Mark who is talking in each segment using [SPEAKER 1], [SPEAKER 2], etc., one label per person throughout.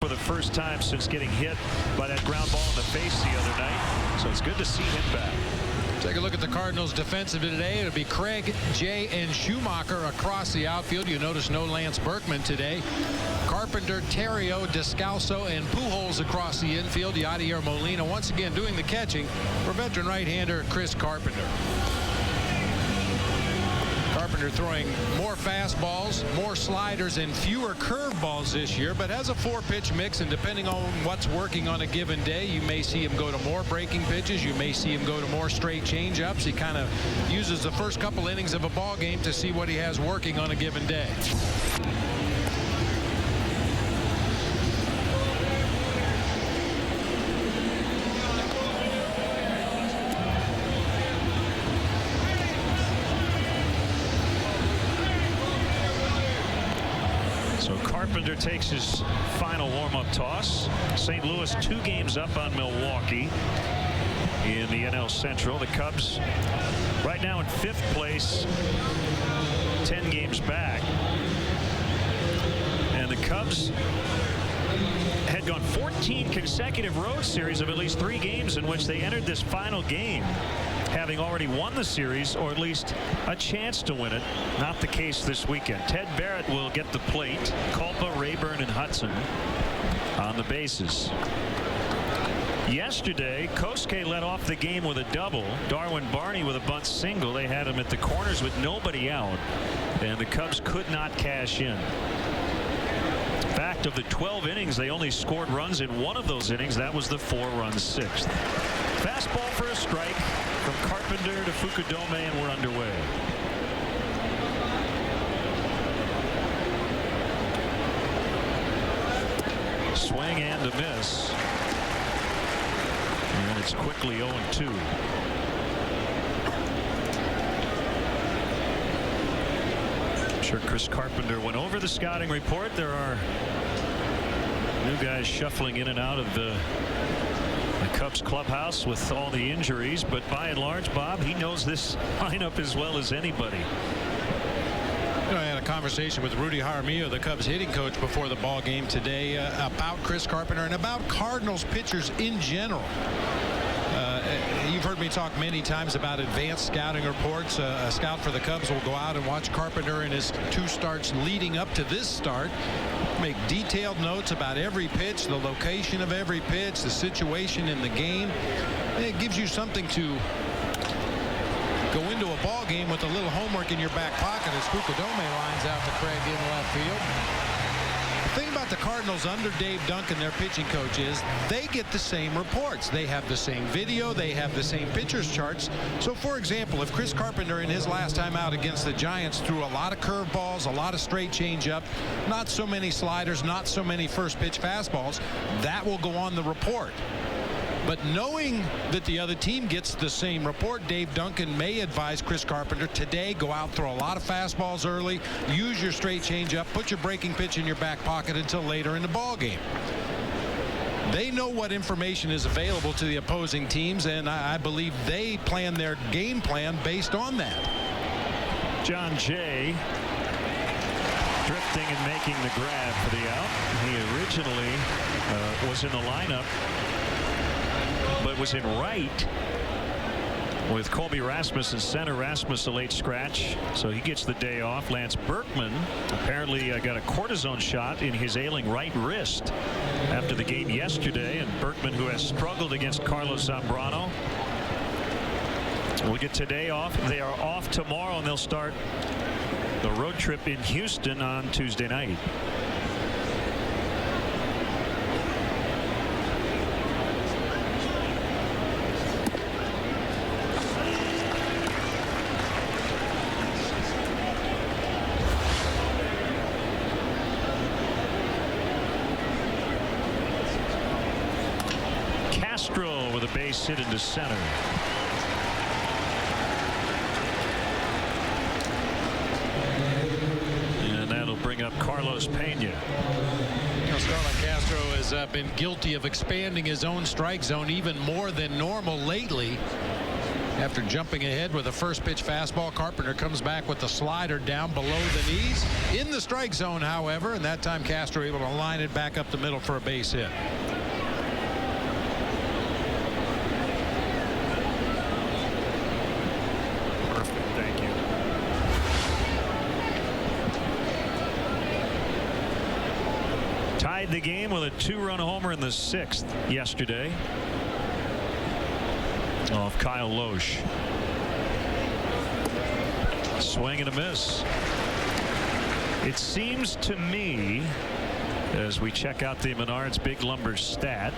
[SPEAKER 1] for the first time since getting hit by that ground ball in the face the other night. So it's good to see him back.
[SPEAKER 2] Take a look at the Cardinals defensive today. It'll be Craig, Jay, and Schumacher across the outfield. You notice no Lance Berkman today. Carpenter, Terrio, Descalso, and Pujols across the infield. Yadier Molina once again doing the catching for veteran right-hander Chris Carpenter. Carpenter throwing more fastballs, more sliders, and fewer curveballs this year, but has a 4-pitch mix, and depending on what's working on a given day, you may see him go to more breaking pitches. You may see him go to more straight changeups. He kind of uses the first couple innings of a ball game to see what he has working on a given day.
[SPEAKER 1] Carpenter takes his final warm-up toss. St. Louis 2 games up on Milwaukee in the NL Central. The Cubs right now in 5th place, 10 games back. And the Cubs had gone 14 consecutive road series of at least 3 games in which they entered this final game having already won the series, or at least a chance to win it. Not the case this weekend. Ted Barrett will get the plate. Culpa, Rayburn, and Hudson on the bases. Yesterday, Kosuke led off the game with a double. Darwin Barney with a bunt single. They had him at the corners with nobody out, and the Cubs could not cash in. Fact, of the 12 innings, they only scored runs in one of those innings. That was the 4-run 6th. Fastball for a strike from Carpenter to Fukudome, and we're underway. Swing and a miss. And it's quickly 0-2. I'm sure Chris Carpenter went over the scouting report. There are new guys shuffling in and out of the Cubs clubhouse with all the injuries, but by and large, Bob, he knows this lineup as well as anybody.
[SPEAKER 2] You know, I had a conversation with Rudy Jaramillo, the Cubs hitting coach, before the ball game today about Chris Carpenter and about Cardinals pitchers in general. You've heard me talk many times about advanced scouting reports. A scout for the Cubs will go out and watch Carpenter in his 2 starts leading up to this start, make detailed notes about every pitch, the location of every pitch, the situation in the game. It gives you something to go into a ball game with a little homework in your back pocket as Fukudome lines out to Craig in left field. The thing about the Cardinals under Dave Duncan, their pitching coach, is they get the same reports. They have the same video. They have the same pitchers charts. So, for example, if Chris Carpenter in his last time out against the Giants threw a lot of curveballs, a lot of straight changeup, not so many sliders, not so many first pitch fastballs, that will go on the report. But knowing that the other team gets the same report, Dave Duncan may advise Chris Carpenter today, go out, throw a lot of fastballs early, use your straight changeup, put your breaking pitch in your back pocket until later in the ball game. They know what information is available to the opposing teams, and I believe they plan their game plan based on that.
[SPEAKER 1] John Jay drifting and making the grab for the out. He originally was in the lineup, but was in right with Colby Rasmus in center. Rasmus a late scratch, so he gets the day off. Lance Berkman apparently got a cortisone shot in his ailing right wrist after the game yesterday, and Berkman, who has struggled against Carlos Zambrano, will get today off. They are off tomorrow, and they'll start the road trip in Houston on Tuesday night. With a base hit into center. And that'll bring up Carlos Pena.
[SPEAKER 2] Starlin Castro has been guilty of expanding his own strike zone even more than normal lately. After jumping ahead with a first pitch fastball, Carpenter comes back with the slider down below the knees. In the strike zone, however, and that time Castro able to line it back up the middle for a base hit.
[SPEAKER 1] Perfect. Thank you. Tied the game with a 2-run homer in the 6th yesterday off Kyle Loesch. Swing and a miss. It seems to me, as we check out the Menards Big Lumber stat,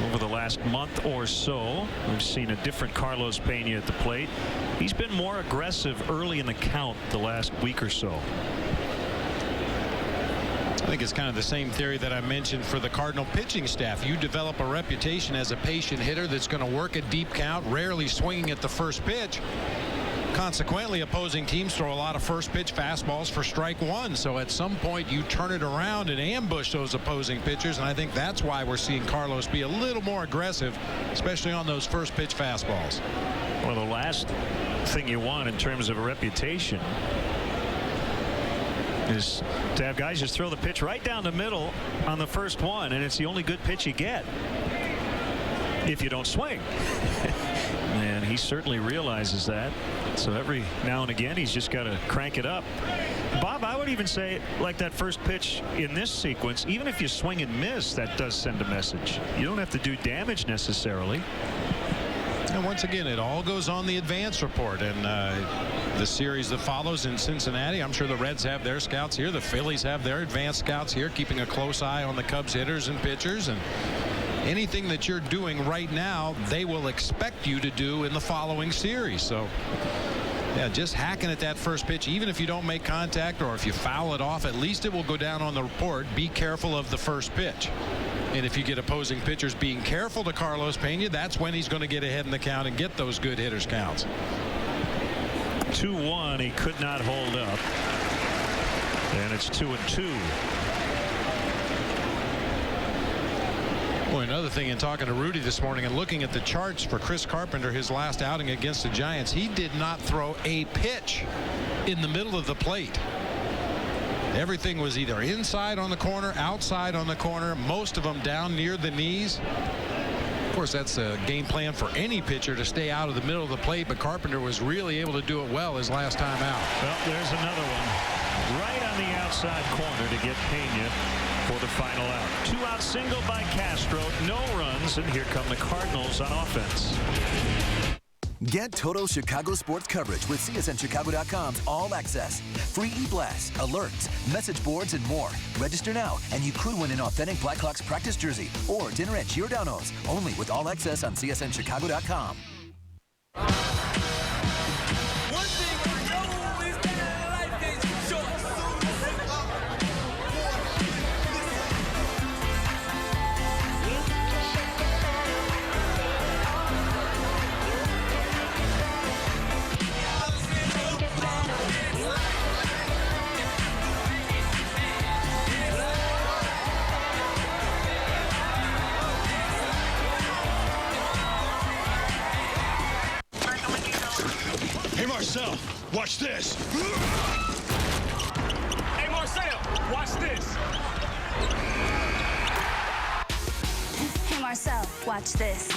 [SPEAKER 1] over the last month or so, we've seen a different Carlos Pena at the plate. He's been more aggressive early in the count the last week or so.
[SPEAKER 2] I think it's kind of the same theory that I mentioned for the Cardinal pitching staff. You develop a reputation as a patient hitter that's going to work a deep count, rarely swinging at the first pitch. Consequently, opposing teams throw a lot of first pitch fastballs for strike one. So at some point you turn it around and ambush those opposing pitchers, and I think that's why we're seeing Carlos be a little more aggressive, especially on those first pitch fastballs.
[SPEAKER 1] Well, the last thing you want in terms of a reputation is to have guys just throw the pitch right down the middle on the first one, and it's the only good pitch you get if you don't swing. And he certainly realizes that. So every now and again he's just got to crank it up. Bob, I would even say, like that first pitch in this sequence, even if you swing and miss, that does send a message. You don't have to do damage necessarily.
[SPEAKER 2] And once again, it all goes on the advance report. And the series that follows in Cincinnati, I'm sure the Reds have their scouts here. The Phillies have their advanced scouts here, keeping a close eye on the Cubs hitters and pitchers. And anything that you're doing right now, they will expect you to do in the following series. So, yeah, just hacking at that first pitch, even if you don't make contact or if you foul it off, at least it will go down on the report. Be careful of the first pitch. And if you get opposing pitchers being careful to Carlos Pena, that's when he's going to get ahead in the count and get those good hitters counts.
[SPEAKER 1] 2-1, he could not hold up. And it's 2-2.
[SPEAKER 2] Boy, another thing in talking to Rudy this morning and looking at the charts for Chris Carpenter, his last outing against the Giants, he did not throw a pitch in the middle of the plate. Everything was either inside on the corner, outside on the corner, most of them down near the knees. Of course, that's a game plan for any pitcher to stay out of the middle of the plate, but Carpenter was really able to do it well his last time out.
[SPEAKER 1] Well, there's another one right on the outside corner to get Pena for the final out. 2-out single by Castro, no runs, and here come the Cardinals on offense.
[SPEAKER 3] Get total Chicago sports coverage with CSNChicago.com's All Access. Free e-blasts, alerts, message boards, and more. Register now, and you could win an authentic Blackhawks practice jersey or dinner at Giordano's. Only with All Access on CSNChicago.com.
[SPEAKER 4] Marcel, watch this.
[SPEAKER 5] Hey, Marcel, watch this.
[SPEAKER 6] Hey, Marcel, watch this.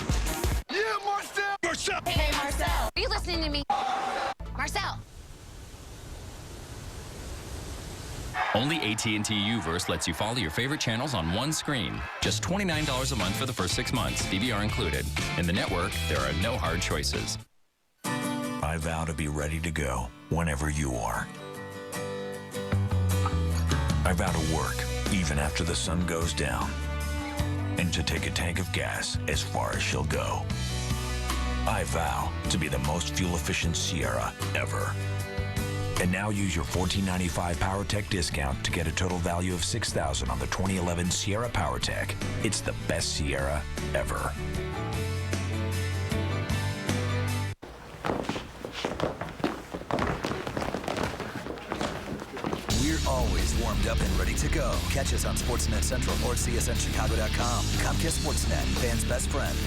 [SPEAKER 4] Yeah, Marcel. Marcel.
[SPEAKER 6] Hey, Marcel. Are you listening to me? Marcel.
[SPEAKER 7] Only AT&T UVerse lets you follow your favorite channels on one screen. Just $29 a month for the first 6 months, DVR included. In the network, there are no hard choices.
[SPEAKER 8] I vow to be ready to go whenever you are. I vow to work even after the sun goes down and to take a tank of gas as far as she'll go. I vow to be the most fuel-efficient Sierra ever. And now use your $14.95 PowerTech discount to get a total value of $6,000 on the 2011 Sierra PowerTech. It's the best Sierra ever.
[SPEAKER 3] Always warmed up and ready to go. Catch us on Sportsnet Central or CSNChicago.com. Comcast Sportsnet, fans' best friend.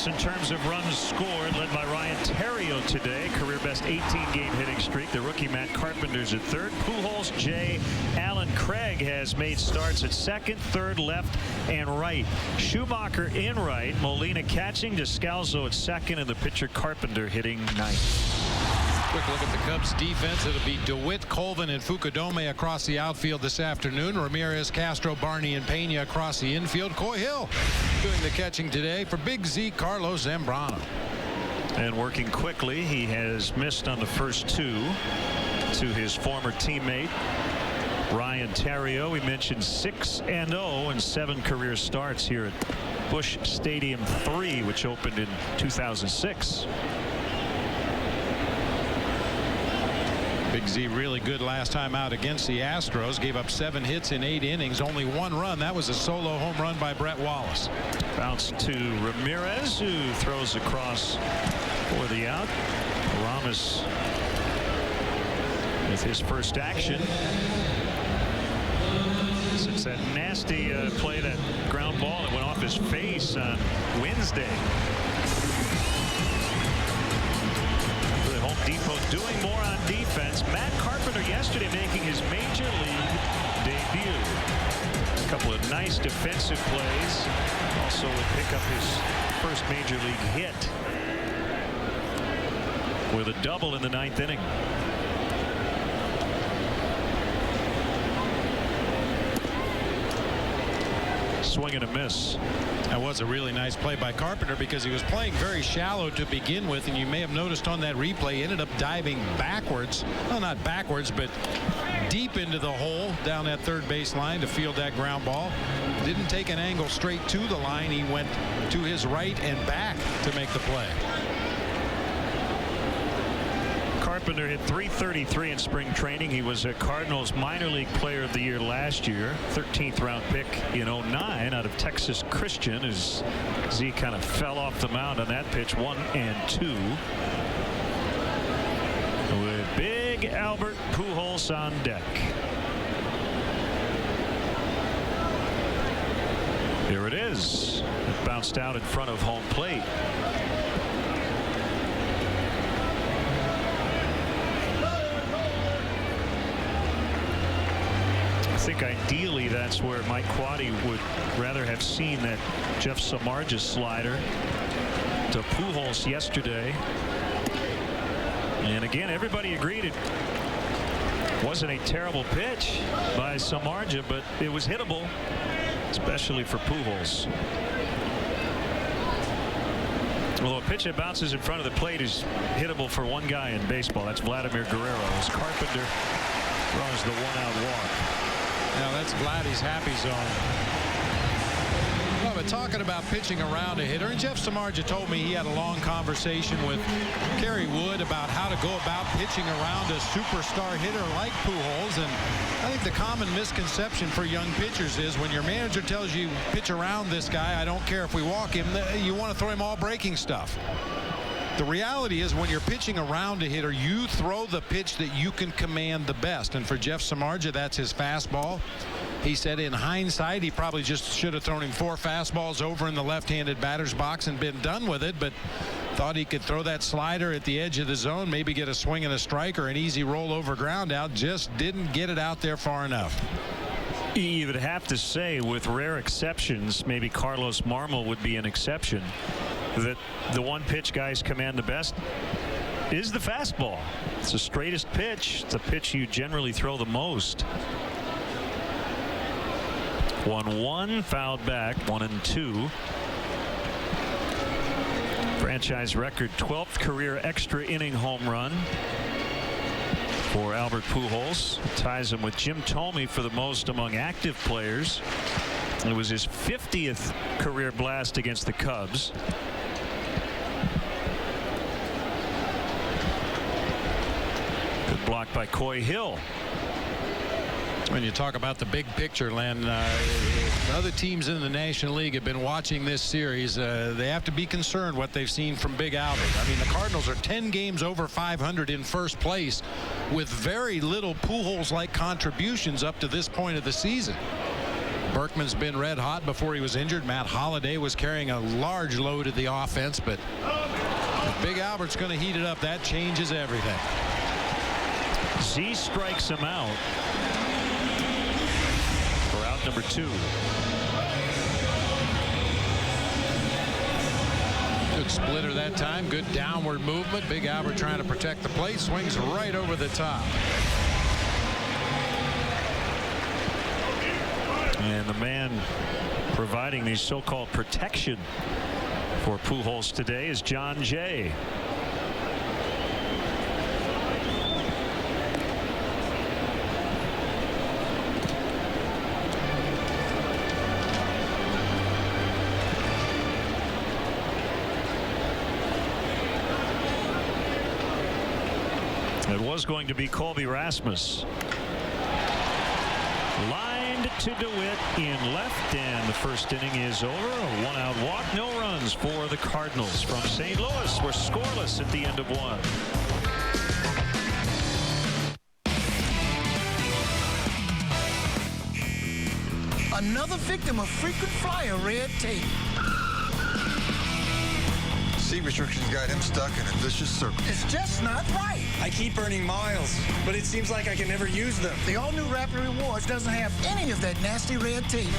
[SPEAKER 1] Cardinals in terms of runs scored, led by Ryan Theriot today. Career best 18-game hitting streak. The rookie Matt Carpenter's at third. Pujols, Jay, Allen Craig has made starts at second, third, left, and right. Schumacher in right. Molina catching. Descalzo at second, and the pitcher Carpenter hitting ninth.
[SPEAKER 2] Quick look at the Cubs defense. It'll be DeWitt, Colvin, and Fukudome across the outfield this afternoon. Ramirez, Castro, Barney, and Pena across the infield. Coy Hill doing the catching today for Big Z, Carlos Zambrano.
[SPEAKER 1] And working quickly, he has missed on the first two to his former teammate Ryan Theriot. We mentioned 6-0 and 7 career starts here at Busch Stadium 3, which opened in 2006.
[SPEAKER 2] Big Z really good last time out against the Astros. Gave up 7 hits in 8 innings. Only 1 run. That was a solo home run by Brett Wallace.
[SPEAKER 1] Bounce to Ramirez, who throws across for the out. Ramos with his first action since that nasty play, that ground ball that went off his face on Wednesday. Home Depot doing more on defense. Matt Carpenter yesterday making his major league debut. A couple of nice defensive plays. Also would pick up his first major league hit with a double in the 9th inning. Swing and a miss.
[SPEAKER 2] That was a really nice play by Carpenter because he was playing very shallow to begin with, and you may have noticed on that replay he ended up diving backwards. Well, not backwards, but deep into the hole down that third base line to field that ground ball. Didn't take an angle straight to the line. He went to his right and back to make the play.
[SPEAKER 1] Carpenter hit .333 in spring training. He was a Cardinals minor league player of the year last year. 13th round pick in 09 out of Texas Christian, as Z kind of fell off the mound on that pitch. 1 and 2. With big Albert Pujols on deck. Here it is. It bounced out in front of home plate. I think ideally that's where Mike Quaddy would rather have seen that Jeff Samardzija slider to Pujols yesterday. And again, everybody agreed it wasn't a terrible pitch by Samardzija, but it was hittable, especially for Pujols. Well, a pitch that bounces in front of the plate is hittable for one guy in baseball. That's Vladimir Guerrero, as Carpenter draws the 1-out walk.
[SPEAKER 2] Now that's Vladdy's happy zone. Well, but talking about pitching around a hitter, and Jeff Samardzija told me he had a long conversation with Kerry Wood about how to go about pitching around a superstar hitter like Pujols. And I think the common misconception for young pitchers is when your manager tells you pitch around this guy, I don't care if we walk him, you want to throw him all breaking stuff. The reality is when you're pitching around a hitter, you throw the pitch that you can command the best. And for Jeff Samardzija, that's his fastball. He said in hindsight he probably just should have thrown him 4 fastballs over in the left-handed batter's box and been done with it, but thought he could throw that slider at the edge of the zone, maybe get a swing and a strike or an easy rollover ground out. Just didn't get it out there far enough.
[SPEAKER 1] You would have to say, with rare exceptions, maybe Carlos Marmol would be an exception, that the one pitch guys command the best is the fastball. It's the straightest pitch. It's a pitch you generally throw the most. 1-1, fouled back. 1-2. Franchise record 12th career extra inning home run for Albert Pujols. Ties him with Jim Thome for the most among active players. It was his 50th career blast against the Cubs. Good block by Coy Hill.
[SPEAKER 2] When you talk about the big picture, Len, other teams in the National League have been watching this series. They have to be concerned what they've seen from Big Albert. I mean, the Cardinals are 10 games over 500 in first place with very little Pujols-like contributions up to this point of the season. Berkman's been red hot before he was injured. Matt Holliday was carrying a large load of the offense, but if Big Albert's going to heat it up, that changes everything.
[SPEAKER 1] Z strikes him out for out number 2.
[SPEAKER 2] Good splitter that time. Good downward movement. Big Albert trying to protect the plate. Swings right over the top.
[SPEAKER 1] And the man providing the so-called protection for Pujols today is John Jay. It was going to be Colby Rasmus. Lined to DeWitt in left, and the first inning is over. A one-out walk, no runs for the Cardinals from St. Louis. We're scoreless at the end of 1.
[SPEAKER 9] Another victim of frequent flyer red tape.
[SPEAKER 4] Seat restrictions got him stuck in a vicious circle.
[SPEAKER 9] It's just not right.
[SPEAKER 10] I keep earning miles, but it seems like I can never use them.
[SPEAKER 9] The all-new Rapid Rewards doesn't have any of that nasty red tape.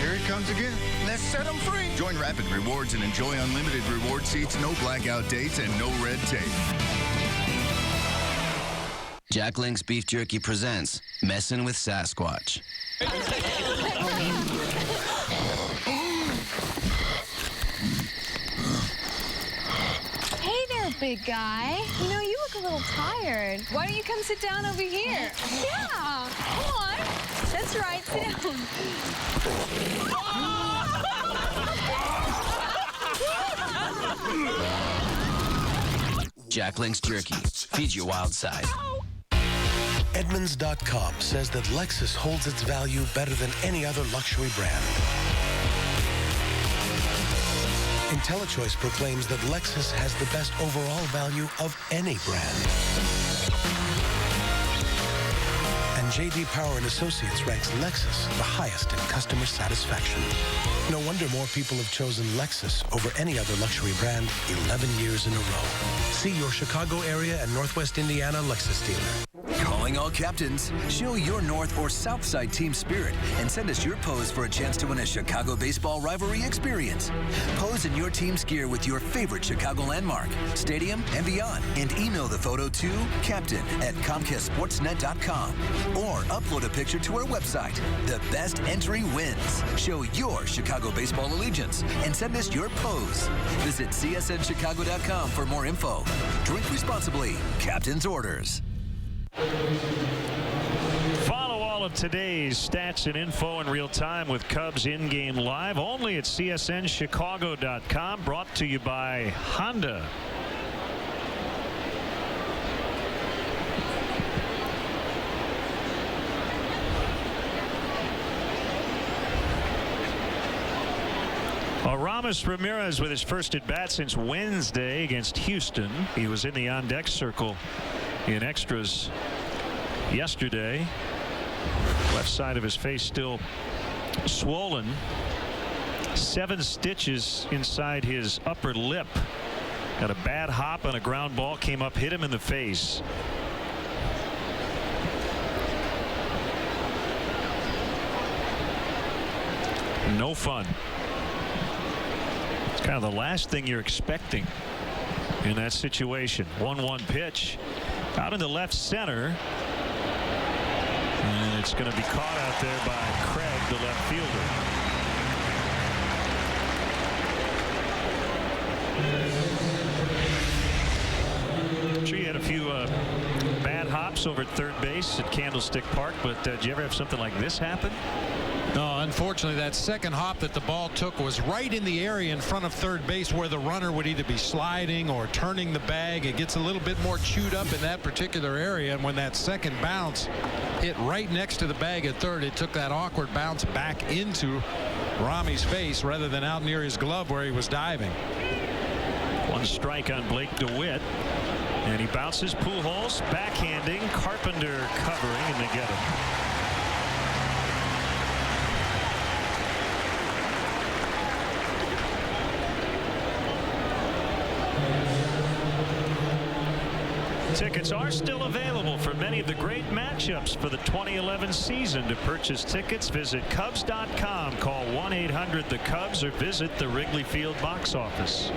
[SPEAKER 4] Here he comes again.
[SPEAKER 9] Let's set him free.
[SPEAKER 11] Join Rapid Rewards and enjoy unlimited reward seats, no blackout dates, and no red tape.
[SPEAKER 12] Jack Link's Beef Jerky presents Messin' with Sasquatch.
[SPEAKER 13] Hey there, big guy. You know, you look a little tired. Why don't you come sit down over here? Yeah, come on. That's right, sit down.
[SPEAKER 12] Jack Link's Jerky. Feed your wild side.
[SPEAKER 14] Edmunds.com says that Lexus holds its value better than any other luxury brand. IntelliChoice proclaims that Lexus has the best overall value of any brand. And J.D. Power and Associates ranks Lexus the highest in customer satisfaction. No wonder more people have chosen Lexus over any other luxury brand 11 years in a row. See your Chicago area and Northwest Indiana Lexus dealer.
[SPEAKER 3] Calling all captains. Show your North or South Side team spirit and send us your pose for a chance to win a Chicago baseball rivalry experience. Pose in your team's gear with your favorite Chicago landmark, stadium, and beyond. And email the photo to captain@comcastsportsnet.com or upload a picture to our website. The best entry wins. Show your Chicago baseball allegiance and send us your pose. Visit csnchicago.com for more info. Drink responsibly. Captain's orders.
[SPEAKER 1] Follow all of today's stats and info in real time with Cubs in-game live only at csnchicago.com. Brought to you by Honda. Aramis Ramirez with his first at bat since Wednesday against Houston. He was in the on-deck circle in extras yesterday. Left side of his face still swollen. 7 stitches inside his upper lip. Got a bad hop on a ground ball, came up, hit him in the face. No fun. It's kind of the last thing you're expecting in that situation. 1-1 pitch out into left center, and it's going to be caught out there by Craig, the left fielder. I'm sure you had a few bad hops over at third base at Candlestick Park, but did you ever have something like this happen?
[SPEAKER 2] No, unfortunately, that second hop that the ball took was right in the area in front of third base where the runner would either be sliding or turning the bag. It gets a little bit more chewed up in that particular area, and when that second bounce hit right next to the bag at third, it took that awkward bounce back into Rami's face rather than out near his glove where he was diving.
[SPEAKER 1] 1 strike on Blake DeWitt, and he bounces Pujols, backhanding, Carpenter covering, and they get him. Tickets are still available for many of the great matchups for the 2011 season. To purchase tickets, visit Cubs.com, call 1-800-THE-CUBS, or visit the Wrigley Field box office.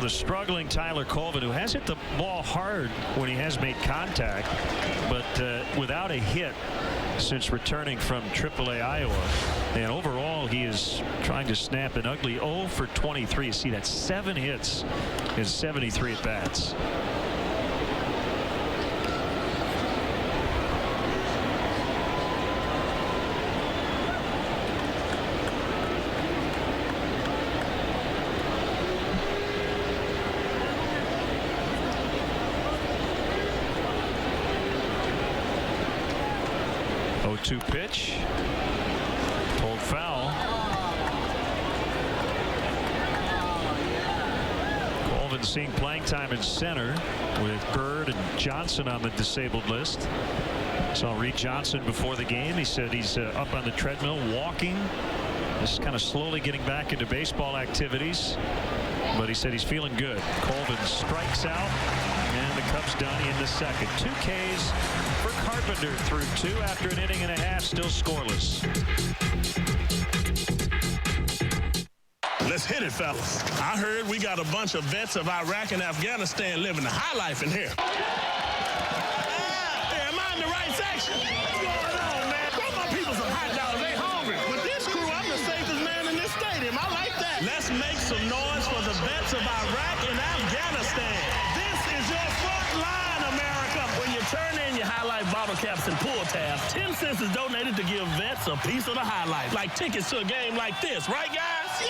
[SPEAKER 1] The struggling Tyler Colvin, who has hit the ball hard when he has made contact, but without a hit since returning from AAA Iowa. And overall, he is trying to snap an ugly 0 for 23. You see, that's 7 hits in 73 at-bats. Two pitch, pulled foul. Colvin seeing playing time in center with Bird and Johnson on the disabled list. Saw Reed Johnson before the game. He said he's up on the treadmill walking, just kind of slowly getting back into baseball activities, but he said he's feeling good. Colvin strikes out, and the Cubs done in the second. 2 Ks for Carpenter through 2 after an inning and a half, still scoreless.
[SPEAKER 15] Let's hit it, fellas. I heard we got a bunch of vets of Iraq and Afghanistan living the high life in here. Hey, am I in the right section? What's going on, man? Throw my people some hot dogs. They hungry. With this crew, I'm the safest man in this stadium. I like that. Let's make some noise for the vets of Iraq and Afghanistan. This is your front line, America. When you turn in your highlight bottle caps and pull tabs, 10 cents is donated to give vets a piece of the highlight, like tickets to a game like this, right, guys? Yeah.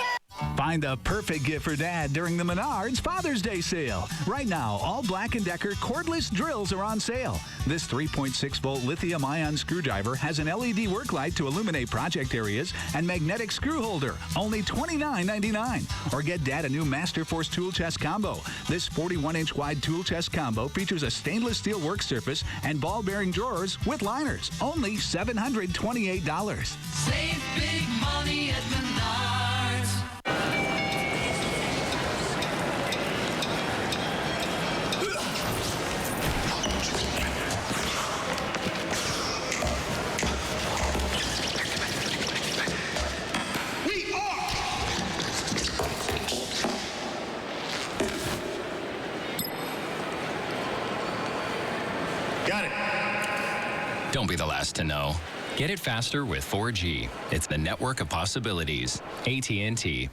[SPEAKER 16] Find the perfect gift for Dad during the Menards Father's Day sale. Right now, all Black & Decker cordless drills are on sale. This 3.6-volt lithium-ion screwdriver has an LED work light to illuminate project areas and magnetic screw holder, only $29.99. Or get Dad a new Master Force tool chest combo. This 41-inch wide tool chest combo features a stainless steel work surface and ball-bearing drawers with liners, only $728.
[SPEAKER 17] Save big money at Menards.
[SPEAKER 7] Got it. Don't be the last to know. Get it faster with 4G. It's the network of possibilities. AT&T.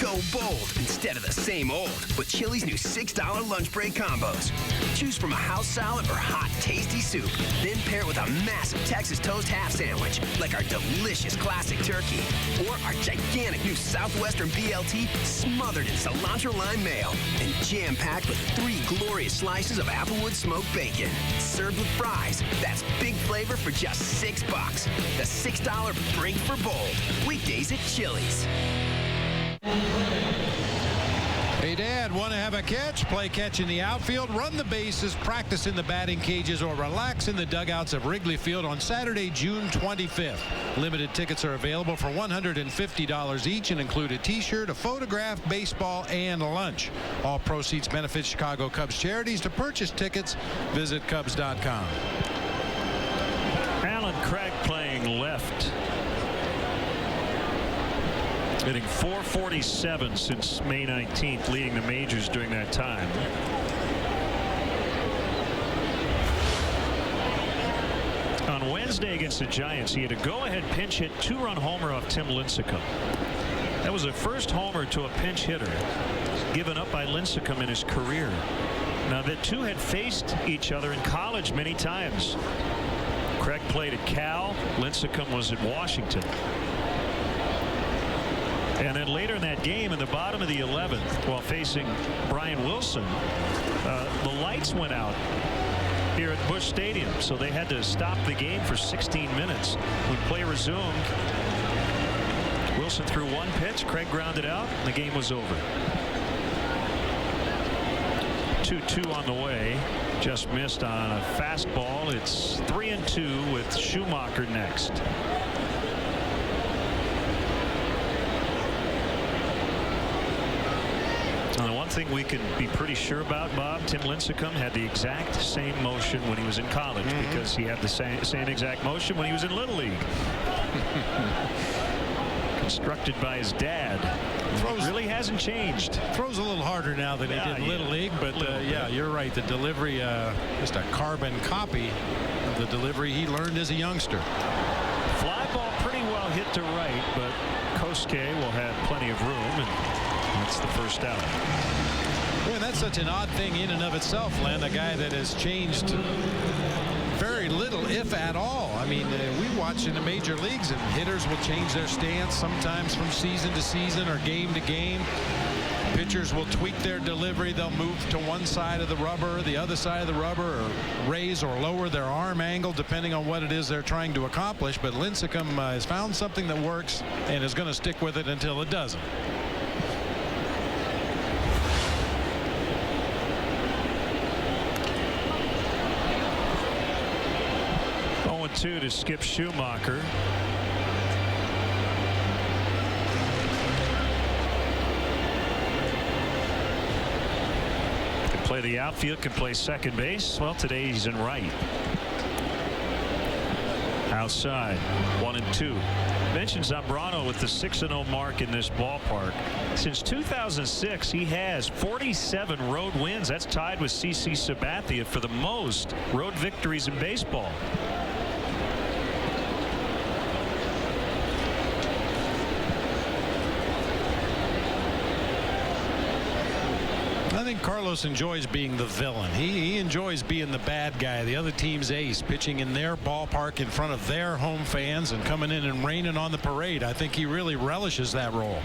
[SPEAKER 12] Go bold instead of the same old with Chili's new $6 lunch break combos. Choose from a house salad or hot, tasty soup. Then pair it with a massive Texas toast half sandwich, like our delicious classic turkey, or our gigantic new Southwestern BLT smothered in cilantro lime mayo and jam-packed with 3 glorious slices of Applewood smoked bacon. Served with fries. That's big flavor for just $6. The $6 break for bold. Weekdays at Chili's.
[SPEAKER 2] Hey, Dad, want to have a catch? Play catch in the outfield, run the bases, practice in the batting cages, or relax in the dugouts of Wrigley Field on Saturday, June 25th. Limited tickets are available for $150 each and include a T-shirt, a photograph, baseball, and lunch. All proceeds benefit Chicago Cubs charities. To purchase tickets, visit Cubs.com.
[SPEAKER 1] Alan Craig playing left. Hitting .447 since May 19th, leading the majors during that time. On Wednesday against the Giants, he had a go-ahead pinch hit 2-run homer off Tim Lincecum. That was the first homer to a pinch hitter given up by Lincecum in his career. Now, the two had faced each other in college many times. Craig played at Cal. Lincecum was at Washington. And then later in that game, in the bottom of the 11th, while facing Brian Wilson, the lights went out here at Busch Stadium, so they had to stop the game for 16 minutes. When play resumed, Wilson threw one pitch, Craig grounded out, and the game was over. 2-2 on the way. Just missed on a fastball. It's 3-2 with Schumacher next. And the one thing we can be pretty sure about, Bob, Tim Lincecum had the exact same motion when he was in college because he had the same exact motion when he was in Little League. Constructed by his dad. Really hasn't changed.
[SPEAKER 2] Throws a little harder now than he did in Little League, but yeah, you're right. The delivery, just a carbon copy of the delivery he learned as a youngster.
[SPEAKER 1] Fly ball pretty well hit to right, but Kosuke will have plenty of room, and that's the first out.
[SPEAKER 2] Well, that's such an odd thing in and of itself, Len. A guy that has changed very little, if at all. I mean, we watch in the major leagues, and hitters will change their stance sometimes from season to season or game to game. Pitchers will tweak their delivery. They'll move to one side of the rubber, the other side of the rubber, or raise or lower their arm angle depending on what it is they're trying to accomplish. But Lincecum has found something that works and is going to stick with it until it doesn't.
[SPEAKER 1] To Skip Schumacher. Can play the outfield, can play second base. Well, today he's in right. Outside, 1-2. Mentioned Zambrano with the 6-0 mark in this ballpark. Since 2006, he has 47 road wins. That's tied with CC Sabathia for the most road victories in baseball.
[SPEAKER 2] I think Carlos enjoys being the villain. He enjoys being the bad guy, the other team's ace, pitching in their ballpark in front of their home fans and coming in and raining on the parade. I think he really relishes that role.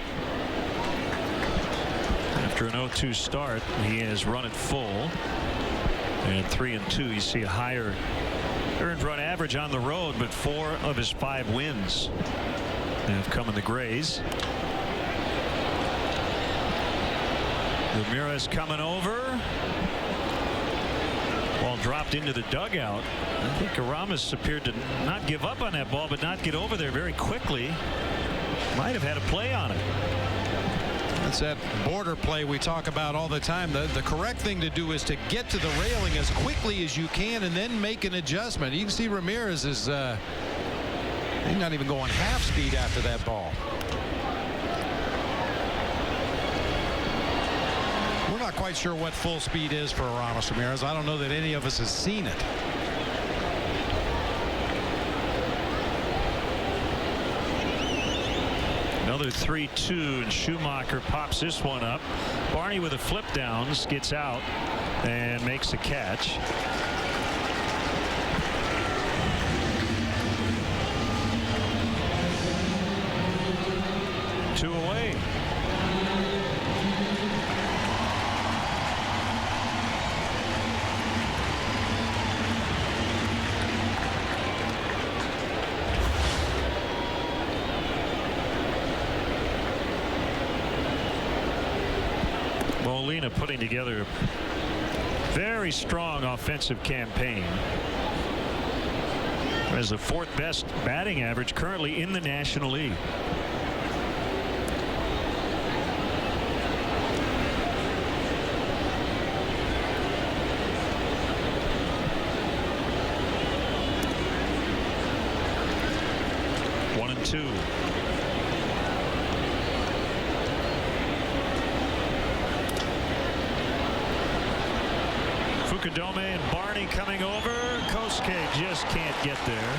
[SPEAKER 1] After an 0-2 start, he has run it full. And 3-2, you see a higher earned run average on the road, but 4 of his 5 wins have come in the Grays. Ramirez coming over. Ball dropped into the dugout. I think Aramis appeared to not give up on that ball, but not get over there very quickly. Might have had a play on it.
[SPEAKER 2] That's that border play we talk about all the time. The correct thing to do is to get to the railing as quickly as you can and then make an adjustment. You can see Ramirez is he's not even going half speed after that ball. We're not quite sure what full speed is for Aramis Ramirez. I don't know that any of us has seen it.
[SPEAKER 1] Another 3-2, and Schumacher pops this one up. Barney with a flip downs gets out and makes a catch. Two away. Molina putting together a very strong offensive campaign. Has the 4th best batting average currently in the National League. One and two. Fukudome and Barney coming over. Kosuke just can't get there.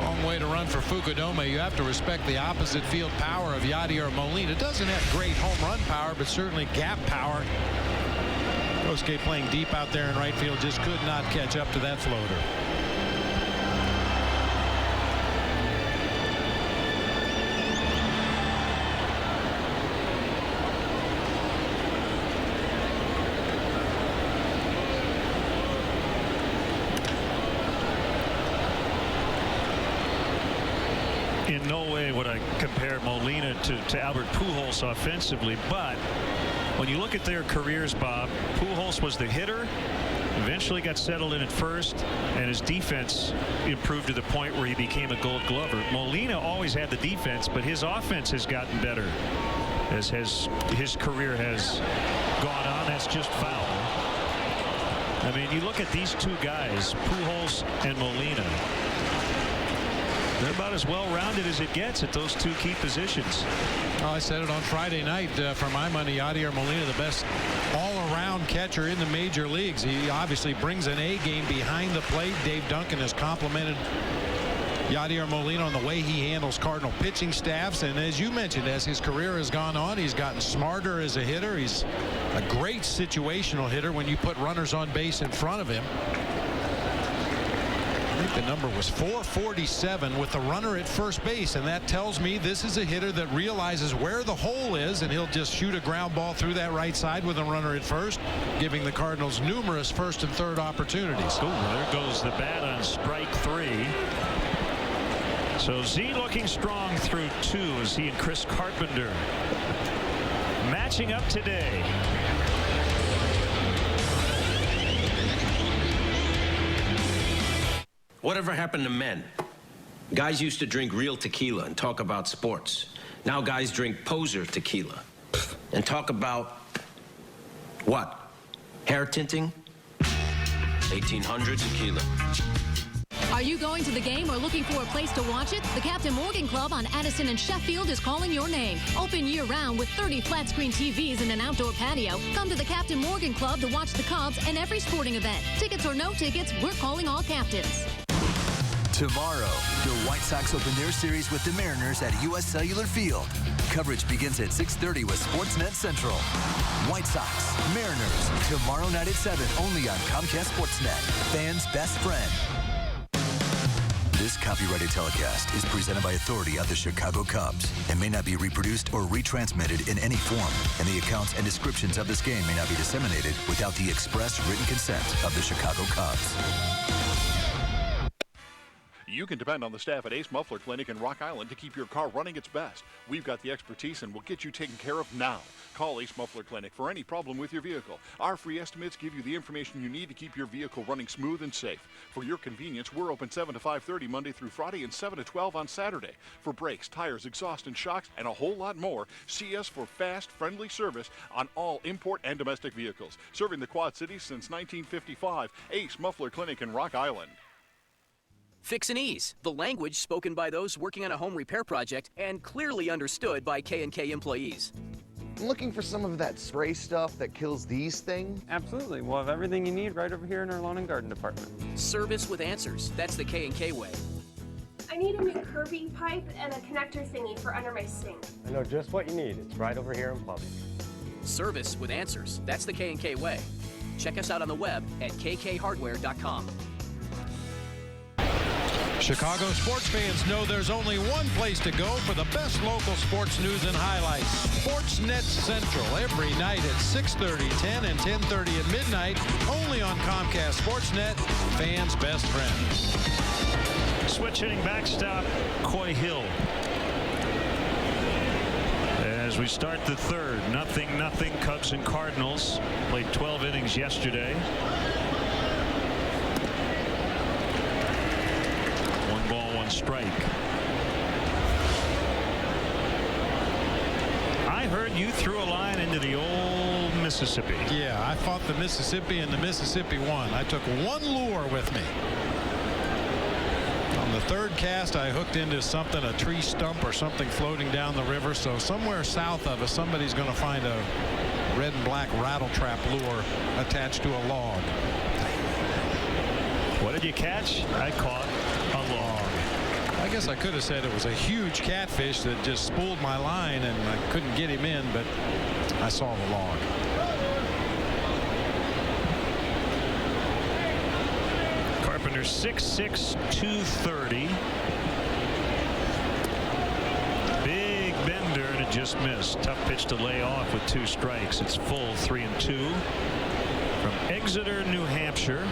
[SPEAKER 2] Long way to run for Fukudome. You have to respect the opposite field power of Yadier Molina. Doesn't have great home run power, but certainly gap power. Kosuke playing deep out there in right field just could not catch up to that floater.
[SPEAKER 1] in no way would I compare Molina to Albert Pujols offensively, but when you look at their careers, Bob, Pujols was the hitter, eventually got settled in at first, and his defense improved to the point where he became a Gold Glover. Molina always had the defense, but his offense has gotten better as his career has gone on. That's just foul. I mean, you look at these two guys, Pujols and Molina. They're about as well-rounded as it gets at those two key positions.
[SPEAKER 2] Well, I said it on Friday night. For my money, Yadier Molina, the best all-around catcher in the major leagues. He obviously brings an A game behind the plate. Dave Duncan has complimented Yadier Molina on the way he handles Cardinal pitching staffs. And as you mentioned, as his career has gone on, he's gotten smarter as a hitter. He's a great situational hitter when you put runners on base in front of him. I think the number was 447 with the runner at first base, and that tells me this is a hitter that realizes where the hole is, and he'll just shoot a ground ball through that right side with a runner at first, giving the Cardinals numerous first and third opportunities.
[SPEAKER 1] Ooh, there goes the bat on strike 3. So Z looking strong through 2 as he and Chris Carpenter matching up today.
[SPEAKER 18] Whatever happened to men? Guys used to drink real tequila and talk about sports. Now guys drink poser tequila and talk about what? Hair tinting? 1800 tequila.
[SPEAKER 19] Are you going to the game or looking for a place to watch it? The Captain Morgan Club on Addison and Sheffield is calling your name. Open year-round with 30 flat-screen TVs and an outdoor patio. Come to the Captain Morgan Club to watch the Cubs and every sporting event. Tickets or no tickets, we're calling all captains.
[SPEAKER 3] Tomorrow, the White Sox open their series with the Mariners at U.S. Cellular Field. Coverage begins at 6:30 with Sportsnet Central. White Sox, Mariners, tomorrow night at 7, only on Comcast Sportsnet. Fans' best friend. This copyrighted telecast is presented by authority of the Chicago Cubs and may not be reproduced or retransmitted in any form, and the accounts and descriptions of this game may not be disseminated without the express written consent of the Chicago Cubs.
[SPEAKER 20] You can depend on the staff at Ace Muffler Clinic in Rock Island to keep your car running its best. We've got the expertise and we'll get you taken care of now. Call Ace Muffler Clinic for any problem with your vehicle. Our free estimates give you the information you need to keep your vehicle running smooth and safe. For your convenience, we're open 7 to 5:30 Monday through Friday and 7 to 12 on Saturday. For brakes, tires, exhaust, and shocks, and a whole lot more, see us for fast, friendly service on all import and domestic vehicles. Serving the Quad Cities since 1955, Ace Muffler Clinic in Rock Island.
[SPEAKER 21] Fix and Ease, the language spoken by those working on a home repair project and clearly understood by K&K employees.
[SPEAKER 22] I'm looking for some of that spray stuff that kills these things.
[SPEAKER 23] Absolutely. We'll have everything you need right over here in our lawn and garden department.
[SPEAKER 21] Service with answers. That's the K&K way.
[SPEAKER 24] I need a new curving pipe and a connector thingy for under my sink.
[SPEAKER 23] I know just what you need. It's right over here in plumbing.
[SPEAKER 21] Service with answers. That's the K&K way. Check us out on the web at kkhardware.com.
[SPEAKER 2] Chicago sports fans know there's only one place to go for the best local sports news and highlights. Sportsnet Central, every night at 6:30, 10, and 10:30 at midnight, only on Comcast Sportsnet, fans' best friend.
[SPEAKER 1] Switch hitting backstop, Coy Hill. As we start the third, 0-0 Cubs and Cardinals. Played 12 innings yesterday. 1 ball, 1 strike. I heard you threw a line into the old Mississippi.
[SPEAKER 2] Yeah, I fought the Mississippi and the Mississippi won. I took one lure with me. On the third cast, I hooked into something, a tree stump or something floating down the river. So somewhere south of us, somebody's going to find a red and black rattle trap lure attached to a log.
[SPEAKER 1] What did you catch? I caught a log.
[SPEAKER 2] I guess I could have said it was a huge catfish that just spooled my line and I couldn't get him in, but I saw the log.
[SPEAKER 1] Carpenter 6'6", 230. Big bender and it just missed. Tough pitch to lay off with 2 strikes. It's full 3-2 from Exeter, New Hampshire.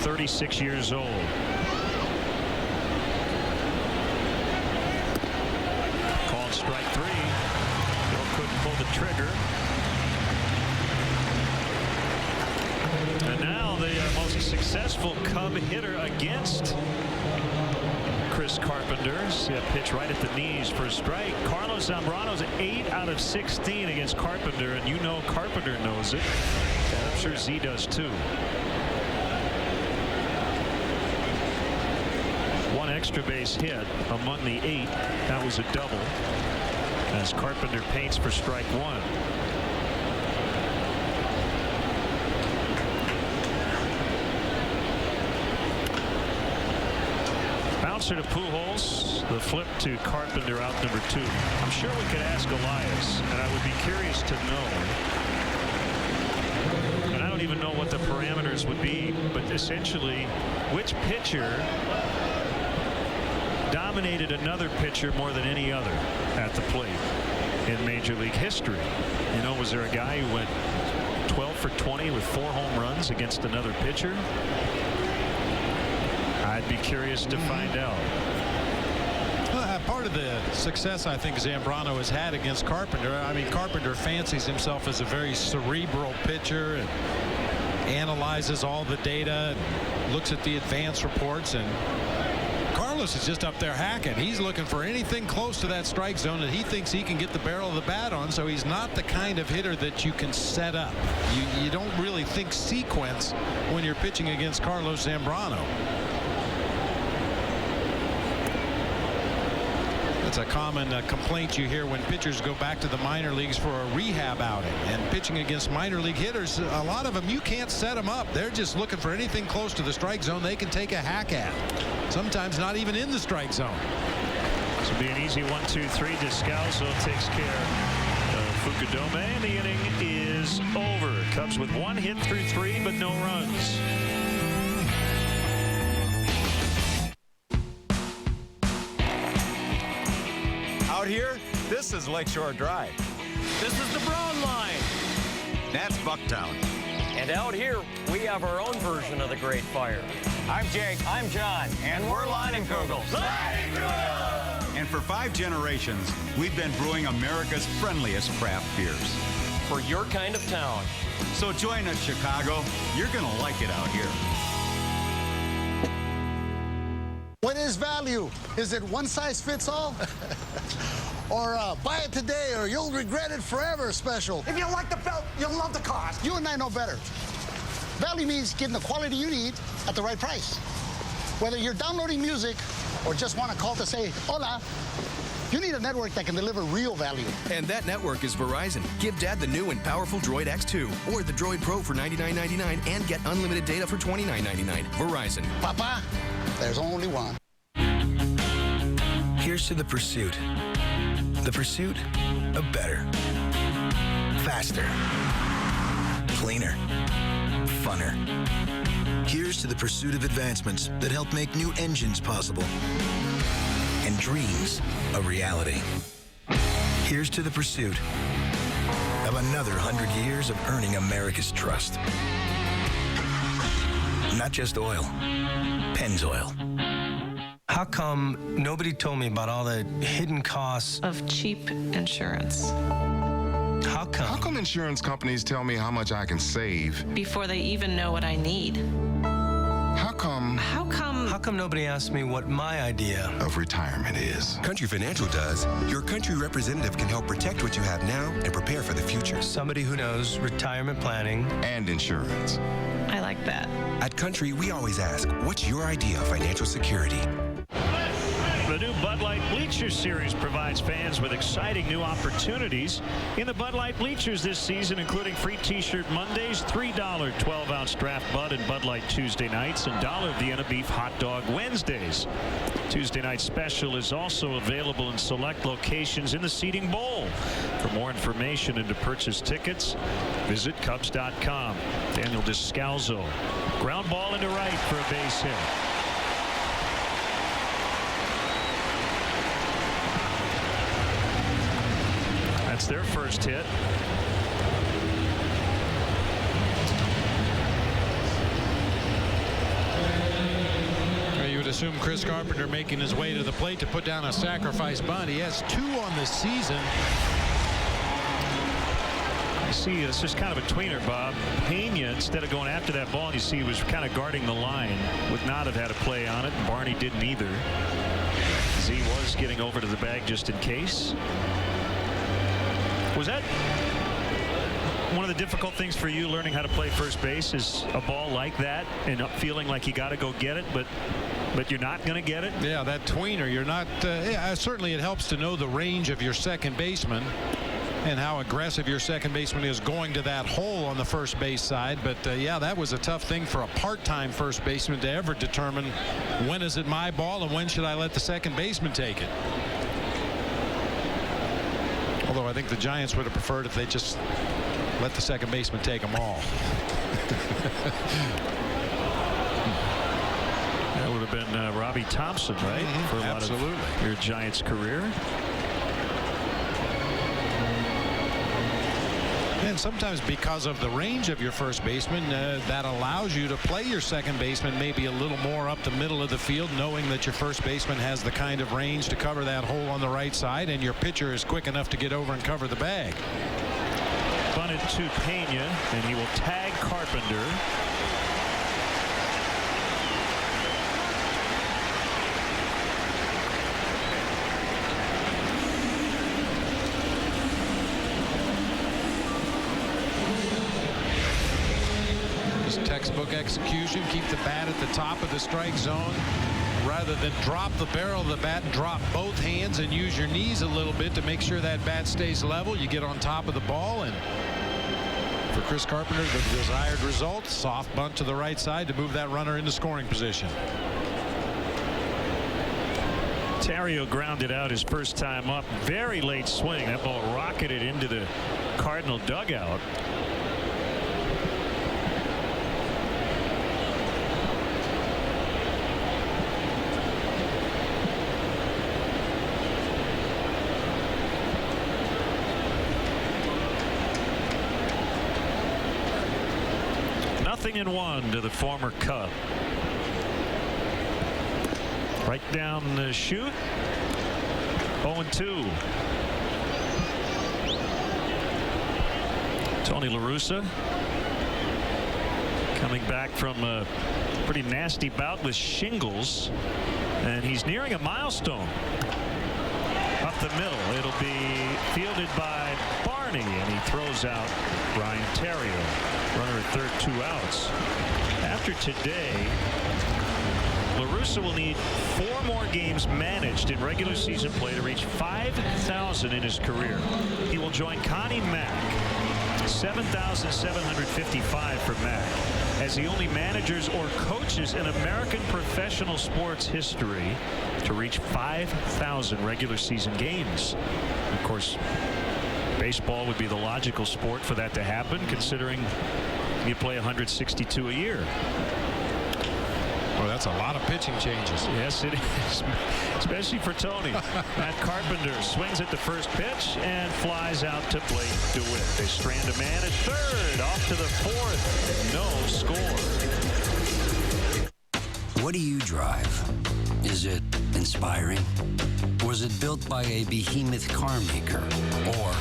[SPEAKER 1] 36 years old. the trigger. And now the most successful Cub hitter against Chris Carpenter. See a pitch right at the knees for a strike. Carlos Zambrano's 8 out of 16 against Carpenter, and you know Carpenter knows it. And I'm sure Z does too. One extra base hit among the 8. That was a double as Carpenter paints for strike 1. Bouncer to Pujols. The flip to Carpenter out number 2. I'm sure we could ask Elias, and I would be curious to know. And I don't even know what the parameters would be, but essentially, which pitcher dominated another pitcher more than any other at the plate in Major League history? You know, was there a guy who went 12 for 20 with 4 home runs against another pitcher? I'd be curious to find out.
[SPEAKER 2] Well, part of the success I think Zambrano has had against Carpenter, I mean, Carpenter fancies himself as a very cerebral pitcher and analyzes all the data and looks at the advance reports, and Carlos is just up there hacking. He's looking for anything close to that strike zone that he thinks he can get the barrel of the bat on, so he's not the kind of hitter that you can set up. You don't really think sequence when you're pitching against Carlos Zambrano. That's a common complaint you hear when pitchers go back to the minor leagues for a rehab outing. And pitching against minor league hitters, a lot of them, you can't set them up. They're just looking for anything close to the strike zone they can take a hack at. Sometimes not even in the strike zone.
[SPEAKER 1] This will be an easy 1-2-3. Descalso takes care of Fukudome, and the inning is over. Cubs with 1 hit through 3, but no runs.
[SPEAKER 5] Out here, this is Lakeshore Drive.
[SPEAKER 6] This is the Brown Line.
[SPEAKER 5] That's Bucktown.
[SPEAKER 6] And out here, we have our own version of the Great Fire. I'm Jake. I'm John. And we're Leinenkugels.
[SPEAKER 5] And for 5 generations, we've been brewing America's friendliest craft beers.
[SPEAKER 6] For your kind of town.
[SPEAKER 5] So join us, Chicago. You're going to like it out here.
[SPEAKER 9] What is value? Is it one size fits all? Or buy it today or you'll regret it forever special? If you like the belt, you'll love the cost. You and I know better. Value means getting the quality you need at the right price. Whether you're downloading music or just want to call to say hola, you need a network that can deliver real value.
[SPEAKER 12] And that network is Verizon. Give Dad the new and powerful Droid X2 or the Droid Pro for $99.99 and get unlimited data for $29.99. Verizon.
[SPEAKER 9] Papa, there's only one.
[SPEAKER 8] Here's to the pursuit. The pursuit of better. Faster. Cleaner. Funner. Here's to the pursuit of advancements that help make new engines possible and dreams a reality. Here's to the pursuit of another 100 years of earning America's trust. Not just oil. Pennzoil.
[SPEAKER 10] How come nobody told me about all the hidden costs
[SPEAKER 25] of cheap insurance?
[SPEAKER 10] How come?
[SPEAKER 26] How come insurance companies tell me how much I can save
[SPEAKER 25] before they even know what I need?
[SPEAKER 26] How come?
[SPEAKER 10] How come nobody asked me what my idea
[SPEAKER 26] of retirement is?
[SPEAKER 27] Country Financial does. Your country representative can help protect what you have now and prepare for the future.
[SPEAKER 10] Somebody who knows retirement planning
[SPEAKER 26] and insurance.
[SPEAKER 25] I like that.
[SPEAKER 27] At Country, we always ask, what's your idea of financial security?
[SPEAKER 1] The new Bud Light Bleachers Series provides fans with exciting new opportunities in the Bud Light Bleachers this season, including free T-shirt Mondays, $3 12-ounce draft Bud and Bud Light Tuesday nights, and $1 Vienna Beef hot dog Wednesdays. Tuesday night special is also available in select locations in the Seating Bowl. For more information and to purchase tickets, visit Cubs.com. Daniel Descalzo. Ground ball into right for a base hit. That's their first hit.
[SPEAKER 2] You would assume Chris Carpenter making his way to the plate to put down a sacrifice bunt. He has 2 on the season.
[SPEAKER 1] You see, it's just kind of a tweener, Bob. Pena, instead of going after that ball, you see, he was kind of guarding the line. Would not have had a play on it, and Barney didn't either. As he was getting over to the bag just in case. Was that one of the difficult things for you, learning how to play first base, is a ball like that and feeling like you got to go get it, but you're not going to get it?
[SPEAKER 2] Yeah, that tweener, you're not. Certainly it helps to know the range of your second baseman and how aggressive your second baseman is going to that hole on the first base side. But yeah, that was a tough thing for a part-time first baseman to ever determine when is it my ball and when should I let the second baseman take it. Although I think the Giants would have preferred if they just let the second baseman take them all.
[SPEAKER 1] That would have been Robbie Thompson, right? For a lot of your Giants career.
[SPEAKER 2] And sometimes because of the range of your first baseman, that allows you to play your second baseman maybe a little more up the middle of the field, knowing that your first baseman has the kind of range to cover that hole on the right side, and your pitcher is quick enough to get over and cover the bag.
[SPEAKER 1] Bunted to Pena, and he will tag Carpenter.
[SPEAKER 2] Textbook execution. Keep the bat at the top of the strike zone rather than drop the barrel of the bat and drop both hands and use your knees a little bit to make sure that bat stays level. You get on top of the ball, and for Chris Carpenter, the desired result, soft bunt to the right side to move that runner into scoring position.
[SPEAKER 1] Terrio grounded out his first time up. Very late swing. That ball rocketed into the Cardinal dugout. And 1 to the former Cub. Right down the chute. 0-2. Tony La Russa coming back from a pretty nasty bout with shingles, and he's nearing a milestone. Up the middle, it'll be fielded by Barney, and he throws out Ryan Terrio. Runner at third, 2 outs. After today, La Russa will need 4 more games managed in regular season play to reach 5,000 in his career. He will join Connie Mack, 7,755 for Mack, as the only managers or coaches in American professional sports history to reach 5,000 regular season games. Of course, baseball would be the logical sport for that to happen, considering you play 162 a year.
[SPEAKER 2] Well, that's a lot of pitching changes.
[SPEAKER 1] Yes, it is, especially for Tony. Matt Carpenter swings at the first pitch and flies out to Blake DeWitt. They strand a man at third, off to the fourth. No score.
[SPEAKER 4] What do you drive? Is it inspiring? Was it built by a behemoth car maker? Or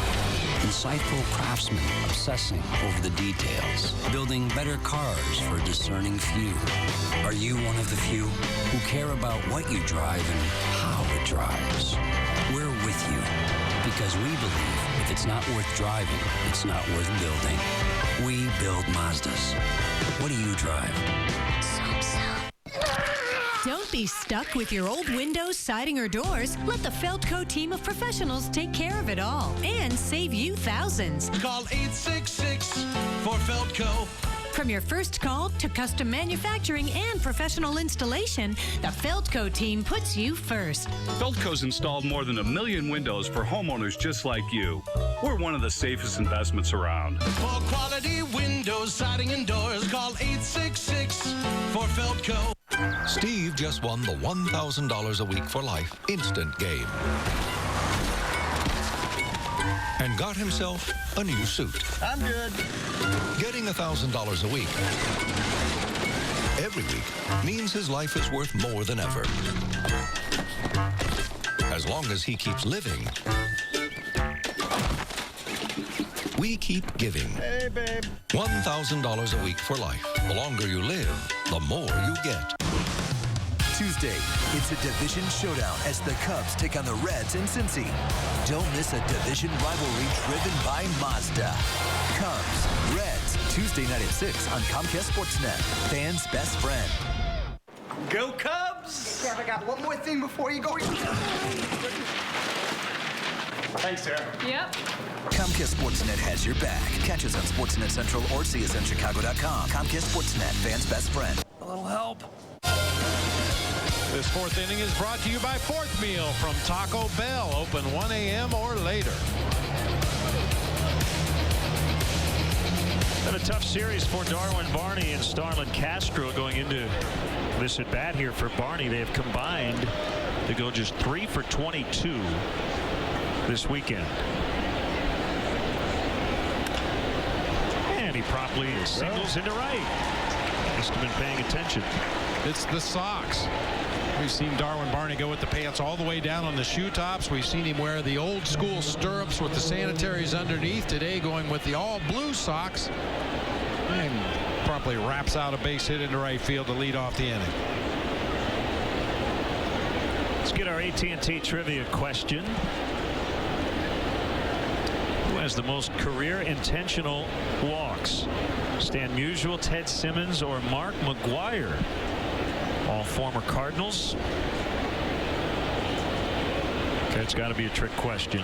[SPEAKER 4] insightful craftsmen obsessing over the details, building better cars for a discerning few? Are you one of the few who care about what you drive and how it drives? We're with you because we believe if it's not worth driving, it's not worth building. We build Mazdas. What do you drive?
[SPEAKER 11] Don't be stuck with your old windows, siding, or doors. Let the Feldco team of professionals take care of it all and save you thousands.
[SPEAKER 13] Call 866 for Feldco.
[SPEAKER 11] From your first call to custom manufacturing and professional installation, the Feldco team puts you first.
[SPEAKER 14] Feldco's installed more than 1 million windows for homeowners just like you. We're one of the safest investments around.
[SPEAKER 13] For quality windows, siding, and doors, call 866 for Feldco.
[SPEAKER 15] Steve just won the $1,000 a week for life instant game and got himself a new suit.
[SPEAKER 13] I'm good.
[SPEAKER 15] Getting $1,000 a week every week means his life is worth more than ever. As long as he keeps living, we keep giving.
[SPEAKER 9] Hey, babe.
[SPEAKER 15] $1,000 a week for life. The longer you live, the more you get.
[SPEAKER 3] Tuesday, it's a division showdown as the Cubs take on the Reds in Cincy. Don't miss a division rivalry driven by Mazda. Cubs, Reds, Tuesday night at 6 on Comcast Sportsnet. Fans' best friend.
[SPEAKER 7] Go Cubs!
[SPEAKER 16] Crap, I got one more thing before you go.
[SPEAKER 7] Thanks, Sarah.
[SPEAKER 17] Yep.
[SPEAKER 3] Comcast Sportsnet has your back. Catch us on Sportsnet Central or see us on Chicago.com. Comcast Sportsnet, fans' best friend.
[SPEAKER 17] A little help.
[SPEAKER 2] This fourth inning is brought to you by Fourth Meal from Taco Bell. Open 1 a.m. or later.
[SPEAKER 1] Been a tough series for Darwin Barney and Starlin Castro going into this at bat here for Barney. They have combined to go just 3 for 22 this weekend. And he promptly singles into right. Must have been paying attention.
[SPEAKER 2] It's the socks. We've seen Darwin Barney go with the pants all the way down on the shoe tops. We've seen him wear the old school stirrups with the sanitaries underneath. Today going with the all blue socks. And promptly wraps out a base hit into right field to lead off the inning.
[SPEAKER 1] Let's get our AT&T trivia question. Who has the most career intentional walks? Stan Musial, Ted Simmons, or Mark McGwire? All former Cardinals. Okay, it's got to be a trick question.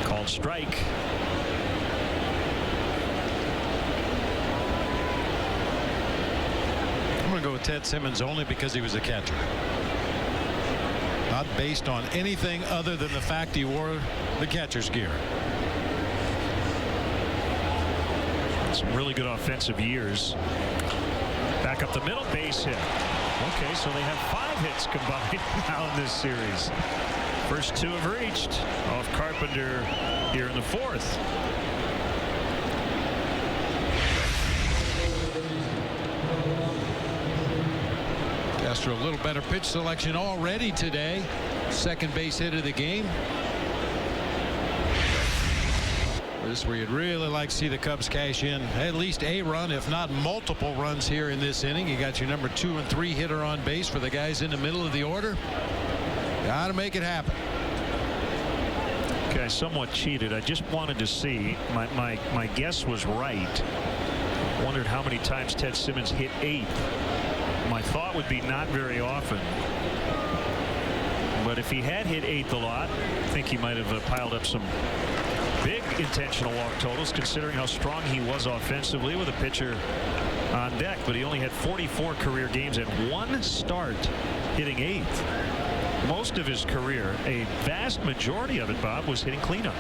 [SPEAKER 1] Called strike.
[SPEAKER 2] I'm going to go with Ted Simmons only because he was a catcher. Not based on anything other than the fact he wore the catcher's gear.
[SPEAKER 1] Some really good offensive years. Back up the middle, base hit. Okay, so they have 5 hits combined now in this series. First 2 have reached off Carpenter here in the 4th.
[SPEAKER 2] Castro a little better pitch selection already today. Second base hit of the game. This is where you'd really like to see the Cubs cash in at least a run, if not multiple runs here in this inning. You got your number 2 and 3 hitter on base for the guys in the middle of the order. Got to make it happen.
[SPEAKER 1] Okay, I somewhat cheated. I just wanted to see. My guess was right. Wondered how many times Ted Simmons hit 8th. My thought would be not very often. But if he had hit 8th a lot, I think he might have piled up some big intentional walk totals, considering how strong he was offensively with a pitcher on deck. But he only had 44 career games and 1 start hitting 8th. Most of his career, a vast majority of it, Bob, was hitting cleanup.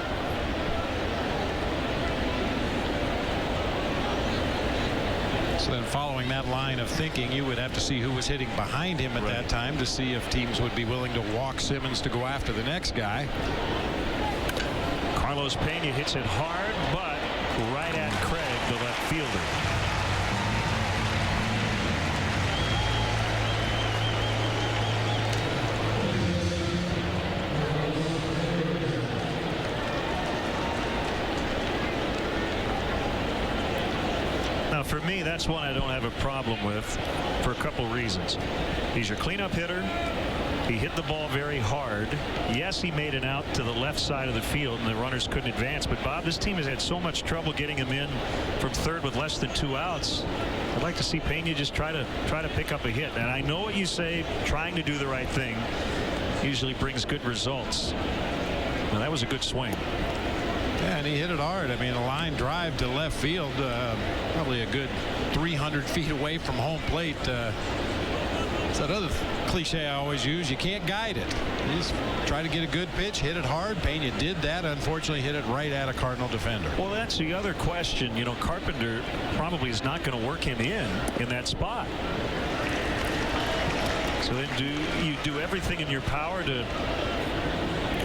[SPEAKER 2] So then following that line of thinking, you would have to see who was hitting behind him at that time to see if teams would be willing to walk Simmons to go after the next guy.
[SPEAKER 1] Carlos Pena hits it hard, but right at Craig, the left fielder. Now, for me, that's one I don't have a problem with for a couple reasons. He's your cleanup hitter. He hit the ball very hard. Yes, he made an out to the left side of the field and the runners couldn't advance. But Bob, this team has had so much trouble getting him in from third with less than 2 outs. I'd like to see Pena just try to pick up a hit. And I know what you say, trying to do the right thing usually brings good results. Well, that was a good swing.
[SPEAKER 2] Yeah, and he hit it hard. I mean, a line drive to left field, probably a good 300 feet away from home plate. It's that other cliche I always use. You can't guide it. You just try to get a good pitch, hit it hard. Pena did that. Unfortunately, hit it right at a Cardinal defender.
[SPEAKER 1] Well, that's the other question. You know, Carpenter probably is not going to work him in that spot. So then do you do everything in your power to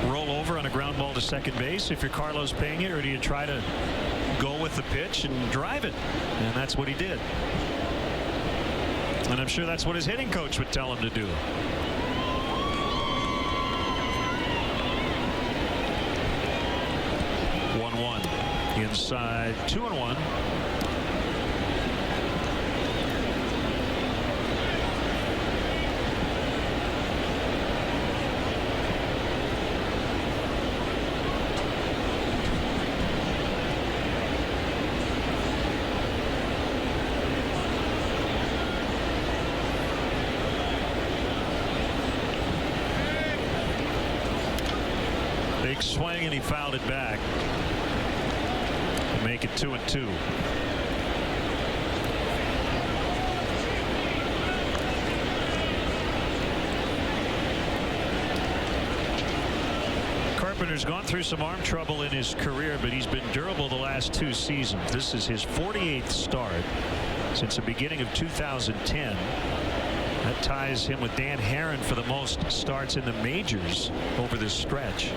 [SPEAKER 1] roll over on a ground ball to second base if you're Carlos Pena, or do you try to go with the pitch and drive it? And that's what he did. And I'm sure that's what his hitting coach would tell him to do. inside 2-1. Big swing, and he fouled it back. Make it 2-2. Carpenter's gone through some arm trouble in his career, but he's been durable the last 2 seasons. This is his 48th start since the beginning of 2010. That ties him with Dan Herron for the most starts in the majors over this stretch.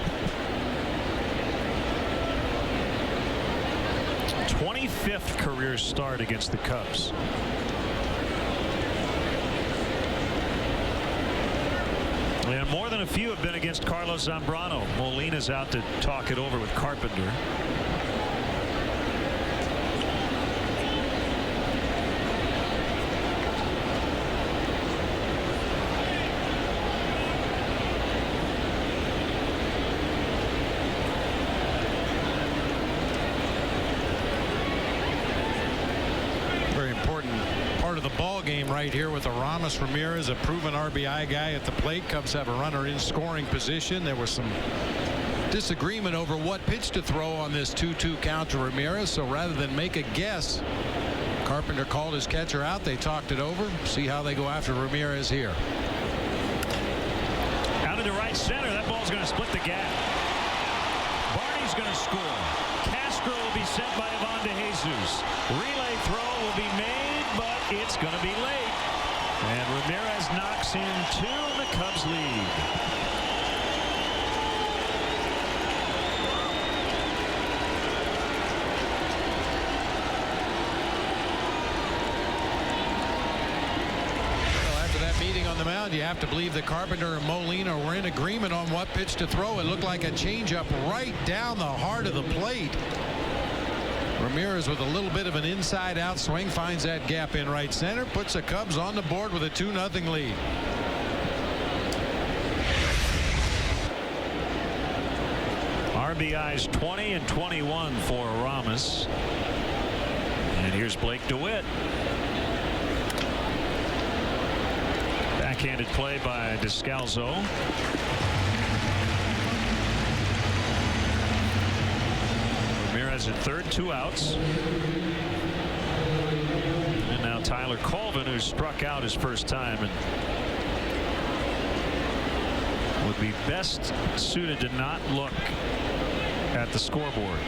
[SPEAKER 1] 25th career start against the Cubs. And more than a few have been against Carlos Zambrano. Molina's out to talk it over with Carpenter.
[SPEAKER 2] Right here with Aramis Ramirez, a proven RBI guy at the plate. Cubs have a runner in scoring position. There was some disagreement over what pitch to throw on this 2-2 count to Ramirez. So rather than make a guess, Carpenter called his catcher out. They talked it over. See how they go after Ramirez here.
[SPEAKER 1] Out into right center. That ball's going to split the gap. Barney's going to score. Castro will be sent by Ivan De Jesus. Relay throw will be made, but it's going to be late. And Ramirez knocks in 2, and the Cubs lead.
[SPEAKER 2] Well, after that meeting on the mound, you have to believe that Carpenter and Molina were in agreement on what pitch to throw. It looked like a changeup right down the heart of the plate. Ramirez with a little bit of an inside-out swing finds that gap in right center, puts the Cubs on the board with a 2-0 lead.
[SPEAKER 1] RBIs 20 and 21 for Aramis. And here's Blake DeWitt. Backhanded play by Descalzo. Ramirez at third, 2 outs. And now Tyler Colvin, who struck out his first time and would be best suited to not look at the scoreboard.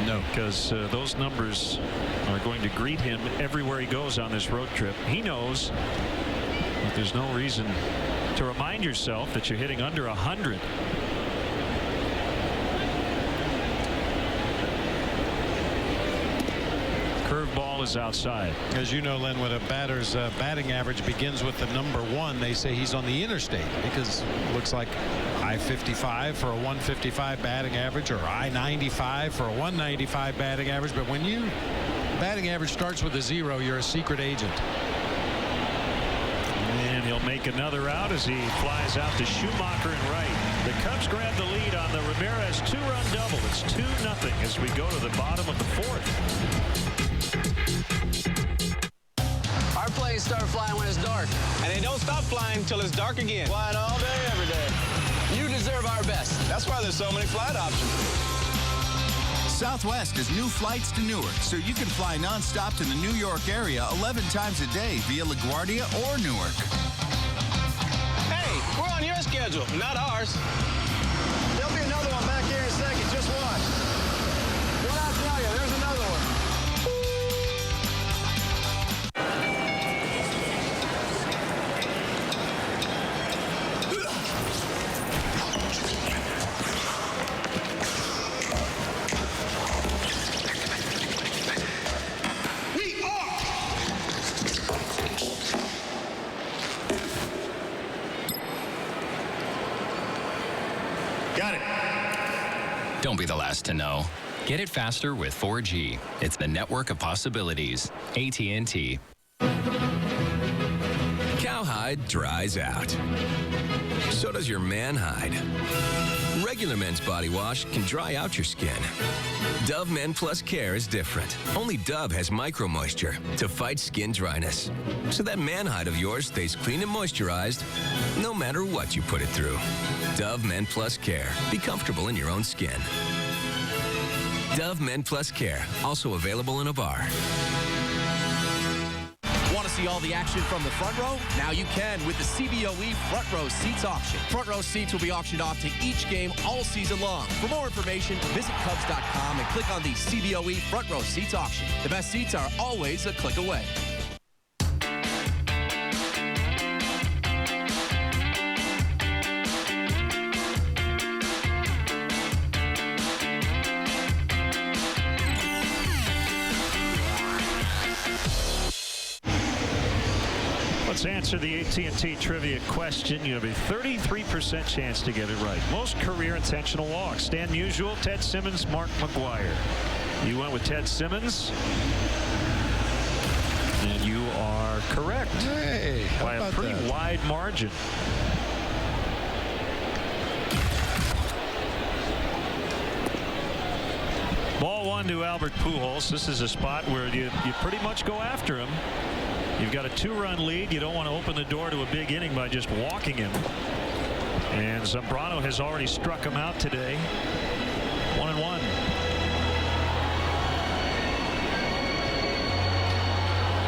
[SPEAKER 2] No,
[SPEAKER 1] because those numbers are going to greet him everywhere he goes on this road trip. He knows that there's no reason to remind yourself that you're hitting under 100. Curveball is outside.
[SPEAKER 2] As you know, Len, when a batter's batting average begins with the number 1, they say he's on the interstate, because it looks like I-55 for a 155 batting average, or I-95 for a 195 batting average. But when you batting average starts with a 0, you're a secret agent.
[SPEAKER 1] And he'll make another out as he flies out to Schumacher in right. The Cubs grab the lead on the Ramirez 2-run double. It's 2-0 as we go to the bottom of the 4th.
[SPEAKER 17] Our planes start flying when it's dark. And they don't stop flying until it's dark again. Flying all day, every day. You deserve our best. That's why there's so many flight options.
[SPEAKER 18] Southwest has new flights to Newark, so you can fly nonstop to the New York area 11 times a day via LaGuardia or Newark.
[SPEAKER 17] Hey, we're on your schedule, not ours. There'll be another one back here in a second. Just watch. What I tell you, there's another one.
[SPEAKER 19] Got it. Don't be the last to know.
[SPEAKER 6] Get it faster with 4G. It's the network of possibilities. AT&T.
[SPEAKER 19] Cowhide dries out. So does your man hide. Regular men's body wash can dry out your skin. Dove Men Plus Care is different. Only Dove has micro moisture to fight skin dryness. So that man hide of yours stays clean and moisturized no matter what you put it through. Dove Men Plus Care. Be comfortable in your own skin. Dove Men Plus Care. Also available in a bar.
[SPEAKER 20] Want to see all the action from the front row? Now you can with the CBOE Front Row Seats auction. Front row seats will be auctioned off to each game all season long. For more information, visit Cubs.com and click on the CBOE Front Row Seats auction. The best seats are always a click away.
[SPEAKER 1] Let's answer the AT&T trivia question. You have a 33% chance to get it right. Most career intentional walks. Stan Musial, Ted Simmons, Mark McGwire. You went with Ted Simmons. And you are correct.
[SPEAKER 2] Hey,
[SPEAKER 1] by a pretty wide margin. Ball one to Albert Pujols. This is a spot where you pretty much go after him. You've got a 2-run lead. You don't want to open the door to a big inning by just walking him. And Zambrano has already struck him out today. 1-1.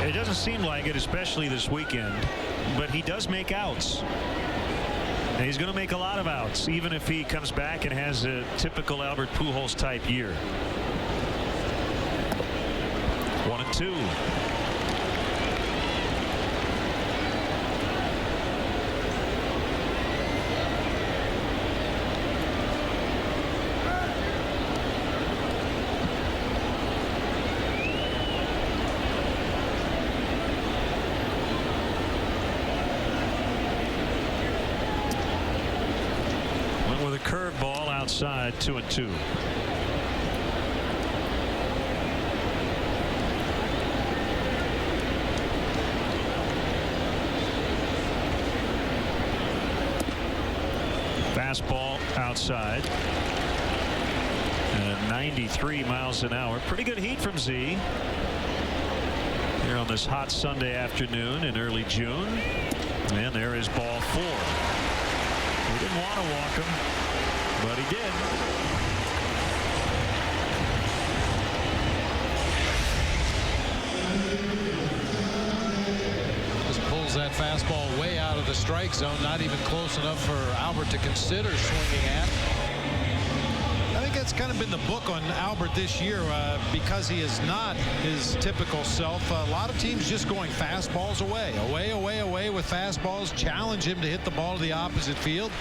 [SPEAKER 1] It doesn't seem like it, especially this weekend, but he does make outs. And he's going to make a lot of outs, even if he comes back and has a typical Albert Pujols type year. 1-2. Curveball outside, 2-2. Fastball outside. 93 miles an hour. Pretty good heat from Z here on this hot Sunday afternoon in early June. And there is ball 4. He didn't want to walk him, but he did.
[SPEAKER 2] Just pulls that fastball way out of the strike zone, not even close enough for Albert to consider swinging at. I think that's kind of been the book on Albert this year because he is not his typical self. A lot of teams just going fastballs away with fastballs, challenge him to hit the ball to the opposite field.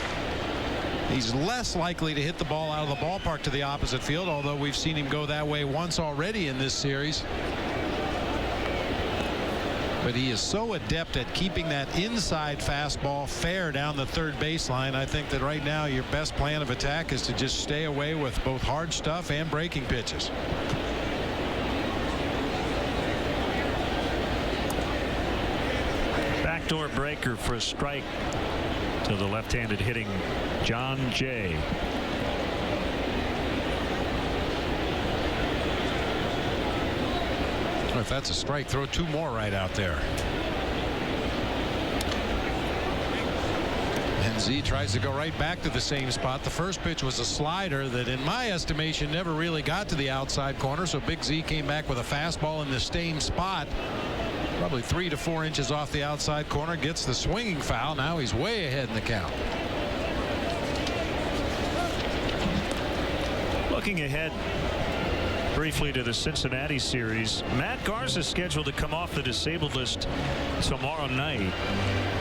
[SPEAKER 2] He's less likely to hit the ball out of the ballpark to the opposite field, although we've seen him go that way once already in this series. But he is so adept at keeping that inside fastball fair down the third baseline. I think that right now your best plan of attack is to just stay away with both hard stuff and breaking pitches.
[SPEAKER 1] Backdoor breaker for a strike to the left-handed hitting John Jay.
[SPEAKER 2] If that's a strike, throw 2 more right out there. And Z tries to go right back to the same spot. The first pitch was a slider that, in my estimation, never really got to the outside corner. So Big Z came back with a fastball in the same spot. Probably 3 to 4 inches off the outside corner. Gets the swinging foul. Now he's way ahead in the count.
[SPEAKER 1] Looking ahead briefly to the Cincinnati series, Matt Garza is scheduled to come off the disabled list tomorrow night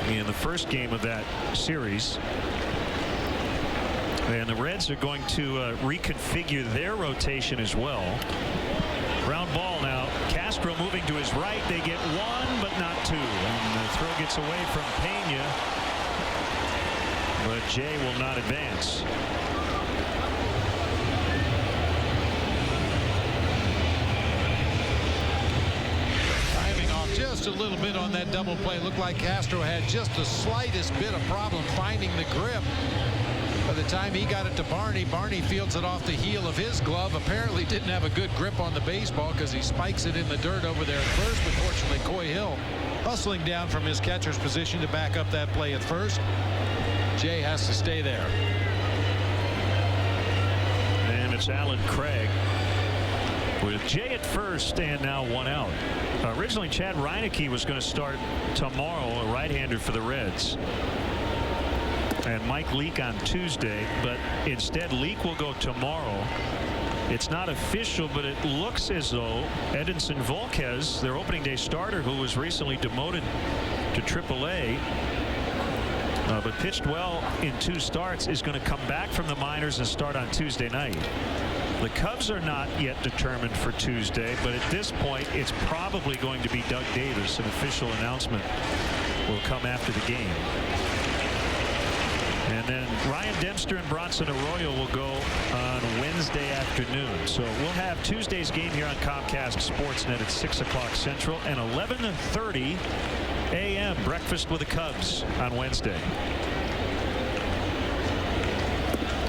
[SPEAKER 1] in the first game of that series. And the Reds are going to reconfigure their rotation as well. Ground ball now. Castro moving to his right. They get 1 but not 2. And the throw gets away from Pena. But Jay will not advance.
[SPEAKER 2] just a little bit on that double play. Looked like Castro had just the slightest bit of problem finding the grip. By the time he got it to Barney, Barney fields it off the heel of his glove. Apparently didn't have a good grip on the baseball because he spikes it in the dirt over there at first. But fortunately, Coy Hill hustling down from his catcher's position to back up that play at first. Jay has to stay there.
[SPEAKER 1] And it's Alan Craig with Jay at first and now one out. Originally, Chad Reineke was going to start tomorrow, a right-hander for the Reds. And Mike Leake on Tuesday, but instead Leake will go tomorrow. It's not official, but it looks as though Edinson Volquez, their opening day starter, who was recently demoted to AAA, but pitched well in 2 starts, is going to come back from the minors and start on Tuesday night. The Cubs are not yet determined for Tuesday, but at this point it's probably going to be Doug Davis. An official announcement will come after the game. And then Ryan Dempster and Bronson Arroyo will go on Wednesday afternoon. So we'll have Tuesday's game here on Comcast Sportsnet at 6 o'clock Central and 11:30 a.m. breakfast with the Cubs on Wednesday.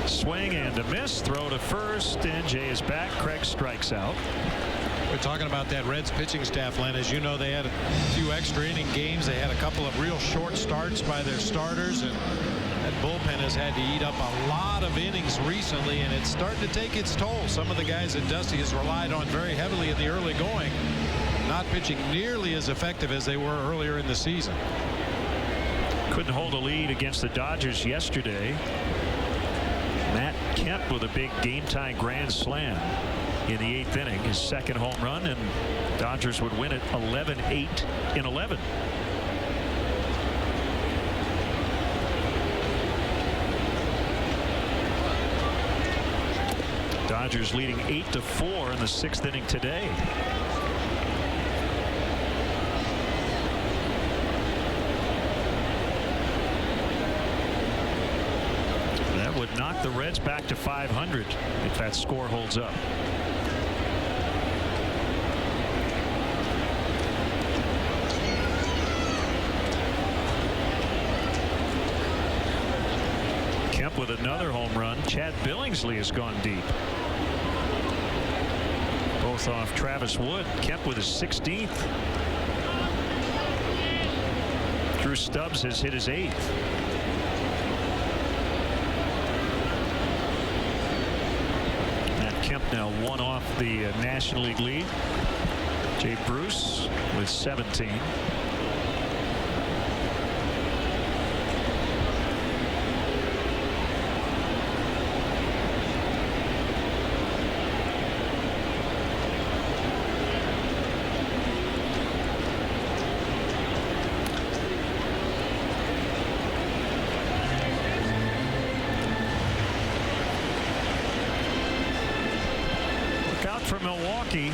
[SPEAKER 1] Swing and a miss. Throw to first, and Jay is back. Craig strikes out.
[SPEAKER 2] We're talking about that Reds pitching staff, Len. As you know, they had a few extra inning games. They had a couple of real short starts by their starters, and that bullpen has had to eat up a lot of innings recently, and it's starting to take its toll. Some of the guys that Dusty has relied on very heavily in the early going, not pitching nearly as effective as they were earlier in the season.
[SPEAKER 1] Couldn't hold a lead against the Dodgers yesterday. Matt Kemp with a big game-tying grand slam in the 8th inning, his second home run, and Dodgers would win it 11-8 in 11. Dodgers leading 8-4 in the 6th inning today. That would knock the Reds back to 500 if that score holds up. Kemp with another home run. Chad Billingsley has gone deep. Both off Travis Wood. Kemp with his 16th. Drew Stubbs has hit his 8th. Matt Kemp now one off the National League lead. Jay Bruce with 17. Milwaukee.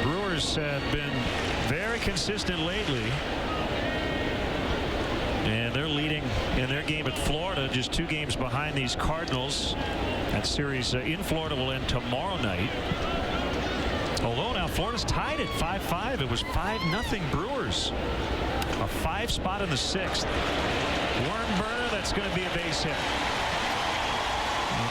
[SPEAKER 1] Brewers have been very consistent lately, and they're leading in their game at Florida, just 2 games behind these Cardinals. That series in Florida will end tomorrow night. Although now Florida's tied at 5-5. It was 5-0 Brewers. A 5 spot in the 6th. Worm burner, that's going to be a base hit.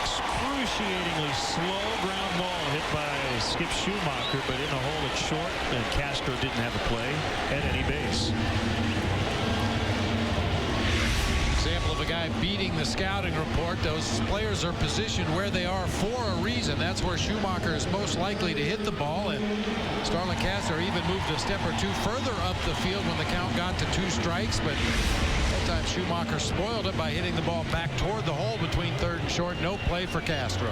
[SPEAKER 1] Excruciatingly slow ground ball hit by Skip Schumacher, but in the hole it's short, and Castro didn't have a play at any base.
[SPEAKER 2] Example of a guy beating the scouting report. Those players are positioned where they are for a reason. That's where Schumacher is most likely to hit the ball, and Starlin Castro even moved a step or 2 further up the field when the count got to 2 strikes, but that time Schumacher spoiled it by hitting the ball back toward the hole between 3rd and short. No play for Castro.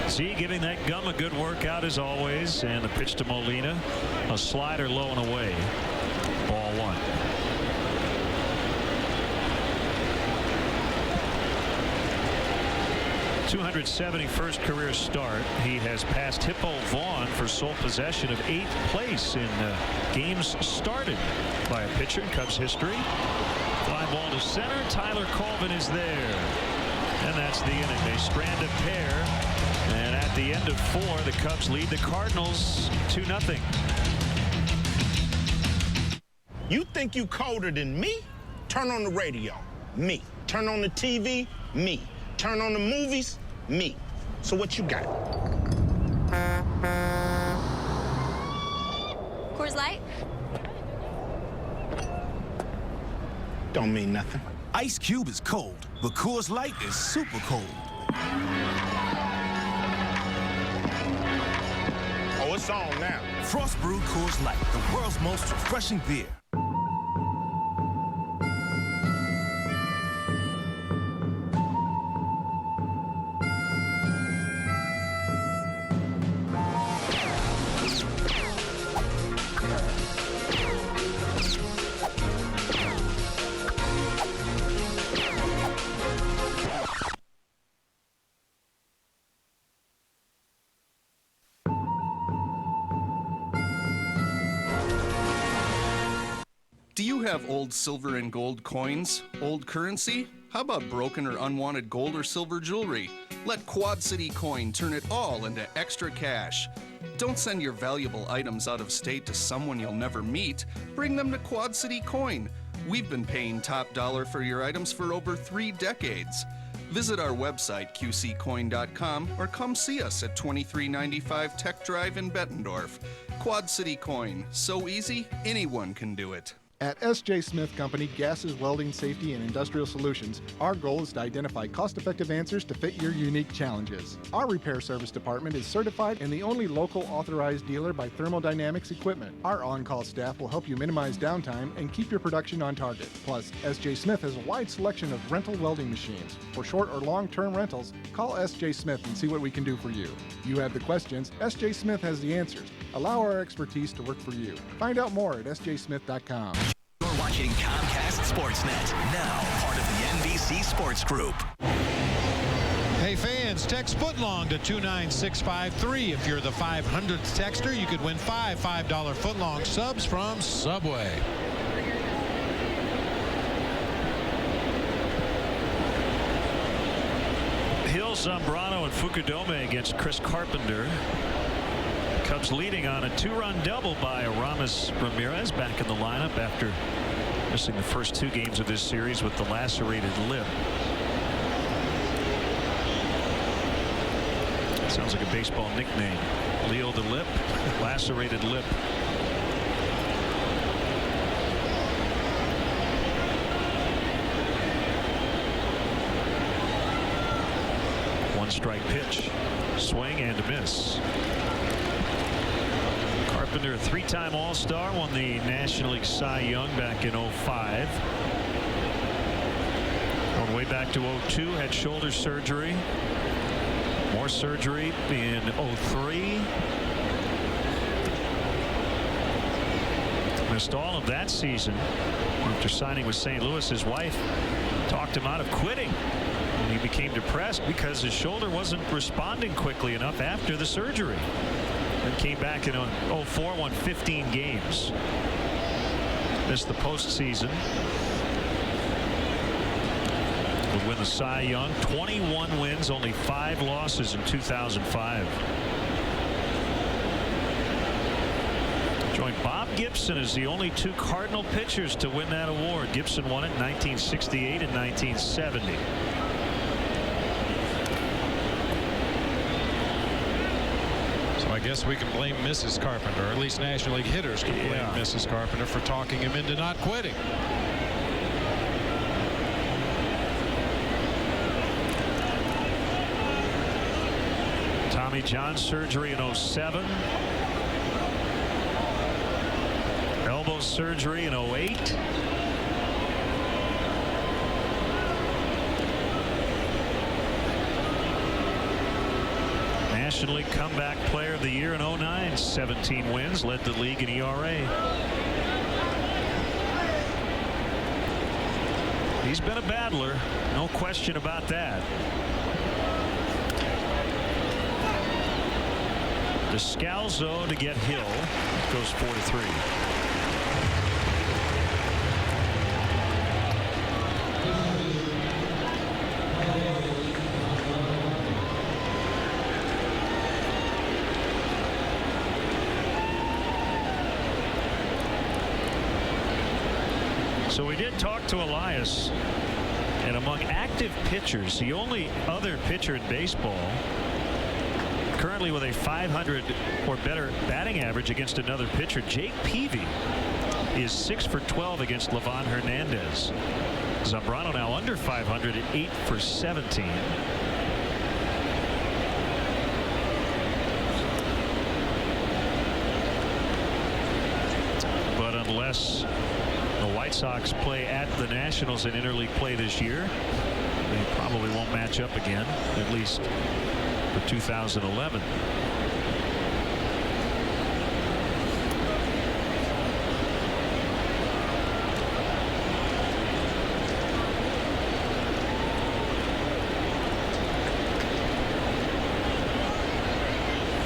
[SPEAKER 1] See, giving that gum a good workout as always, and the pitch to Molina, a slider low and away. Ball 1. 271st career start. He has passed Hippo Vaughn for sole possession of 8th place in games started by a pitcher in Cubs history. Fly ball to center. Tyler Colvin is there. And that's the inning. They strand a pair. And at the end of 4, the Cubs lead the Cardinals 2-0.
[SPEAKER 5] You think you colder than me? Turn on the radio. Me. Turn on the TV. Me. Turn on the movies. Me. So what you got?
[SPEAKER 8] Coors Light?
[SPEAKER 5] Don't mean nothing.
[SPEAKER 12] Ice Cube is cold, but Coors Light is super cold.
[SPEAKER 5] Oh, it's on now.
[SPEAKER 12] Frost brewed Coors Light, the world's most refreshing beer.
[SPEAKER 21] Do you have old silver and gold coins? Old currency? How about broken or unwanted gold or silver jewelry? Let Quad City Coin turn it all into extra cash. Don't send your valuable items out of state to someone you'll never meet. Bring them to Quad City Coin. We've been paying top dollar for your items for over 3 decades. Visit our website, qccoin.com, or come see us at 2395 Tech Drive in Bettendorf. Quad City Coin. So easy, anyone can do it.
[SPEAKER 22] At S.J. Smith Company, Gases, Welding, Safety, and Industrial Solutions, our goal is to identify cost-effective answers to fit your unique challenges. Our repair service department is certified and the only local authorized dealer by Thermodynamics Equipment. Our on-call staff will help you minimize downtime and keep your production on target. Plus, S.J. Smith has a wide selection of rental welding machines. For short or long-term rentals, call S.J. Smith and see what we can do for you. You have the questions, S.J. Smith has the answers. Allow our expertise to work for you. Find out more at sjsmith.com.
[SPEAKER 3] You're watching Comcast Sportsnet, now part of the NBC Sports Group.
[SPEAKER 2] Hey fans, text footlong to 29653. If you're the 500th texter, you could win 5 $5 footlong subs from Subway.
[SPEAKER 1] Hill, Zambrano, and Fukudome against Chris Carpenter. Cubs leading on a 2-run double by Aramis Ramirez back in the lineup after missing the first 2 games of this series with the lacerated lip. Sounds like a baseball nickname. Leo the Lip, lacerated lip. One strike pitch, swing and a miss. Carpenter, a 3-time All-Star, won the National League Cy Young back in 05. Going way back to 02, had shoulder surgery. More surgery in 03. Missed all of that season. After signing with St. Louis, his wife talked him out of quitting. And he became depressed because his shoulder wasn't responding quickly enough after the surgery. And came back in 04, won 15 games. Missed the postseason. Would win the Cy Young. 21 wins, only 5 losses in 2005. Joined Bob Gibson as the only 2 Cardinal pitchers to win that award. Gibson won it in 1968 and 1970.
[SPEAKER 2] I guess we can blame Mrs. Carpenter, or at least National League hitters can blame Mrs. Carpenter for talking him into not quitting.
[SPEAKER 1] Tommy John surgery in 07. Elbow surgery in 08. National League Comeback Player of the Year in 09. 17 wins, led the league in ERA. He's been a battler, no question about that. to Scalzo to get Hill. Goes 4-3. So we did talk to Elias, and among active pitchers, the only other pitcher in baseball currently with a 500 or better batting average against another pitcher, Jake Peavy, is 6 for 12 against Livan Hernandez. Zambrano now under 500 at 8 for 17. But unless the White Sox play at the Nationals in interleague play this year, they probably won't match up again, at least for 2011.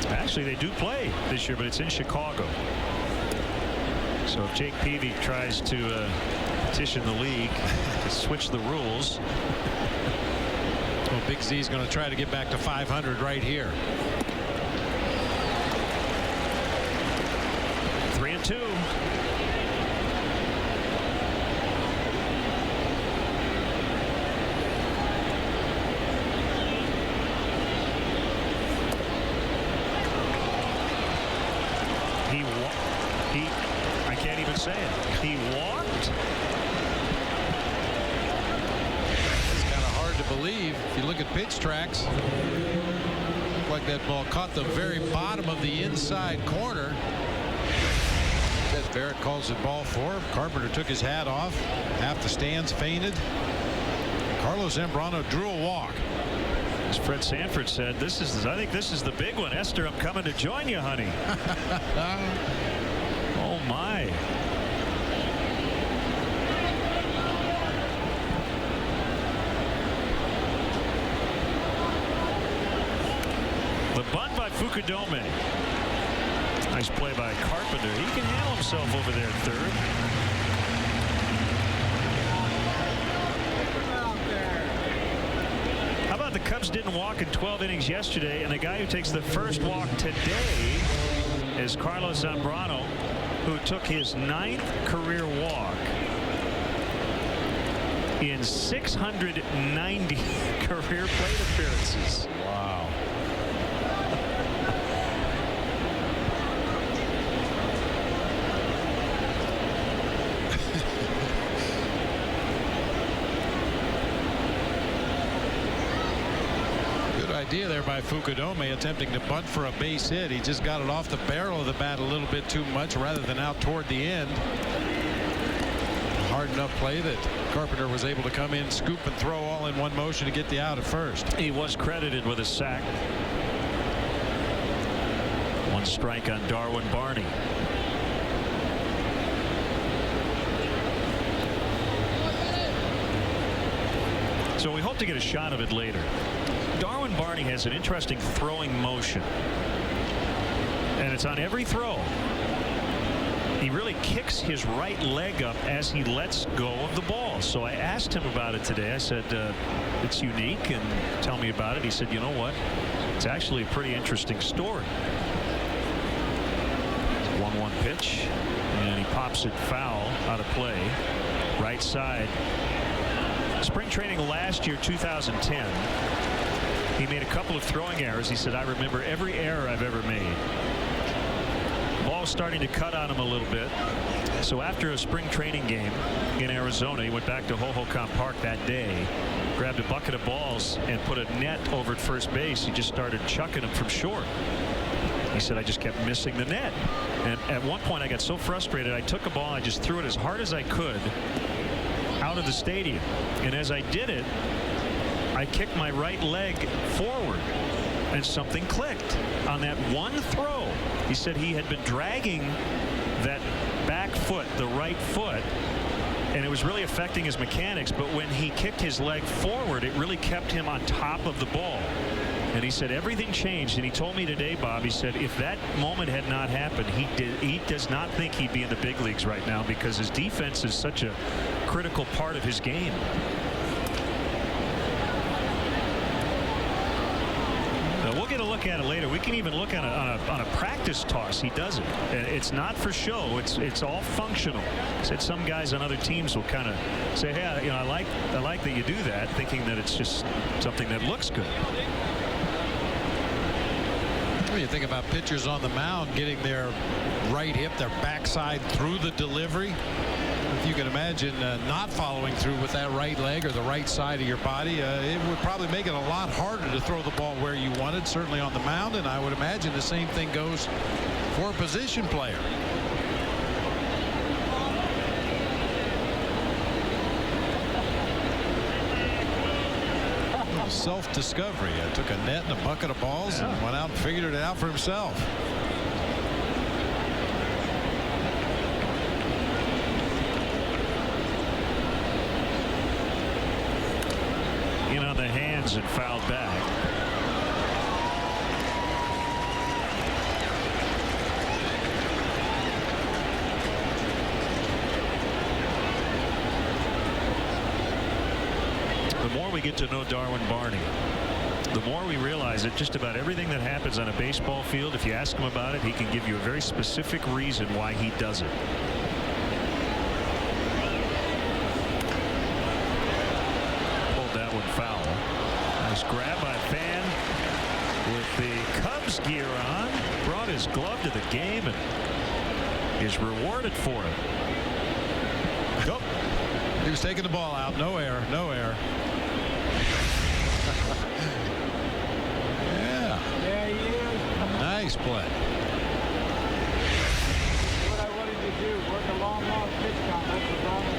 [SPEAKER 1] Actually, they do play this year, but it's in Chicago. So if Jake Peavy tries to petition the league to switch the rules.
[SPEAKER 2] Well, Big Z is going to try to get back to 500 right here.
[SPEAKER 1] 3-2. I can't even say it. He walked.
[SPEAKER 2] It's kind of hard to believe if you look at pitch tracks. Looked like that ball caught the very bottom of the inside corner. As Barrett calls it ball 4. Carpenter took his hat off. Half the stands fainted. Carlos Zambrano drew a walk.
[SPEAKER 1] As Fred Sanford said, I think this is the big one. Esther, I'm coming to join you, honey. Oh my. The bunt by Fukudome. Nice play by Carpenter. He can handle himself over there at third. How about the Cubs didn't walk in 12 innings yesterday, and the guy who takes the first walk today is Carlos Zambrano, who took his 9th career walk in 690 career plate appearances.
[SPEAKER 2] Wow. Idea there by Fukudome, attempting to bunt for a base hit. He just got it off the barrel of the bat a little bit too much rather than out toward the end. Hard enough play that Carpenter was able to come in, scoop and throw all in one motion to get the out at first.
[SPEAKER 1] He was credited with a sack. 1 strike on Darwin Barney. So we hope to get a shot of it later. Darwin Barney has an interesting throwing motion, and it's on every throw. He really kicks his right leg up as he lets go of the ball. So I asked him about it today. I said, it's unique, and tell me about it. He said, you know what? It's actually a pretty interesting story. 1-1 pitch, and he pops it foul out of play. Right side. Spring training last year, 2010. He made a couple of throwing errors. He said, I remember every error I've ever made. The ball was starting to cut on him a little bit. So after a spring training game in Arizona, he went back to Hohokam Park that day, grabbed a bucket of balls, and put a net over at first base. He just started chucking them from short. He said, I just kept missing the net. And at one point, I got so frustrated, I took a ball, I just threw it as hard as I could out of the stadium. And as I did it, I kicked my right leg forward, and something clicked on that one throw. He said he had been dragging that back foot, the right foot, and it was really affecting his mechanics. But when he kicked his leg forward, it really kept him on top of the ball. And he said everything changed. And he told me today, Bob, he said if that moment had not happened, he does not think he'd be in the big leagues right now because his defense is such a critical part of his game. We'll get a look at it later. We can even look on a practice toss. He does it. It's not for show. It's all functional. Said some guys on other teams will kind of say, hey, I like that you do that, thinking that it's just something that looks good.
[SPEAKER 2] When you think about pitchers on the mound getting their right hip, their backside through the delivery. If you can imagine not following through with that right leg or the right side of your body, it would probably make it a lot harder to throw the ball where you wanted, certainly on the mound, and I would imagine the same thing goes for a position player. Self-discovery. Took a net and a bucket of balls and went out and figured it out for himself.
[SPEAKER 1] The hands and fouled back. The more we get to know Darwin Barney, the more we realize that just about everything that happens on a baseball field, if you ask him about it, he can give you a very specific reason why he does it. Foul. Nice grab by Fan with the Cubs gear on. Brought his glove to the game and is rewarded for it.
[SPEAKER 2] Go. He was taking the ball out. No error. No error. Yeah.
[SPEAKER 8] Yeah, he is.
[SPEAKER 2] Nice play.
[SPEAKER 8] What I wanted to do, work a long pitch count. That's the problem.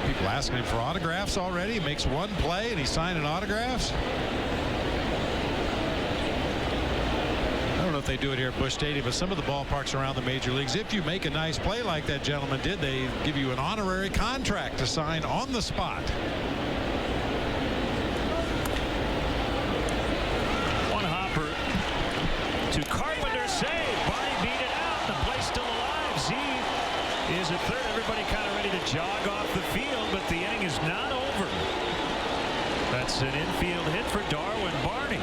[SPEAKER 2] People asking him for autographs already. He makes one play and he's signing autographs. I don't know if they do it here at Busch Stadium, but some of the ballparks around the major leagues, if you make a nice play like that gentleman did, they give you an honorary contract to sign on the spot.
[SPEAKER 1] One hopper to Carpenter, save. Barney beat it out. The play's still alive. Z is at third. Everybody kind of ready to jog off the field, but the inning is not over. That's an infield hit for Darwin Barney.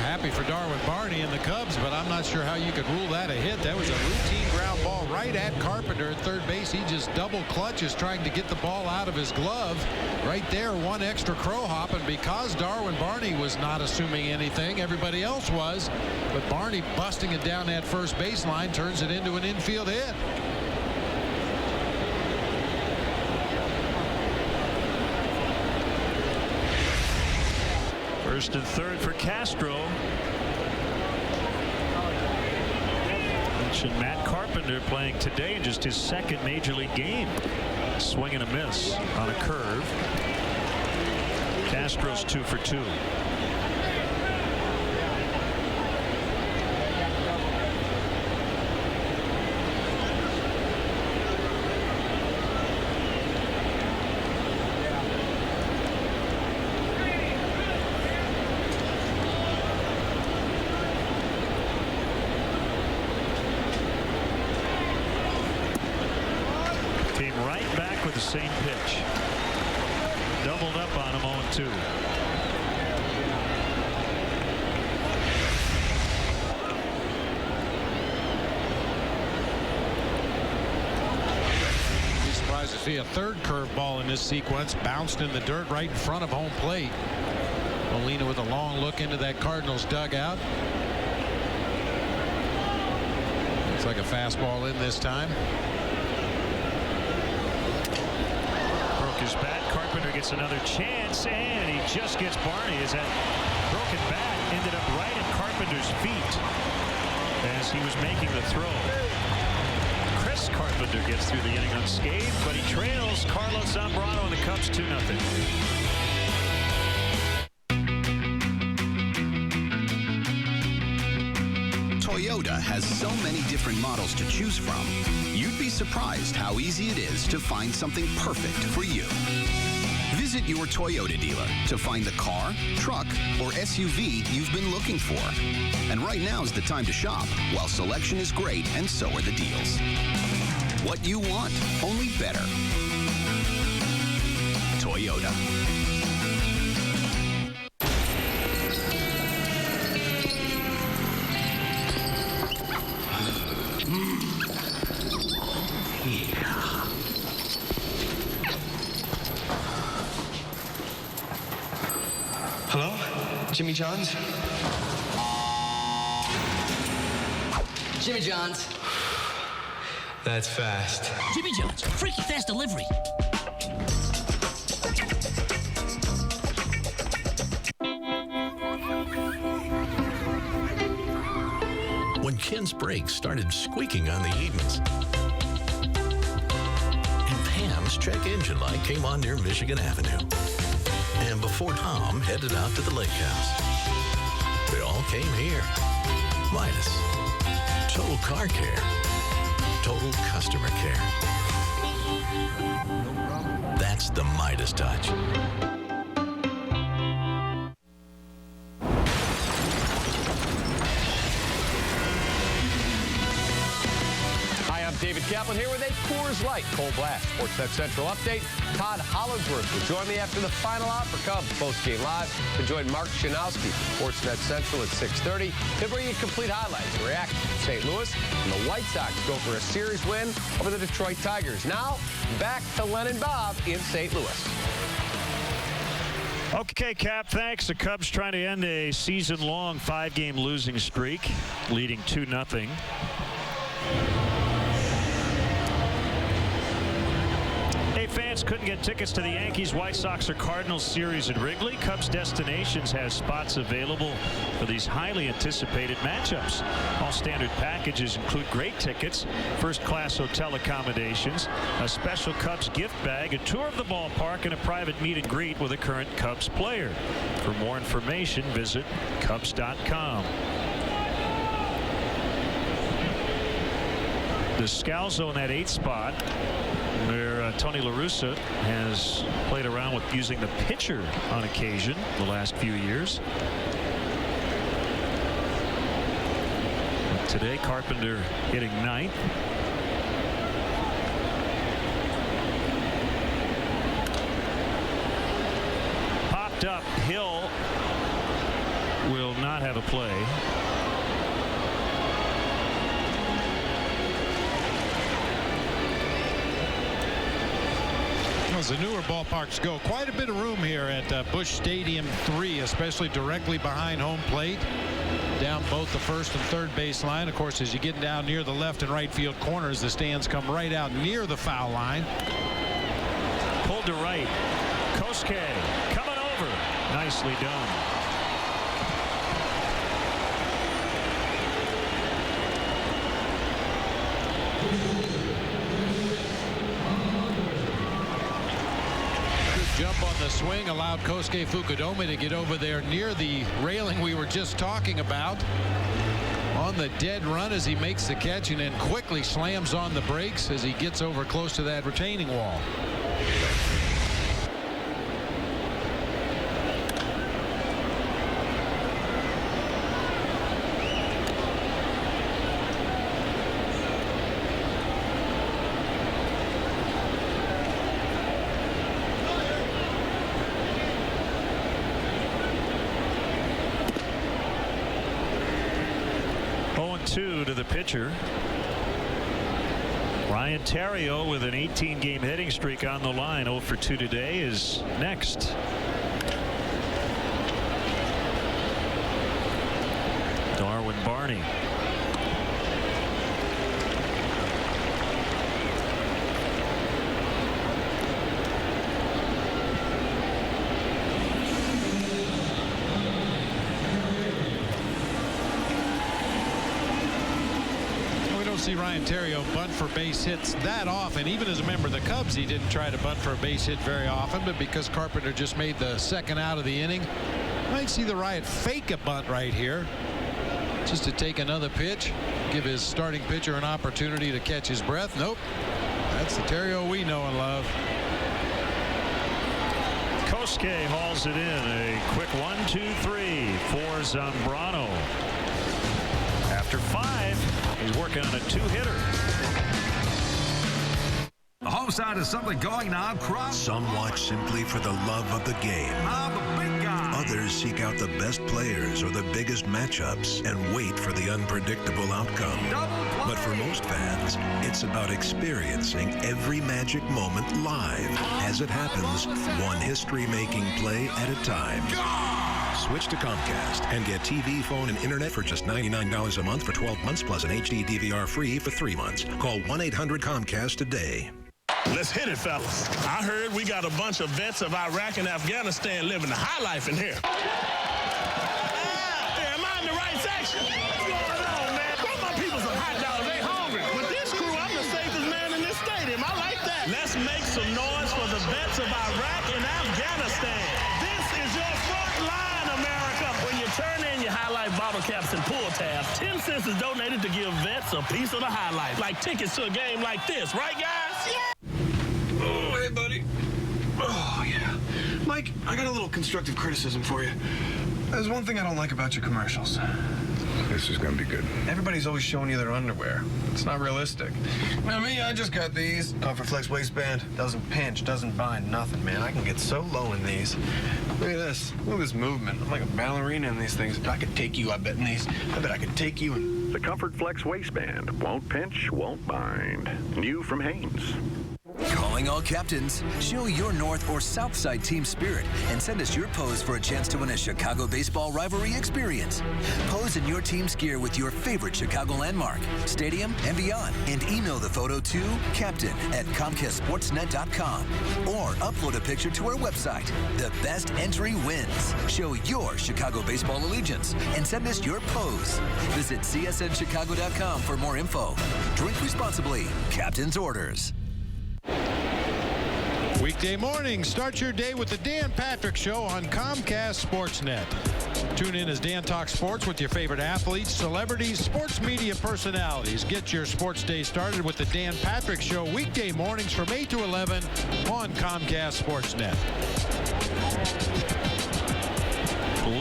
[SPEAKER 2] Happy for Darwin Barney and the Cubs, but I'm not sure how you could rule that a hit. That was a routine ground ball right at Carpenter at third base. He just double clutches trying to get the ball out of his glove. Right there, one extra crow hop, and because Darwin Barney was not assuming anything, everybody else was. But Barney busting it down that first baseline turns it into an infield hit.
[SPEAKER 1] First and third for Castro. Mentioned Matt Carpenter playing today in just his second major league game. Swing and a miss on a curve. Castro's 2 for 2. The same pitch. Doubled up on him 0-2.
[SPEAKER 2] Be surprised to see a third curveball in this sequence. Bounced in the dirt right in front of home plate. Molina with a long look into that Cardinals dugout. Looks like a fastball in this time.
[SPEAKER 1] His bat. Carpenter gets another chance, and he just gets Barney as that broken bat ended up right at Carpenter's feet as he was making the throw. Chris Carpenter gets through the inning unscathed, but he trails Carlos Zambrano and the Cubs 2-0.
[SPEAKER 10] Toyota has so many different models to choose from, you'd be
[SPEAKER 18] surprised how easy it is to find something perfect for you. Visit your Toyota dealer to find the car, truck, or SUV you've been looking for. And right now is the time to shop, while selection is great and so are the deals. What you want, only better. Toyota.
[SPEAKER 17] Hello? Jimmy John's?
[SPEAKER 4] Jimmy John's.
[SPEAKER 17] That's fast.
[SPEAKER 4] Jimmy John's, freaky fast delivery.
[SPEAKER 10] When Ken's brakes started squeaking on the evenings, and Pam's check engine light came on near Michigan Avenue, and before Tom headed out to the lake house, they all came here. Midas. Total car care. Total customer care. That's the Midas touch.
[SPEAKER 23] David Kaplan here with a Coors Light Cold Blast Sportsnet Central update. Todd Hollingsworth will join me after the final out for Cubs postgame live to join Mark Shanowski from Sportsnet Central at 6:30. He'll bring you complete highlights and reaction to St. Louis, and the White Sox go for a series win over the Detroit Tigers. Now, back to Len and Bob in St. Louis.
[SPEAKER 1] Okay, Cap, thanks. The Cubs trying to end a season-long 5-game losing streak, leading 2-0. Fans couldn't get tickets to the Yankees, White Sox, or Cardinals series at Wrigley. Cubs Destinations has spots available for these highly anticipated matchups. All standard packages include great tickets, first-class hotel accommodations, a special Cubs gift bag, a tour of the ballpark, and a private meet and greet with a current Cubs player. For more information, visit Cubs.com. Descalzo in that 8th spot, where Tony La Russa has played around with using the pitcher on occasion the last few years. But today, Carpenter hitting 9th. Popped up. Hill will not have a play.
[SPEAKER 2] As the newer ballparks go, quite a bit of room here at Busch Stadium 3, especially directly behind home plate, down both the first and third base line. Of course, as you get down near the left and right field corners, the stands come right out near the foul line.
[SPEAKER 1] Pulled to right. Kosuke coming over. Nicely done.
[SPEAKER 2] Jump on the swing allowed Kosuke Fukudome to get over there near the railing we were just talking about. On the dead run as he makes the catch and then quickly slams on the brakes as he gets over close to that retaining wall.
[SPEAKER 1] To the pitcher. Ryan Theriot with an 18-game hitting streak on the line. 0 for 2 today is next. Darwin Barney.
[SPEAKER 2] See Ryan Theriot bunt for base hits that often. Even as a member of the Cubs, he didn't try to bunt for a base hit very often, but because Carpenter just made the second out of the inning, might see the Riot fake a bunt right here just to take another pitch, give his starting pitcher an opportunity to catch his breath. Nope. That's the Terrio we know and love.
[SPEAKER 1] Kosuke hauls it in. A quick 1-2-3 for Zambrano. After 5, he's working on a 2-hitter.
[SPEAKER 12] The home side is something going now.
[SPEAKER 3] Some watch simply for the love of the game.
[SPEAKER 12] I'm a big guy.
[SPEAKER 3] Others seek out the best players or the biggest matchups and wait for the unpredictable outcome. But for most fans, it's about experiencing every magic moment live as it happens, one history-making play at a time. Switch to Comcast and get TV, phone, and internet for just $99 a month for 12 months plus an HD DVR free for 3 months. Call 1-800-COMCAST today.
[SPEAKER 5] Let's hit it, fellas. I heard we got a bunch of vets of Iraq and Afghanistan living the high life in here. Hey, am I in the right section? What's going on, man? Throw my people some hot dogs. They hungry. With this crew, I'm the safest man in this stadium. I like that. Let's make some noise for the vets of Iraq and Afghanistan. This is your front line, America. When you turn in your High Life bottle caps and pull tabs, 10 cents is donated to give vets a piece of the High Life. Like tickets to a game like this, right, guys? Yeah.
[SPEAKER 11] Oh, hey, buddy. Oh, yeah. Mike, I got a little constructive criticism for you. There's one thing I don't like about your commercials.
[SPEAKER 13] This is gonna be good.
[SPEAKER 11] Everybody's always showing you their underwear. It's not realistic. Now, me, I just got these. Comfort Flex waistband. Doesn't pinch, doesn't bind, nothing, man. I can get so low in these. Look at this. Look at this movement. I'm like a ballerina in these things. I could take you, I bet, in these. I bet I could take you and...
[SPEAKER 13] The Comfort Flex waistband. Won't pinch, won't bind. New from Hanes.
[SPEAKER 3] Calling all captains. Show your North or South Side team spirit and send us your pose for a chance to win a Chicago baseball rivalry experience. Pose in your team's gear with your favorite Chicago landmark, stadium, and beyond. And email the photo to captain@comcastsportsnet.com or upload a picture to our website. The best entry wins. Show your Chicago baseball allegiance and send us your pose. Visit csnchicago.com for more info. Drink responsibly. Captain's orders.
[SPEAKER 2] Weekday morning, start your day with the Dan Patrick Show on Comcast Sportsnet. Tune in as Dan talks sports with your favorite athletes, celebrities, sports media personalities. Get your sports day started with the Dan Patrick Show weekday mornings from 8 to 11 on Comcast Sportsnet.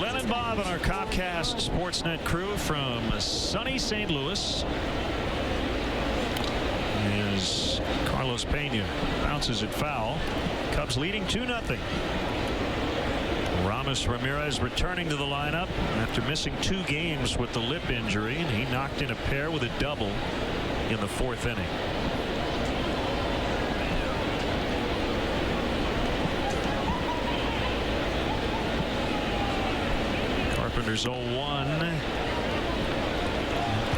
[SPEAKER 1] Len and Bob and our Comcast Sportsnet crew from sunny St. Louis. As Carlos Pena bounces it foul. Cubs leading 2-0. Ramos Ramirez returning to the lineup after missing 2 games with the lip injury, and he knocked in a pair with a double in the 4th inning. Carpenter's 0-1.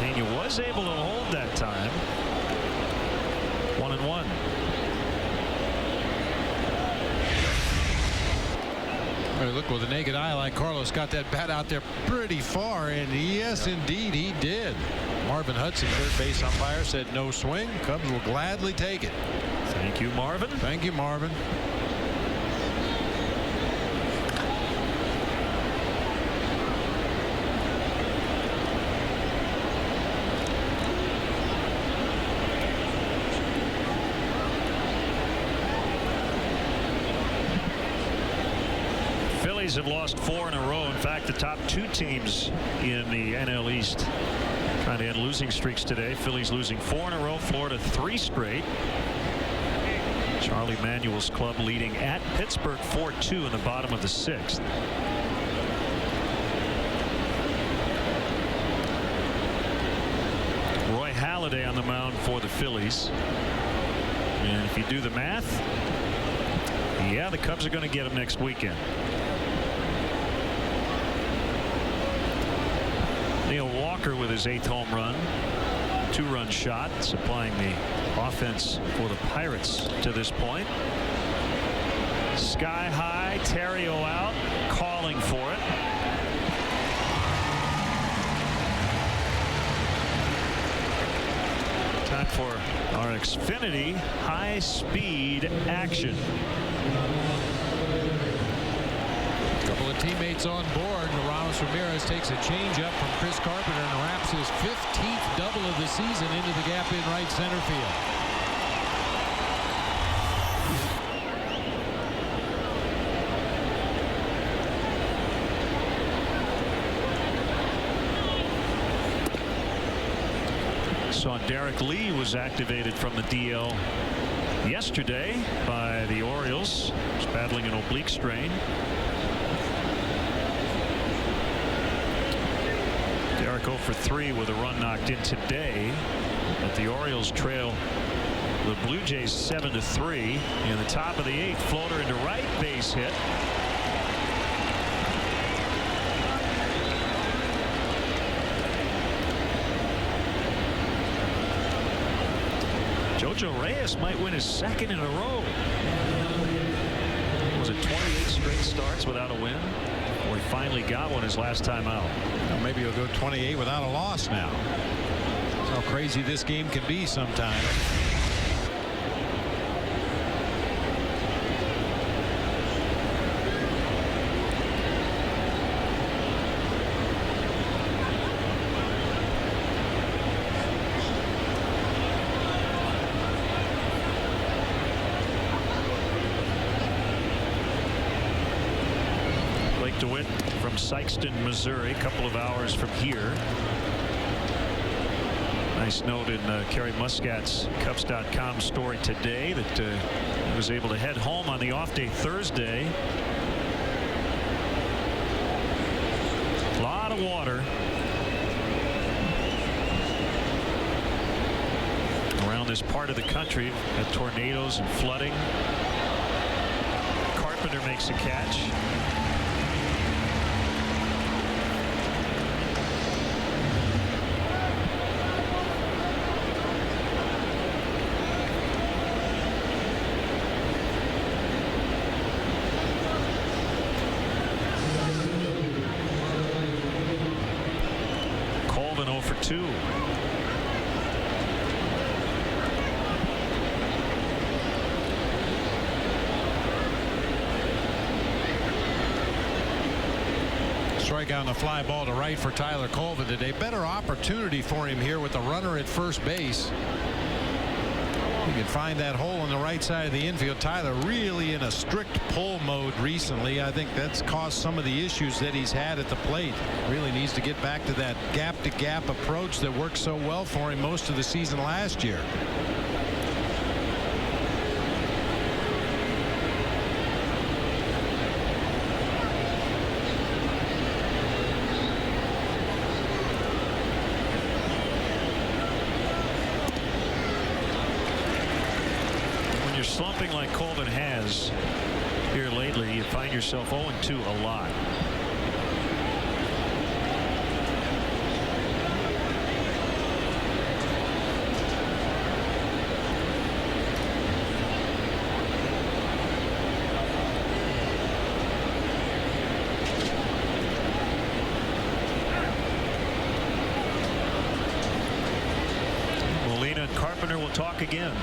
[SPEAKER 1] Pena was able to hold that time. 1-1.
[SPEAKER 2] Look, with the naked eye, like Carlos got that bat out there pretty far, and yes, indeed, he did. Marvin Hudson, third base umpire, said no swing. Cubs will gladly take it.
[SPEAKER 1] Thank you, Marvin.
[SPEAKER 2] Thank you, Marvin.
[SPEAKER 1] Have lost 4 in a row. In fact, the top 2 teams in the NL East trying to end losing streaks today. Phillies losing 4 in a row. Florida 3 straight. Charlie Manuel's club leading at Pittsburgh 4-2 in the bottom of the 6th. Roy Halladay on the mound for the Phillies. And if you do the math, yeah, the Cubs are going to get him next weekend. Neil Walker with his 8th home run, 2-run shot, supplying the offense for the Pirates to this point. Sky high, Terrio out, calling for it. Time for our Xfinity high-speed action.
[SPEAKER 2] A couple of teammates on board. Ramos Ramirez takes a changeup from Chris Carpenter and wraps his 15th double of the season into the gap in right center field.
[SPEAKER 1] Saw Derek Lee was activated from the DL yesterday by the Orioles. He's battling an oblique strain. Derek 0 for 3 with a run knocked in today. But the Orioles trail the Blue Jays 7-3 in the top of the 8th. Floater into right, base hit. Jojo Reyes might win his second in a row. Was it 28 straight starts without a win? Well, he finally got one his last time out.
[SPEAKER 2] Well, maybe he'll go 28 without a loss now. That's how crazy this game can be sometimes.
[SPEAKER 1] DeWitt from Sikeston, Missouri, a couple of hours from here. Nice note in Kerry Muscat's Cubs.com story today that he was able to head home on the off day Thursday. A lot of water around this part of the country. Had tornadoes and flooding. Carpenter makes a catch. Colvin 0 for 2.
[SPEAKER 2] Strikeout on the fly ball to right for Tyler Colvin today. Better opportunity for him here with the runner at first base. You can find that hole on the right side of the infield. Tyler really in a strict pull mode recently. I think that's caused some of the issues that he's had at the plate. Really needs to get back to that gap-to-gap approach that worked so well for him most of the season last year.
[SPEAKER 1] Slumping like Colvin has here lately, you find yourself 0-2 a lot. Molina and Carpenter will talk again.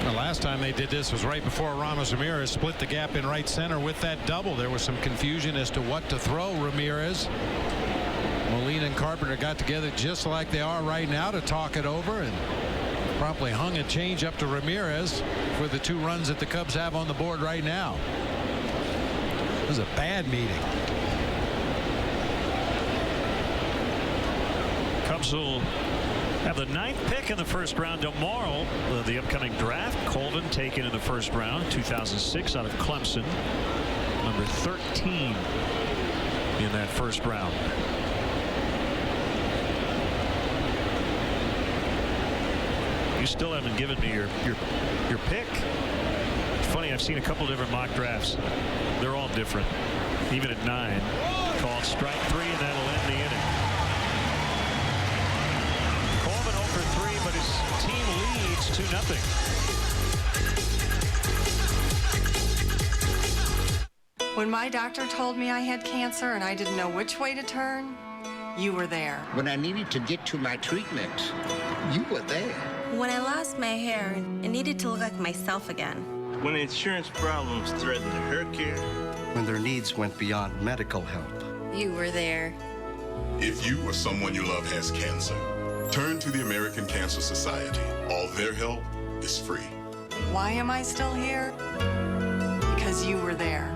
[SPEAKER 2] The last time they did this was right before Ramos Ramirez split the gap in right center with that double. There was some confusion as to what to throw Ramirez. Molina and Carpenter got together just like they are right now to talk it over and promptly hung a change up to Ramirez for the 2 runs that the Cubs have on the board right now. It was a bad meeting.
[SPEAKER 1] Cubs will have the 9th pick in the first round tomorrow. The upcoming draft. Colvin taken in the first round, 2006, out of Clemson, number 13 in that first round. You still haven't given me your pick. It's funny, I've seen a couple different mock drafts. They're all different. Even at 9, called strike 3, and that'll end the inning. But his team leads 2-0.
[SPEAKER 9] When my doctor told me I had cancer and I didn't know which way to turn, you were there.
[SPEAKER 14] When I needed to get to my treatment, you were there.
[SPEAKER 15] When I lost my hair and needed to look like myself again.
[SPEAKER 5] When insurance problems threatened her care,
[SPEAKER 6] when their needs went beyond medical help.
[SPEAKER 15] You were there.
[SPEAKER 7] If you or someone you love has cancer, turn to the American Cancer Society. All their help is free.
[SPEAKER 9] Why am I still here? Because you were there.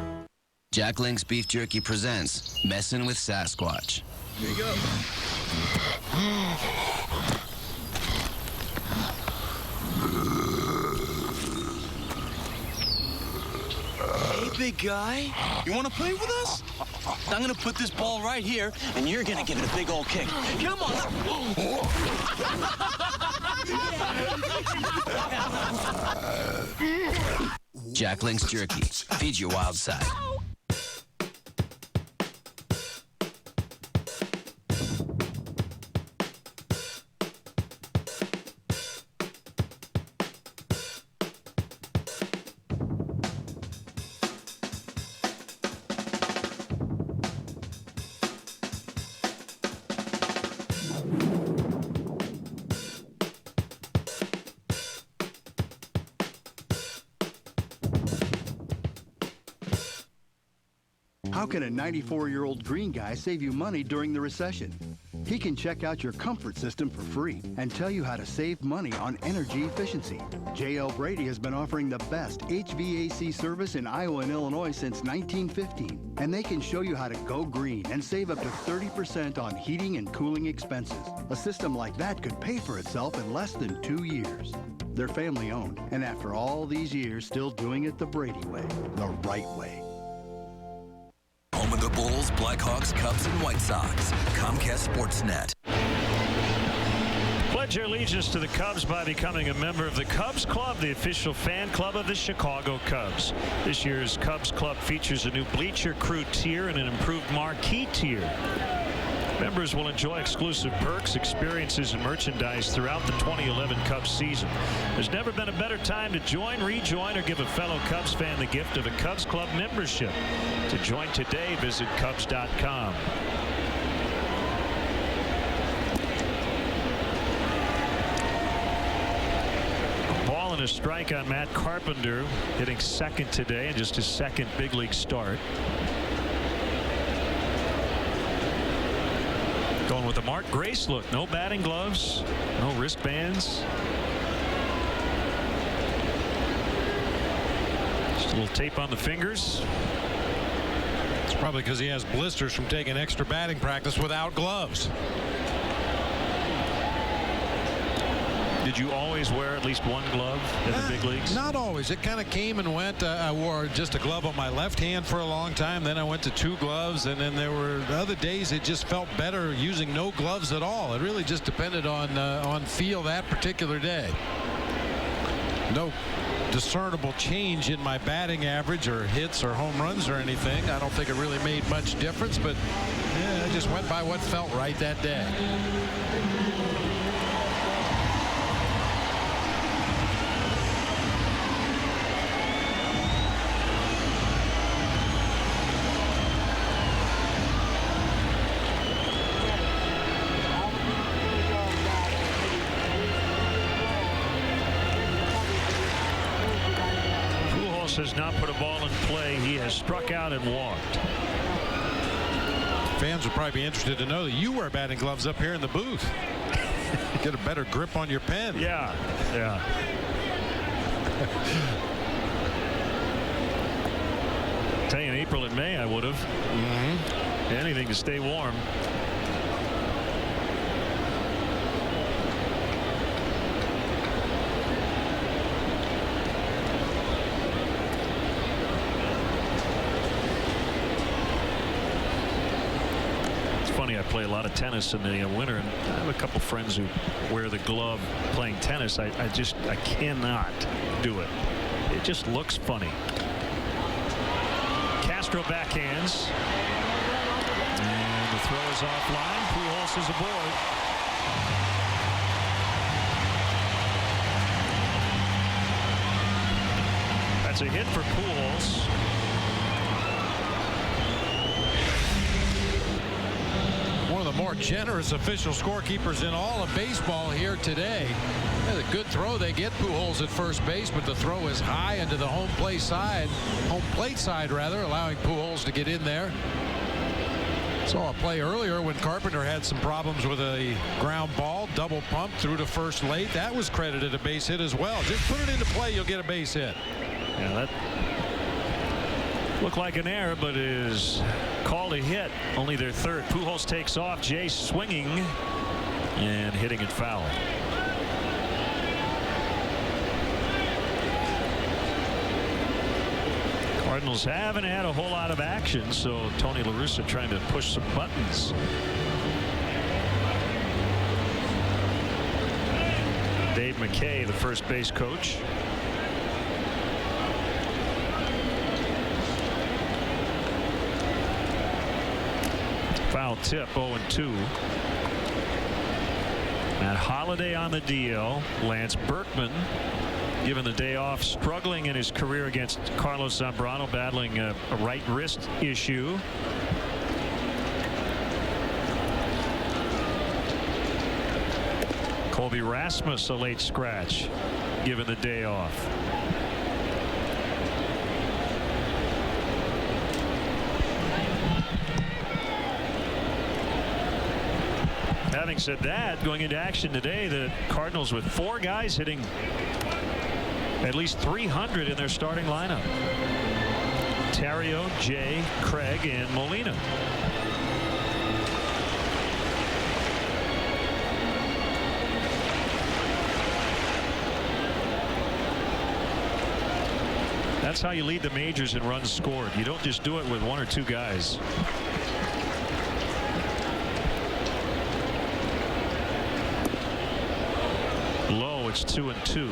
[SPEAKER 16] Jack Link's Beef Jerky presents Messin' with Sasquatch.
[SPEAKER 6] Here you go.
[SPEAKER 17] Hey, big guy. You want to play with us? I'm going to put this ball right here, and you're going to give it a big old kick. Come on.
[SPEAKER 16] Jack Link's Jerky. Feed your wild side.
[SPEAKER 24] How can a 94-year-old green guy save you money during the recession? He can check out your comfort system for free and tell you how to save money on energy efficiency. J.L. Brady has been offering the best HVAC service in Iowa and Illinois since 1915, and they can show you how to go green and save up to 30% on heating and cooling expenses. A system like that could pay for itself in less than 2 years. They're family-owned, and after all these years, still doing it the Brady way, the right way.
[SPEAKER 3] Home of the Bulls, Blackhawks, Cubs, and White Sox. Comcast Sportsnet.
[SPEAKER 1] Pledge your allegiance to the Cubs by becoming a member of the Cubs Club, the official fan club of the Chicago Cubs. This year's Cubs Club features a new Bleacher Crew tier and an improved Marquee tier. Members will enjoy exclusive perks, experiences, and merchandise throughout the 2011 Cubs season. There's never been a better time to join, rejoin, or give a fellow Cubs fan the gift of a Cubs Club membership. To join today, visit Cubs.com. Ball and a strike on Matt Carpenter, hitting second today in just his second big league start. Going with the Mark Grace look. No batting gloves, no wristbands. Just a little tape on the fingers.
[SPEAKER 2] It's probably because he has blisters from taking extra batting practice without gloves.
[SPEAKER 1] Did you always wear at least one glove in the big leagues?
[SPEAKER 2] Not always. It kind of came and went. I wore just a glove on my left hand for a long time. Then I went to 2 gloves, and then there were other days it just felt better using no gloves at all. It really just depended on feel that particular day. No discernible change in my batting average or hits or home runs or anything. I don't think it really made much difference, but yeah, I just went by what felt right that day.
[SPEAKER 1] Has not put a ball in play. He has struck out and walked.
[SPEAKER 2] Fans would probably be interested to know that you wear batting gloves up here in the booth. Get a better grip on your pen.
[SPEAKER 1] Yeah. Tell you, in April and May I would have. Anything to stay warm. I play a lot of tennis in the winter, and I have a couple friends who wear the glove playing tennis. I cannot do it. It just looks funny. Castro backhands, and the throw is offline. Pujols is aboard. That's a hit for Pujols.
[SPEAKER 2] One of the more generous official scorekeepers in all of baseball here today. Yeah, the good throw. They get Pujols at first base, but the throw is high into the home plate side, allowing Pujols to get in there. Saw a play earlier when Carpenter had some problems with a ground ball, double pump through to first late. That was credited a base hit as well. Just put it into play, you'll get a base hit.
[SPEAKER 1] Yeah, that looked like an error, but is called a hit. Only their third. Pujols takes off. Jay swinging and hitting it foul. Cardinals haven't had a whole lot of action, so Tony La Russa trying to push some buttons. Dave McKay, the first base coach. Foul tip, 0-2. Matt Holliday on the DL. Lance Berkman, given the day off, struggling in his career against Carlos Zambrano, battling a right wrist issue. Colby Rasmus, a late scratch, given the day off. Having said that, going into action today, the Cardinals with 4 guys hitting at least 300 in their starting lineup. Terrio, Jay, Craig, and Molina. That's how you lead the majors in runs scored. You don't just do it with 1 or 2 guys. Low, it's 2-2.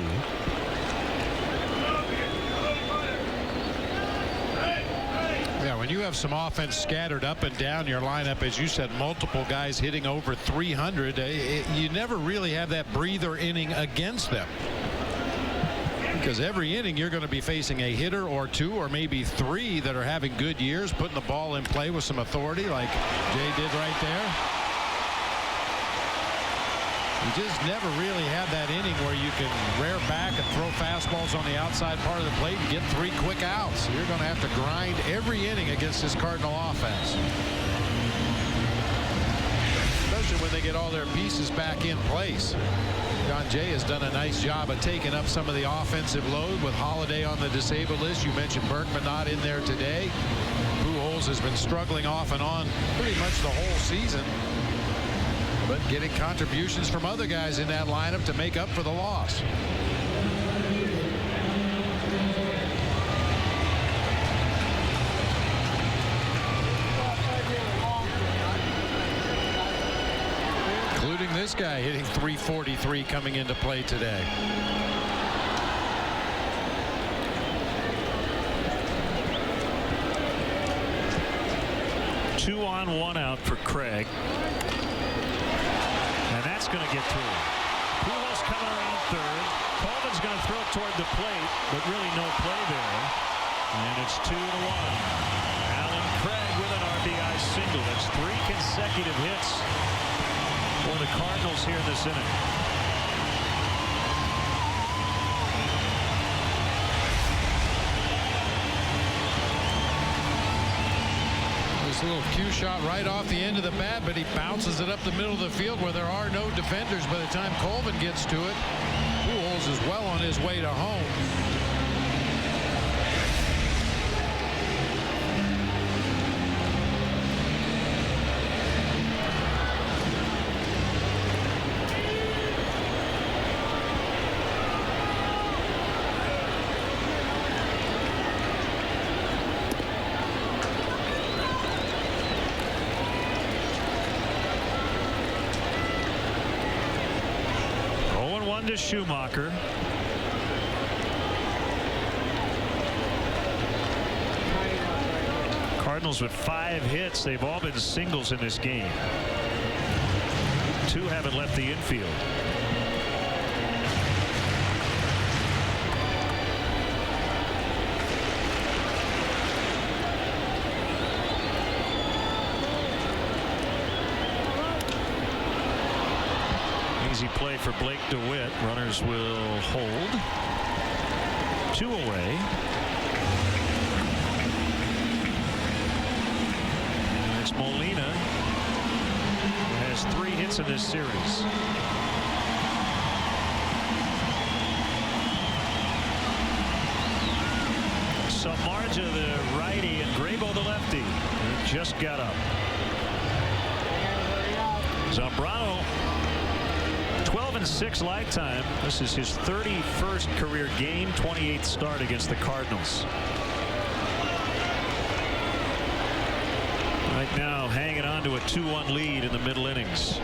[SPEAKER 2] Yeah, when you have some offense scattered up and down your lineup, as you said, multiple guys hitting over 300, you never really have that breather inning against them. Because every inning you're going to be facing a hitter or 2 or maybe 3 that are having good years, putting the ball in play with some authority like Jay did right there. You just never really have that inning where you can rear back and throw fastballs on the outside part of the plate and get 3 quick outs. You're going to have to grind every inning against this Cardinal offense. Especially when they get all their pieces back in place. John Jay has done a nice job of taking up some of the offensive load with Holliday on the disabled list. You mentioned Berkman not in there today. Pujols has been struggling off and on pretty much the whole season, but getting contributions from other guys in that lineup to make up for the loss. Including this guy hitting .343 coming into play today.
[SPEAKER 1] Two on, 1 out for Craig. And that's going to get through. Pujols coming around third. Colvin's going to throw toward the plate, but really no play there. And it's 2-1. Alan Craig with an RBI single. That's 3 consecutive hits for the Cardinals here in this inning.
[SPEAKER 2] This little cue shot right off the end of the bat, but he bounces it up the middle of the field where there are no defenders by the time Colvin gets to it. Pujols is well on his way to home.
[SPEAKER 1] To Schumacher. Cardinals with 5 hits. They've all been singles in this game. 2 haven't left the infield. Easy play for Blake DeWitt. Runners will hold. 2 away. It's Molina, who has 3 hits in this series. Samardzija, the righty, and Grabo, the lefty, who just got up. Zambrano, 12-6 lifetime. This is his 31st career game, 28th start against the Cardinals. Right now, hanging on to a 2-1 lead in the middle innings.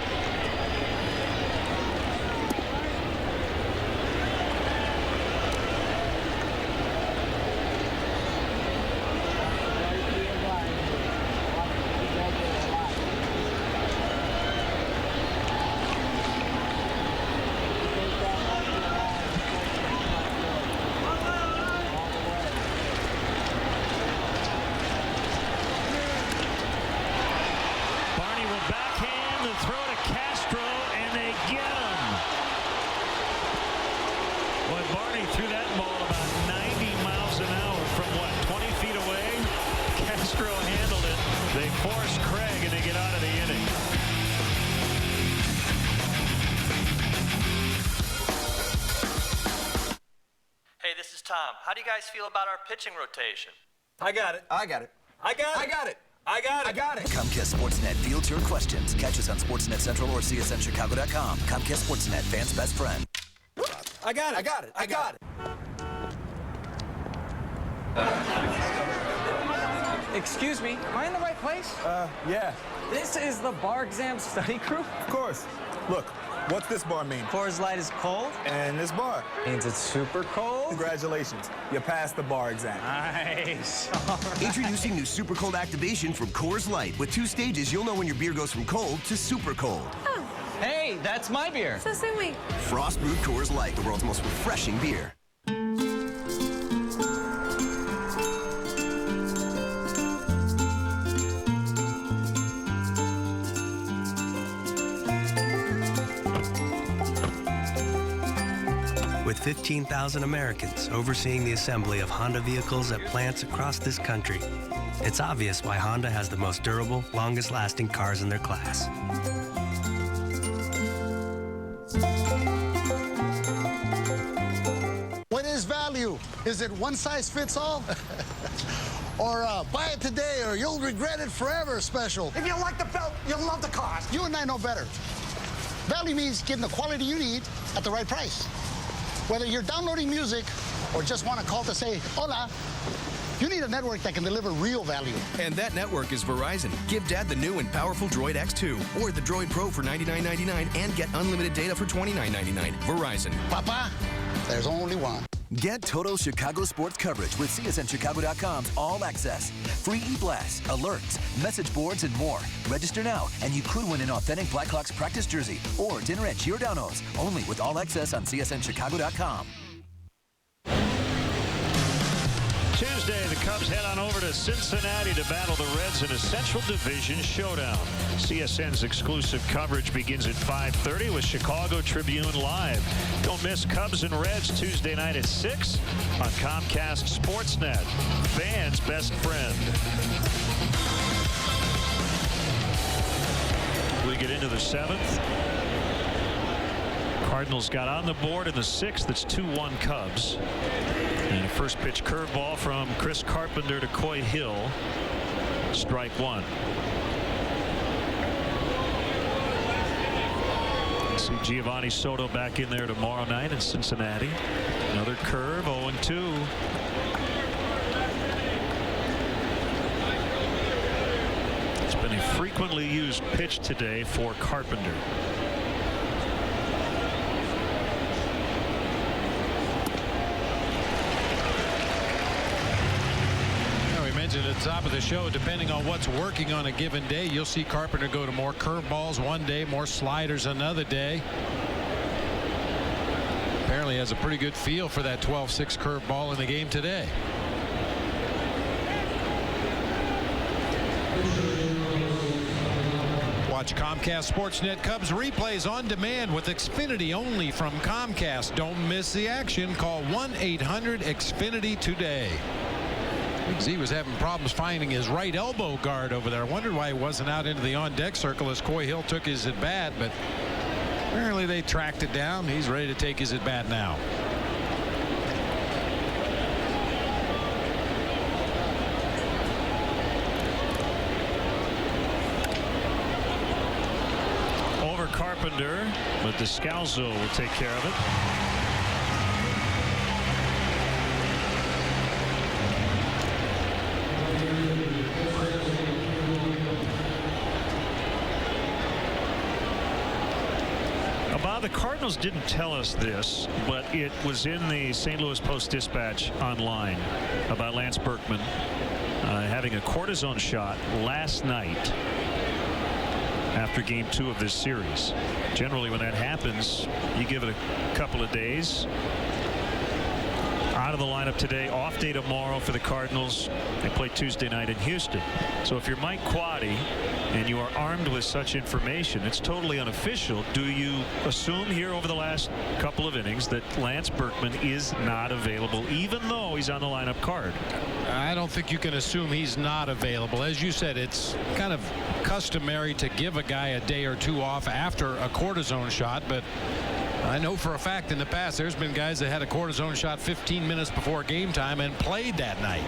[SPEAKER 19] How do you guys feel about our pitching rotation?
[SPEAKER 20] I got it. I got it. I got it. I got it. I got it. I got it.
[SPEAKER 3] Comcast Sportsnet fields your questions. Catch us on Sportsnet Central or CSNChicago.com. Comcast Sportsnet, fans' best friend.
[SPEAKER 20] I got it. I got it. I got it.
[SPEAKER 21] Excuse me, am I in the right place?
[SPEAKER 20] Yeah.
[SPEAKER 21] This is the bar exam study crew?
[SPEAKER 20] Of course. Look, what's this bar mean?
[SPEAKER 21] Coors Light is cold?
[SPEAKER 20] And this bar?
[SPEAKER 21] Means it's super cold?
[SPEAKER 20] Congratulations. You passed the bar exam.
[SPEAKER 21] Nice.
[SPEAKER 3] Introducing new Super Cold Activation from Coors Light. With 2 stages, you'll know when your beer goes from cold to super cold.
[SPEAKER 21] Oh. Hey, that's my beer.
[SPEAKER 15] So sweet.
[SPEAKER 3] Frost Brewed Coors Light, the world's most refreshing beer.
[SPEAKER 22] With 15,000 Americans overseeing the assembly of Honda vehicles at plants across this country, it's obvious why Honda has the most durable, longest-lasting cars in their class.
[SPEAKER 25] What is value? Is it one size fits all? Or buy it today or you'll regret it forever special? If you like the belt, you'll love the cost. You and I know better. Value means getting the quality you need at the right price. Whether you're downloading music or just want to call to say hola, you need a network that can deliver real value.
[SPEAKER 26] And that network is Verizon. Give Dad the new and powerful Droid X2 or the Droid Pro for $99.99 and get unlimited data for $29.99. Verizon.
[SPEAKER 25] Papa, there's only one.
[SPEAKER 3] Get total Chicago sports coverage with CSNChicago.com's All Access. Free e-blasts, alerts, message boards, and more. Register now, and you could win an authentic Blackhawks practice jersey or dinner at Giordano's. Only with All Access on CSNChicago.com.
[SPEAKER 1] Tuesday, the Cubs head on over to Cincinnati to battle the Reds in a Central Division showdown. CSN's exclusive coverage begins at 5:30 with Chicago Tribune Live. Don't miss Cubs and Reds Tuesday night at 6 on Comcast Sportsnet, fans' best friend. We get into the 7th. Cardinals got on the board in the 6th. It's 2-1 Cubs. And a first pitch curveball from Chris Carpenter to Coy Hill. Strike 1. See Giovanni Soto back in there tomorrow night in Cincinnati. Another curve, 0-2. It's been a frequently used pitch today for Carpenter.
[SPEAKER 2] At the top of the show, depending on what's working on a given day, you'll see Carpenter go to more curveballs one day, more sliders another day. Apparently has a pretty good feel for that 12-6 curveball in the game today. Watch Comcast Sportsnet Cubs replays on demand with Xfinity only from Comcast. Don't miss the action. Call 1-800-XFINITY today. Big Z was having problems finding his right elbow guard over there. I wondered why he wasn't out into the on-deck circle as Coy Hill took his at-bat, but apparently they tracked it down. He's ready to take his at-bat now.
[SPEAKER 1] Carpenter, but Descalzo will take care of it. The Cardinals didn't tell us this, but it was in the St. Louis Post-Dispatch online about Lance Berkman having a cortisone shot last night after game 2 of this series. Generally, when that happens, you give it a couple of days. Out of the lineup today, off day tomorrow for the Cardinals. They play Tuesday night in Houston. So if you're Mike Quade and you are armed with such information, it's totally unofficial. Do you assume here over the last couple of innings that Lance Berkman is not available, even though he's on the lineup card?
[SPEAKER 2] I don't think you can assume he's not available. As you said, it's kind of customary to give a guy a day or two off after a cortisone shot, but I know for a fact in the past there's been guys that had a cortisone shot 15 minutes before game time and played that night.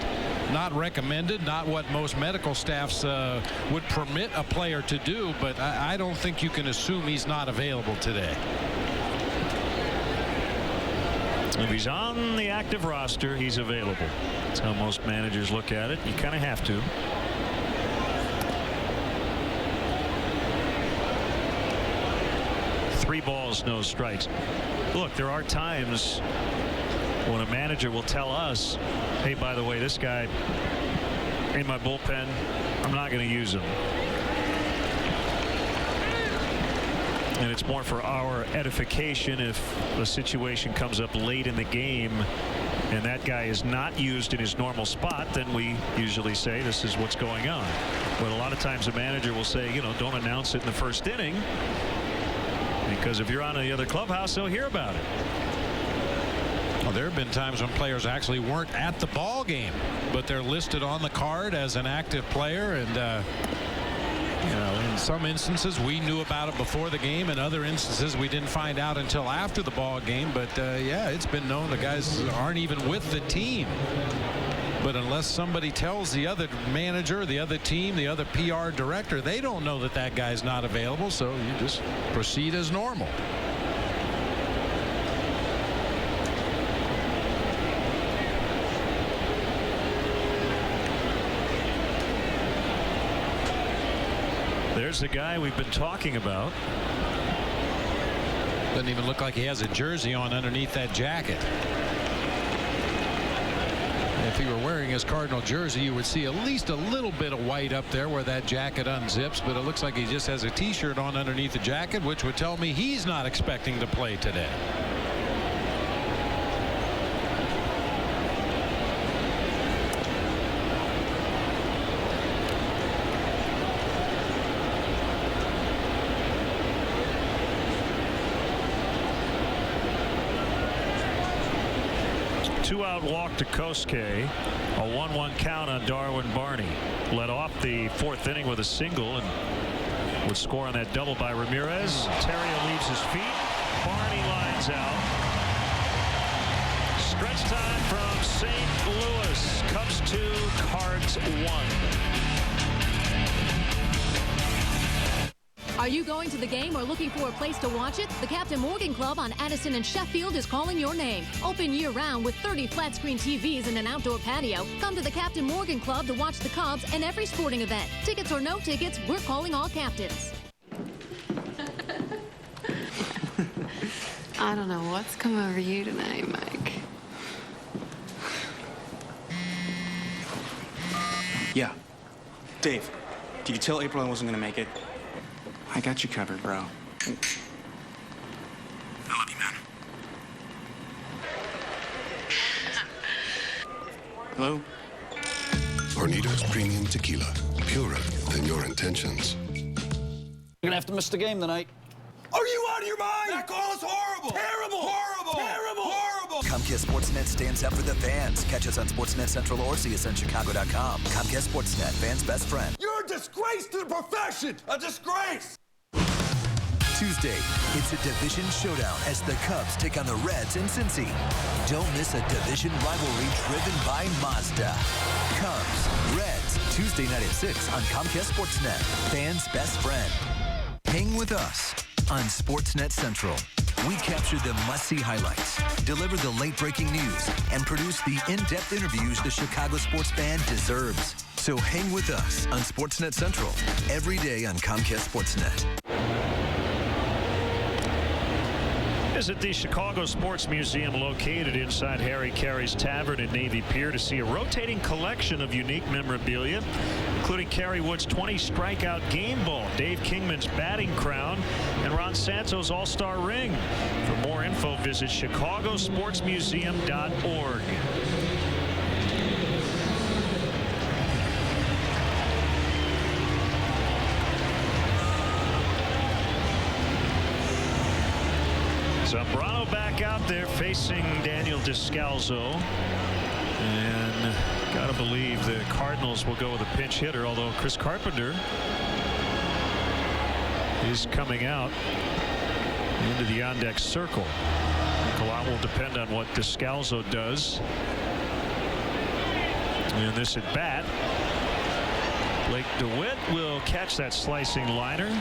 [SPEAKER 2] Not recommended, not what most medical staffs would permit a player to do, but I don't think you can assume he's not available today.
[SPEAKER 1] If he's on the active roster, he's available. That's how most managers look at it. You kind of have to. Three balls, no strikes. Look, there are times when a manager will tell us, hey, by the way, this guy in my bullpen, I'm not going to use him. And it's more for our edification if a situation comes up late in the game and that guy is not used in his normal spot, then we usually say this is what's going on. But a lot of times a manager will say, you know, don't announce it in the first inning, because if you're on the other clubhouse, they'll hear about it.
[SPEAKER 2] Well, there have been times when players actually weren't at the ball game, but they're listed on the card as an active player, and you know, in some instances we knew about it before the game, and other instances we didn't find out until after the ball game. But yeah, it's been known the guys aren't even with the team. But unless somebody tells the other manager, the other team, the other PR director, they don't know that that guy's not available, so you just proceed as normal.
[SPEAKER 1] There's the guy we've been talking about.
[SPEAKER 2] Doesn't even look like he has a jersey on underneath that jacket. If he were wearing his Cardinal jersey, you would see at least a little bit of white up there where that jacket unzips, but it looks like he just has a t-shirt on underneath the jacket, which would tell me he's not expecting to play today.
[SPEAKER 1] Two-out walk to Kosuke. A 1-1 count on Darwin Barney. Led off the fourth inning with a single and would score on that double by Ramirez. Terrio leaves his feet. Barney lines out. Stretch time from St. Louis. Cubs 2, Cards 1.
[SPEAKER 4] Are you going to the game or looking for a place to watch it? The Captain Morgan Club on Addison and Sheffield is calling your name. Open year-round with 30 flat-screen TVs and an outdoor patio. Come to the Captain Morgan Club to watch the Cubs and every sporting event. Tickets or no tickets, we're calling all captains.
[SPEAKER 8] I don't know what's come over you tonight, Mike.
[SPEAKER 10] Yeah. Dave, did you tell April I wasn't going to make it? I got you covered, bro. I love you, man. Hello?
[SPEAKER 12] Hornitos Premium Tequila. Purer than your intentions.
[SPEAKER 21] You're gonna have to miss the game tonight.
[SPEAKER 20] Are you out of your mind? That call is horrible. Terrible. Horrible. Terrible. Horrible.
[SPEAKER 3] Comcast Sportsnet stands up for the fans. Catch us on Sportsnet Central or see us on Chicago.com. Comcast Sportsnet, fans' best friend.
[SPEAKER 20] You're a disgrace to the profession. A disgrace.
[SPEAKER 3] Tuesday, it's a division showdown as the Cubs take on the Reds in Cincy. Don't miss a division rivalry driven by Mazda. Cubs, Reds, Tuesday night at 6 on Comcast Sportsnet, fans' best friend. Hang with us on Sportsnet Central. We capture the must-see highlights, deliver the late-breaking news, and produce the in-depth interviews the Chicago sports fan deserves. So hang with us on Sportsnet Central every day on Comcast Sportsnet.
[SPEAKER 1] Visit the Chicago Sports Museum located inside Harry Carey's Tavern in Navy Pier to see a rotating collection of unique memorabilia, including Kerry Wood's 20 strikeout game ball, Dave Kingman's batting crown, and Ron Santo's All-Star ring. For more info, visit chicagosportsmuseum.org. Zambrano back out there facing Daniel Descalzo. And got to believe the Cardinals will go with a pinch hitter, although Chris Carpenter is coming out into the on-deck circle. A lot will depend on what Descalzo does. And this at bat, Blake DeWitt will catch that slicing liner.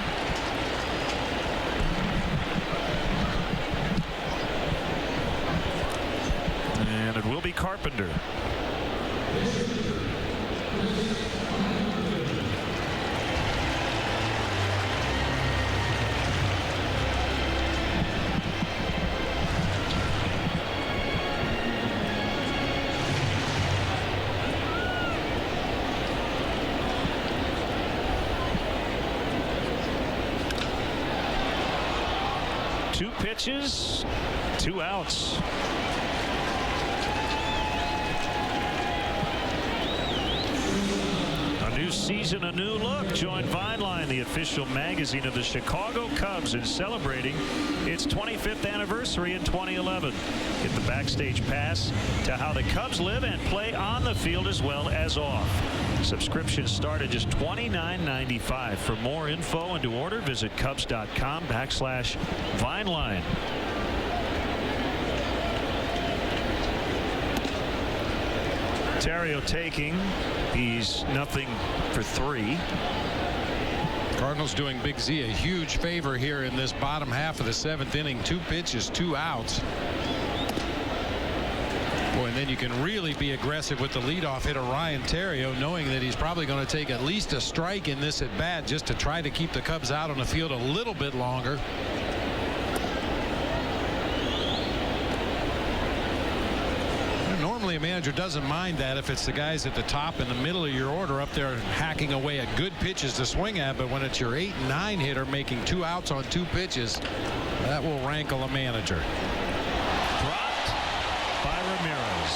[SPEAKER 1] And it will be Carpenter. Two pitches, 2 outs. New season, a new look. Join Vineline, the official magazine of the Chicago Cubs, in celebrating its 25th anniversary in 2011. Get the backstage pass to how the Cubs live and play on the field as well as off. Subscriptions start at just $29.95. For more info and to order, visit Cubs.com/Vineline. Ontario taking. He's nothing for 3.
[SPEAKER 2] Cardinals doing Big Z a huge favor here in this bottom half of the 7th inning. 2 pitches, 2 outs. Boy, and then you can really be aggressive with the leadoff hitter Ryan Theriot, knowing that he's probably going to take at least a strike in this at bat just to try to keep the Cubs out on the field a little bit longer. Normally a manager doesn't mind that if it's the guys at the top in the middle of your order up there hacking away at good pitches to swing at, but when it's your 8 and 9 hitter making 2 outs on 2 pitches, that will rankle a manager.
[SPEAKER 1] Dropped by Ramirez.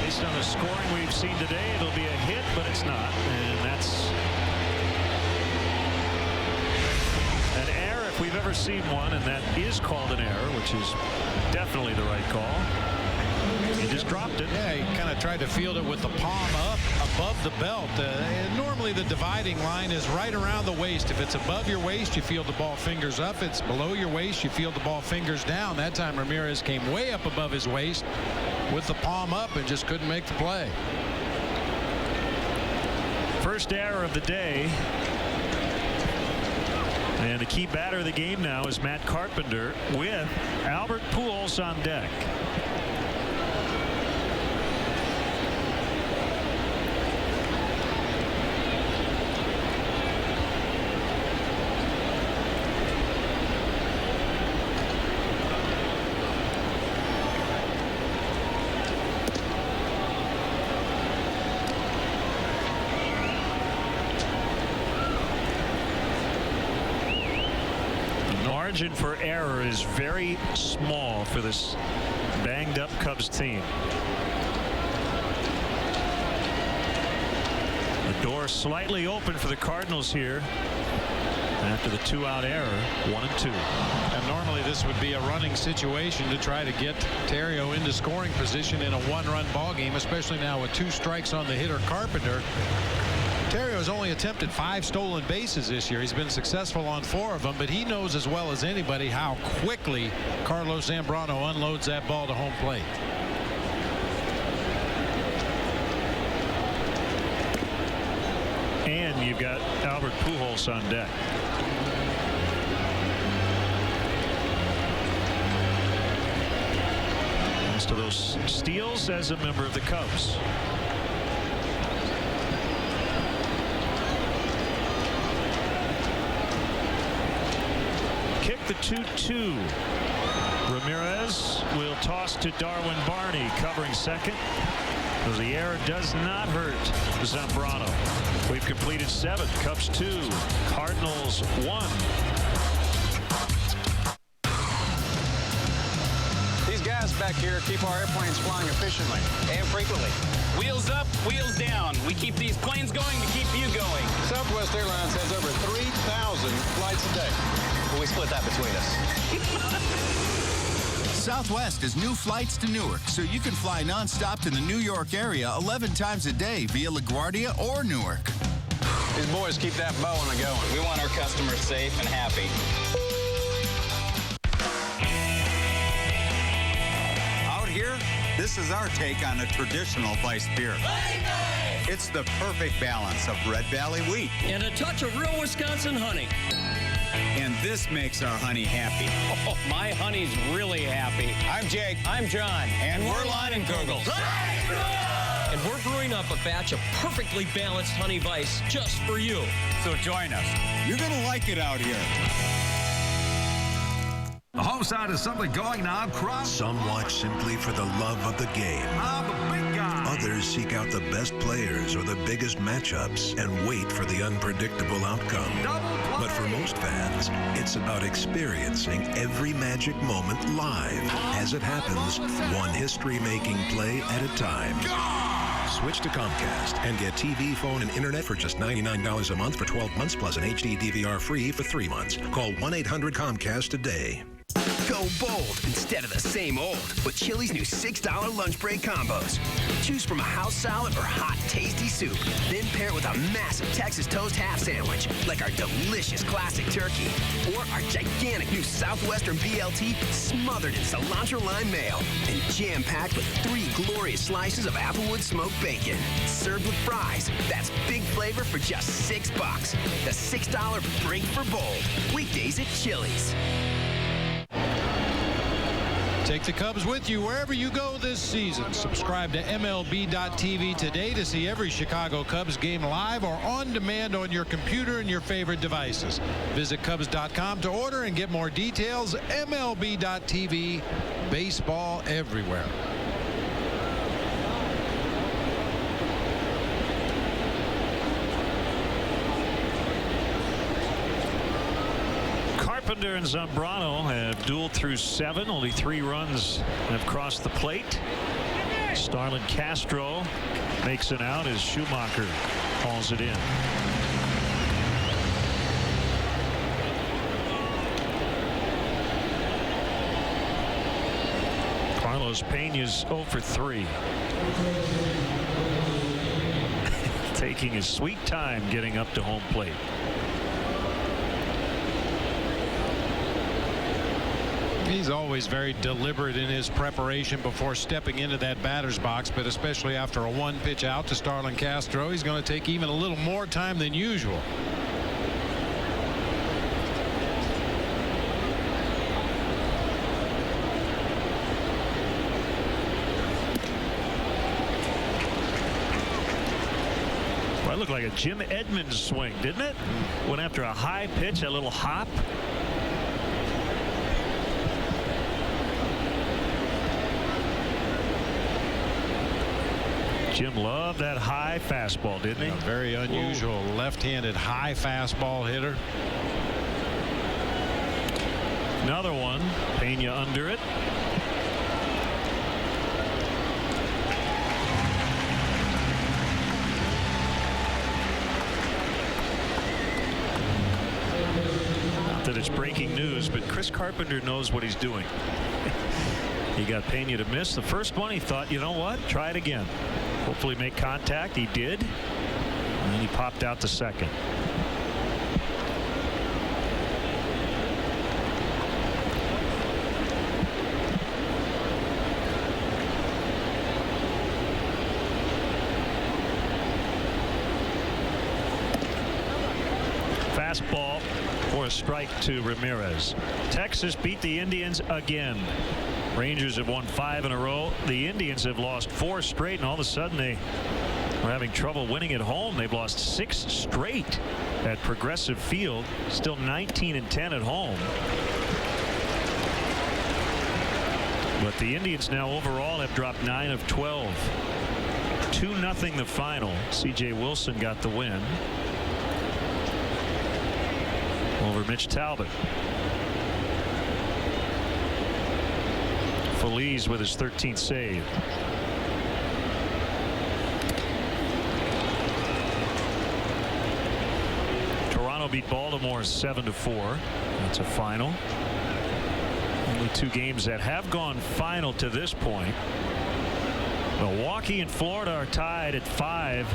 [SPEAKER 1] Based on the scoring we've seen today, it'll be a hit, but it's not, and that's an error if we've ever seen one, and that is called an error, which is definitely the right call. He just dropped it.
[SPEAKER 2] Yeah, he kind of tried to field it with the palm up above the belt. Normally the dividing line is right around the waist. If it's above your waist, you field the ball fingers up. If it's below your waist, you field the ball fingers down. That time Ramirez came way up above his waist with the palm up and just couldn't make the play.
[SPEAKER 1] First error of the day. And the key batter of the game now is Matt Carpenter with Albert Pujols on deck. Margin for error is very small for this banged up Cubs team. A Door slightly open for the Cardinals here after the 2-out error. 1-2.
[SPEAKER 2] And normally this would be a running situation to try to get Theriot into scoring position in a one-run ball game, especially now with 2 strikes on the hitter Carpenter. Theriot has only attempted 5 stolen bases this year. He's been successful on 4 of them, but he knows as well as anybody how quickly Carlos Zambrano unloads that ball to home plate.
[SPEAKER 1] And you've got Albert Pujols on deck. Most of those steals as a member of the Cubs. Kick the 2-2. Ramirez will toss to Darwin Barney, covering second. The error does not hurt Zambrano. We've completed 7. Cubs 2, Cardinals 1.
[SPEAKER 17] These guys back here keep our airplanes flying efficiently and frequently. Wheels up, wheels down. We keep these planes going to keep you going. Southwest Airlines has over 3,000 flights a day. But we split that between us.
[SPEAKER 11] Southwest has new flights to Newark, so you can fly nonstop to the New York area 11 times a day via LaGuardia or Newark.
[SPEAKER 17] These boys keep that bow on the going. We want our customers safe and happy.
[SPEAKER 12] Out here, this is our take on a traditional Weiss beer. It's the perfect balance of Red Valley wheat
[SPEAKER 13] and a touch of real Wisconsin honey.
[SPEAKER 12] And this makes our honey happy.
[SPEAKER 13] Oh, my honey's really happy.
[SPEAKER 12] I'm Jake.
[SPEAKER 13] I'm John.
[SPEAKER 12] And we're Leinenkugels.
[SPEAKER 13] And we're brewing up a batch of perfectly balanced honey Weiss just for you.
[SPEAKER 12] So join us. You're going to like it out here.
[SPEAKER 14] The home side is something going now.
[SPEAKER 18] Some watch simply for the love of the game.
[SPEAKER 14] The big guy.
[SPEAKER 18] Others seek out the best players or the biggest matchups and wait for the unpredictable outcome. But for most fans, it's about experiencing every magic moment live as it happens, one history-making play at a time. Switch to Comcast and get TV, phone, and internet for just $99 a month for 12 months plus an HD DVR free for 3 months. Call 1-800-COMCAST today.
[SPEAKER 16] Go bold instead of the same old with Chili's new $6 lunch break combos. Choose from a house salad or hot, tasty soup. Then pair it with a massive Texas toast half sandwich, like our delicious classic turkey, or our gigantic new Southwestern BLT smothered in cilantro lime mayo and jam-packed with 3 glorious slices of Applewood smoked bacon. Served with fries. That's big flavor for just $6. The $6 break for bold. Weekdays at Chili's.
[SPEAKER 2] Take the Cubs with you wherever you go this season. Subscribe to MLB.tv today to see every Chicago Cubs game live or on demand on your computer and your favorite devices. Visit Cubs.com to order and get more details. MLB.tv, baseball everywhere.
[SPEAKER 1] Carpenter and Zambrano have dueled through 7. Only 3 runs have crossed the plate. Starlin Castro makes an out as Schumacher hauls it in. Carlos Pena's 0 for 3. Taking his sweet time getting up to home plate.
[SPEAKER 2] He's always very deliberate in his preparation before stepping into that batter's box, but especially after a 1-pitch out to Starlin Castro, he's going to take even a little more time than usual.
[SPEAKER 1] Well, that looked like a Jim Edmonds swing, didn't it? Went after a high pitch, a little hop. Jim loved that high fastball, didn't he?
[SPEAKER 2] A very unusual left-handed high fastball hitter.
[SPEAKER 1] Another one. Pena under it. it's breaking news, but Chris Carpenter knows what he's doing. He got Pena to miss the first one. He thought, you know what, try it again, hopefully make contact. He did, and then he popped out the second. Fastball for a strike to Ramirez. Texas beat the Indians again. Rangers have won 5 in a row. The Indians have lost 4 straight, and all of a sudden they are having trouble winning at home. They've lost 6 straight at Progressive Field. Still 19-10 at home. But the Indians now overall have dropped 9 of 12. 2-0 the final. C.J. Wilson got the win over Mitch Talbot. Feliz with his 13th save. Toronto beat Baltimore 7-4. That's a final. Only 2 games that have gone final to this point. Milwaukee and Florida are tied at 5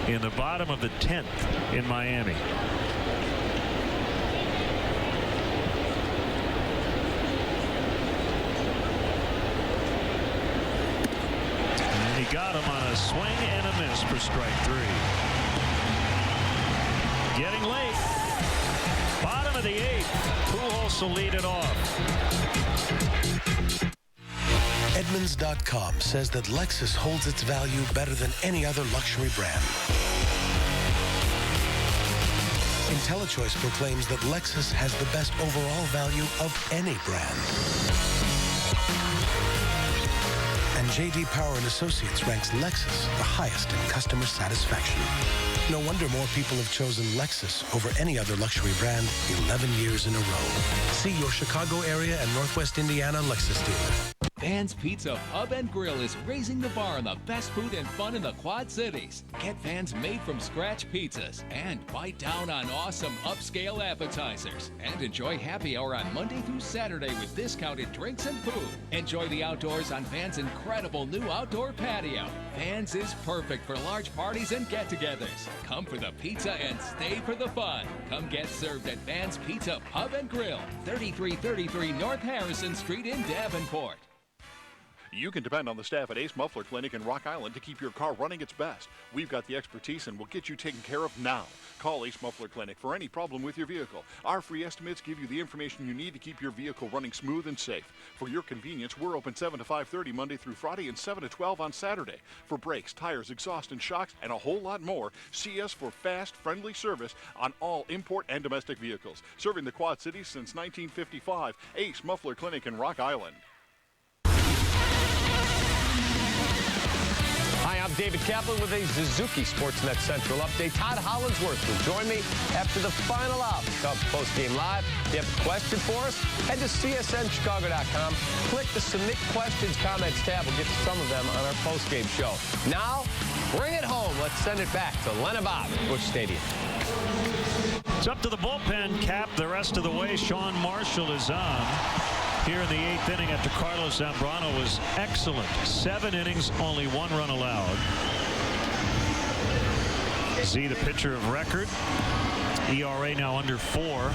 [SPEAKER 1] in the bottom of the 10th in Miami. Got him on a swing and a miss for strike 3. Getting late. Bottom of the 8th. Pujols will lead it off.
[SPEAKER 18] Edmunds.com says that Lexus holds its value better than any other luxury brand. IntelliChoice proclaims that Lexus has the best overall value of any brand. And J.D. Power & Associates ranks Lexus the highest in customer satisfaction. No wonder more people have chosen Lexus over any other luxury brand 11 years in a row. See your Chicago area and Northwest Indiana Lexus dealer.
[SPEAKER 5] Van's Pizza Pub and Grill is raising the bar on the best food and fun in the Quad Cities. Get Van's made-from-scratch pizzas and bite down on awesome upscale appetizers. And enjoy happy hour on Monday through Saturday with discounted drinks and food. Enjoy the outdoors on Van's incredible new outdoor patio. Van's is perfect for large parties and get-togethers. Come for the pizza and stay for the fun. Come get served at Van's Pizza Pub and Grill, 3333 North Harrison Street in Davenport.
[SPEAKER 6] You can depend on the staff at Ace Muffler Clinic in Rock Island to keep your car running its best. We've got the expertise and we'll get you taken care of now. Call Ace Muffler Clinic for any problem with your vehicle. Our free estimates give you the information you need to keep your vehicle running smooth and safe. For your convenience, we're open 7 to 5:30 Monday through Friday and 7 to 12 on Saturday. For brakes, tires, exhaust, and shocks, and a whole lot more, see us for fast, friendly service on all import and domestic vehicles. Serving the Quad Cities since 1955, Ace Muffler Clinic in Rock Island.
[SPEAKER 7] Hi, I'm David Kaplan with a Suzuki Sportsnet Central update. Todd Hollandsworth will join me after the final out. Cubs postgame live. If you have a question for us, head to csnchicago.com. Click the Submit Questions Comments tab. We'll get to some of them on our postgame show. Now, bring it home. Let's send it back to Len and Bob at Busch Stadium.
[SPEAKER 1] It's up to the bullpen. Cap the rest of the way. Sean Marshall is on. Here in the 8th inning after Carlos Zambrano was excellent. 7 innings, only 1 run allowed. Z, the pitcher of record. ERA now under 4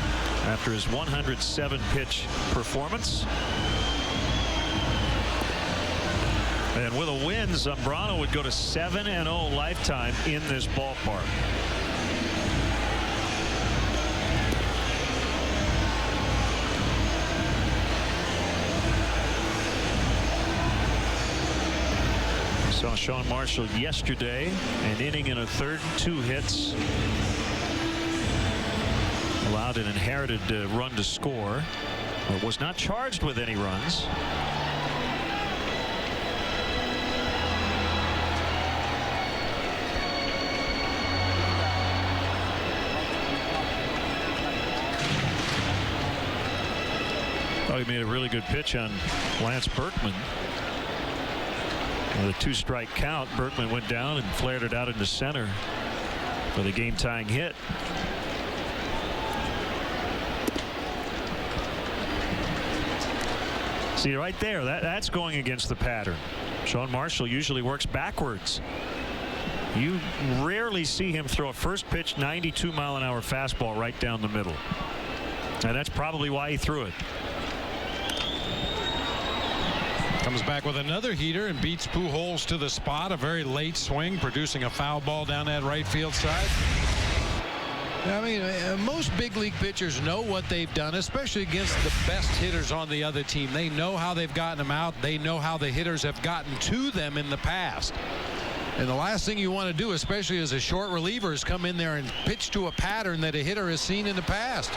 [SPEAKER 1] after his 107-pitch performance. And with a win, Zambrano would go to 7-0 lifetime in this ballpark. Saw Sean Marshall yesterday, an inning and a third, 2 hits. Allowed an inherited run to score, but was not charged with any runs. Thought he made a really good pitch on Lance Berkman. With a 2-strike count, Berkman went down and flared it out into center for the game-tying hit. See right there, that's going against the pattern. Sean Marshall usually works backwards. You rarely see him throw a first pitch 92-mile-an-hour fastball right down the middle. And that's probably why he threw it.
[SPEAKER 2] Comes back with another heater and beats Pujols to the spot. A very late swing, producing a foul ball down that right field side. I mean, most big league pitchers know what they've done, especially against the best hitters on the other team. They know how they've gotten them out. They know how the hitters have gotten to them in the past. And the last thing you want to do, especially as a short reliever, is come in there and pitch to a pattern that a hitter has seen in the past.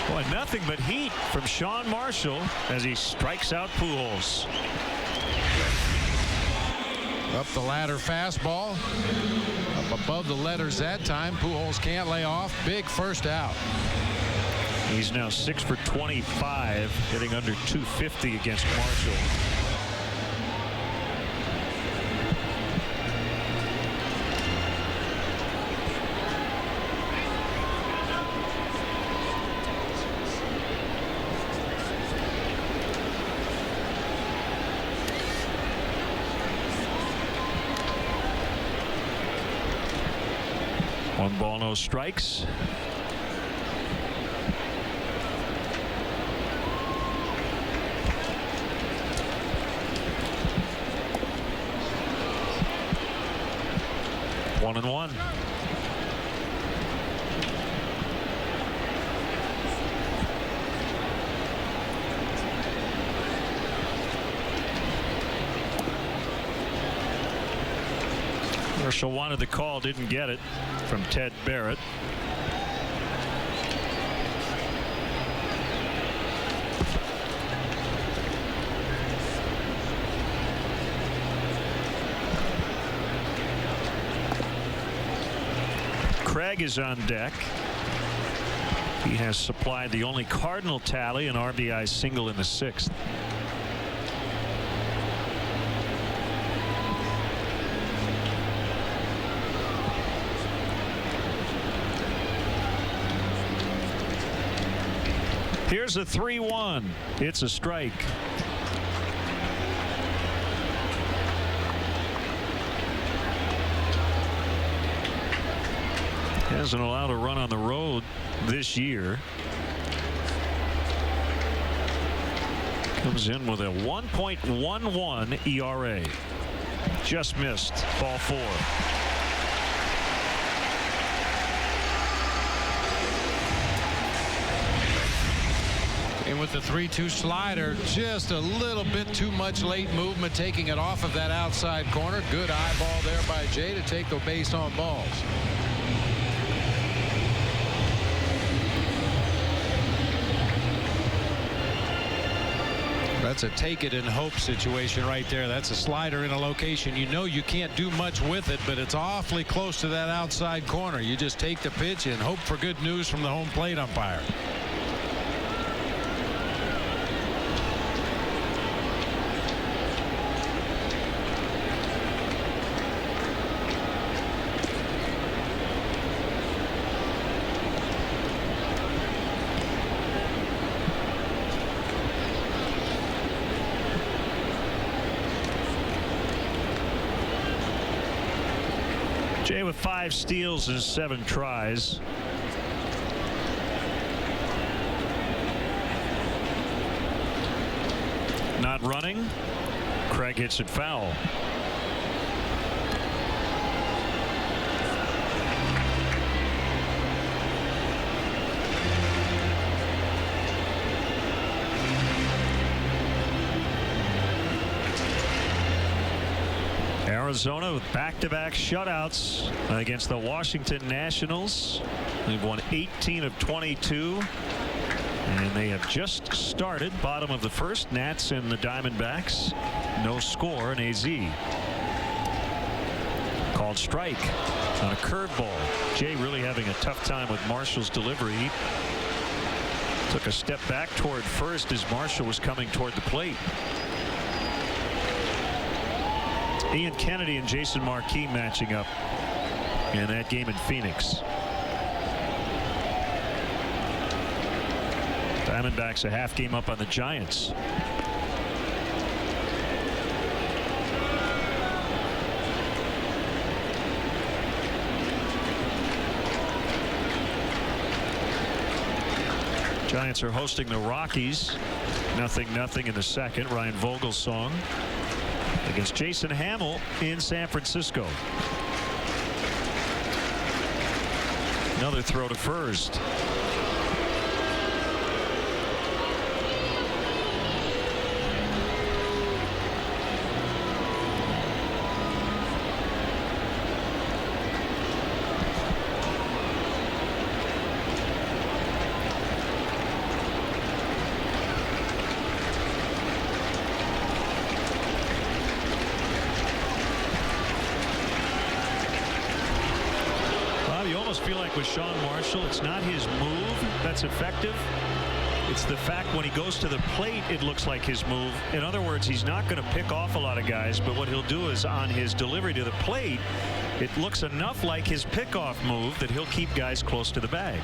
[SPEAKER 1] Boy, nothing but heat from Sean Marshall as he strikes out Pujols.
[SPEAKER 2] Up the ladder fastball. Up above the letters that time. Pujols can't lay off. Big first out.
[SPEAKER 1] He's now 6 for 25, hitting under 250 against Marshall. One ball, no strikes. One and one. Marshall wanted the call, didn't get it from Ted Barrett. Craig is on deck. He has supplied the only Cardinal tally, an RBI single in the 6th. Here's a 3-1. It's a strike. Hasn't allowed a run on the road this year. Comes in with a 1.11 ERA. Just missed. Ball 4.
[SPEAKER 2] And with the 3-2 slider, just a little bit too much late movement, taking it off of that outside corner. Good eyeball there by Jay to take the base on balls. That's a take it and hope situation right there. That's a slider in a location you know you can't do much with it, but it's awfully close to that outside corner. You just take the pitch and hope for good news from the home plate umpire.
[SPEAKER 1] Jay with 5 steals and 7 tries. Not running. Craig hits it foul. Arizona with back-to-back shutouts against the Washington Nationals. They've won 18 of 22. And they have just started bottom of the first. Nats and the Diamondbacks. No score in AZ. Called strike on a curveball. Jay really having a tough time with Marshall's delivery. He took a step back toward first as Marshall was coming toward the plate. Ian Kennedy and Jason Marquis matching up in that game in Phoenix. Diamondbacks a half game up on the Giants. Giants are hosting the Rockies. 0-0 in the second. Ryan Vogel's song against Jason Hamill in San Francisco. Another throw to first. Feel like with Sean Marshall, it's not his move that's effective. It's the fact when he goes to the plate, it looks like his move. In other words, he's not going to pick off a lot of guys, but what he'll do is on his delivery to the plate, it looks enough like his pickoff move that he'll keep guys close to the bag.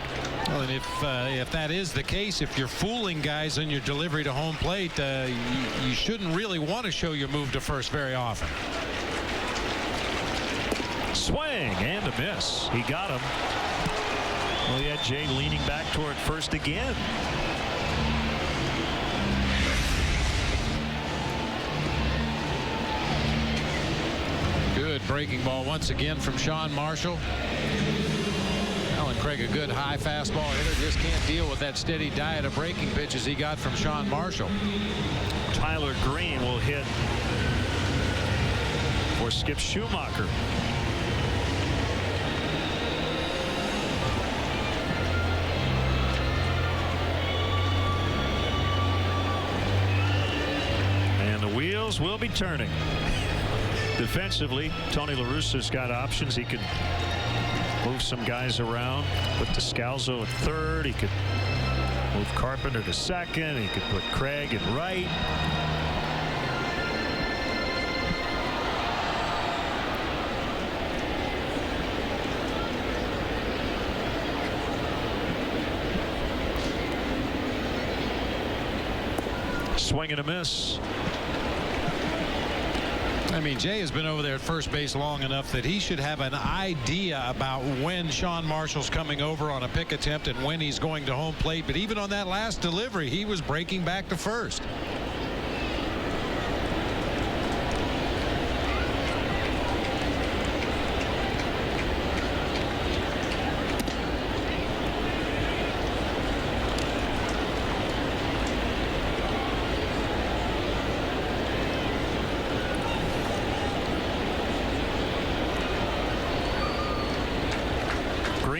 [SPEAKER 2] Well, and if that is the case, if you're fooling guys on your delivery to home plate, you shouldn't really want to show your move to first very often.
[SPEAKER 1] Swing and a miss. He got him. Well, he had Jay leaning back toward first again.
[SPEAKER 2] Good breaking ball once again from Sean Marshall. Alan Craig, a good high fastball hitter, just can't deal with that steady diet of breaking pitches he got from Sean Marshall.
[SPEAKER 1] Tyler Green will hit for Skip Schumacher. Wheels will be turning. Defensively, Tony La Russa's got options. He could move some guys around, put Descalzo at third. He could move Carpenter to second. He could put Craig at right. Swing and a miss.
[SPEAKER 2] I mean, Jay has been over there at first base long enough that he should have an idea about when Sean Marshall's coming over on a pick attempt and when he's going to home plate. But even on that last delivery, he was breaking back to first.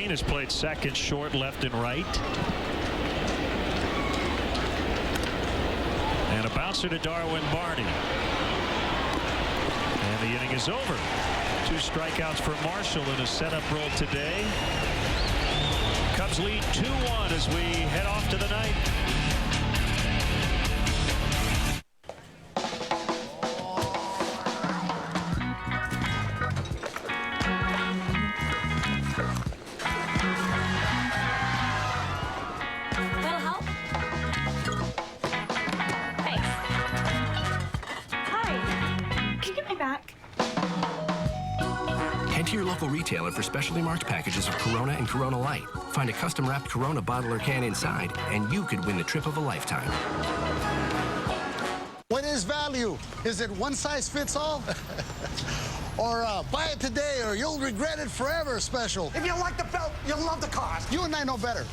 [SPEAKER 1] Has played second, short, left, and right. And a bouncer to Darwin Barney. And the inning is over. 2 strikeouts for Marshall in a setup role today. Cubs lead 2-1 as we head off to the ninth.
[SPEAKER 26] Retailer for specialty marked packages of Corona and Corona Light. Find a custom wrapped Corona bottle or can inside, and you could win the trip of a lifetime.
[SPEAKER 25] What is value? Is it one size fits all? Or buy it today or you'll regret it forever special? If you like the belt, you'll love the cost. You and I know better.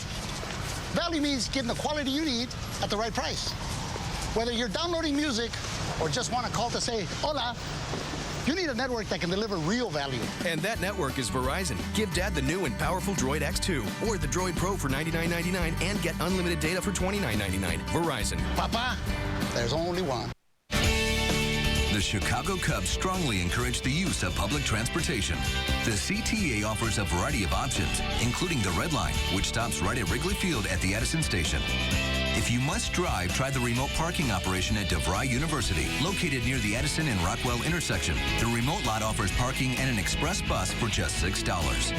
[SPEAKER 25] Value means getting the quality you need at the right price. Whether you're downloading music or just want to call to say hola, you need a network that can deliver real value.
[SPEAKER 26] And that network is Verizon. Give Dad the new and powerful Droid X2 or the Droid Pro for $99.99 and get unlimited data for $29.99. Verizon.
[SPEAKER 25] Papa, there's only one.
[SPEAKER 3] The Chicago Cubs strongly encourage the use of public transportation. The CTA offers a variety of options, including the Red Line, which stops right at Wrigley Field at the Edison Station. If you must drive, try the remote parking operation at DeVry University, located near the Edison and Rockwell intersection. The remote lot offers parking and an express bus for just $6.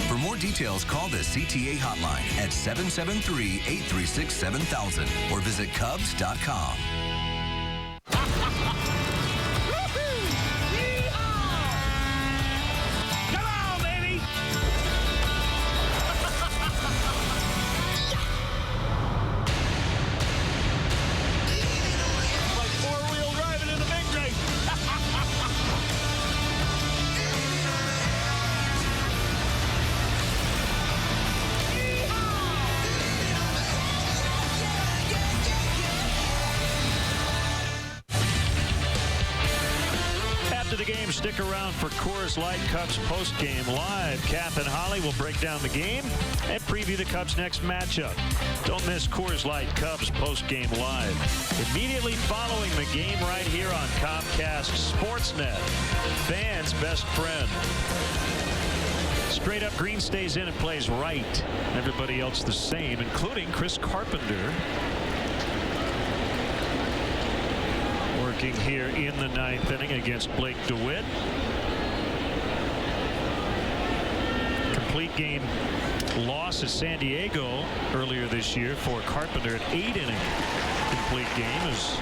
[SPEAKER 3] For more details, call the CTA hotline at 773-836-7000 or visit Cubs.com.
[SPEAKER 1] around for Coors Light Cubs postgame live. Kath and Holly will break down the game and preview the Cubs' next matchup. Don't miss Coors Light Cubs postgame live immediately following the game right here on Comcast Sportsnet. Fans' best friend. Straight up, Green stays in and plays right. Everybody else the same, including Chris Carpenter. Working here in the 9th inning against Blake DeWitt. Complete game loss at San Diego earlier this year for Carpenter. An 8-inning complete game as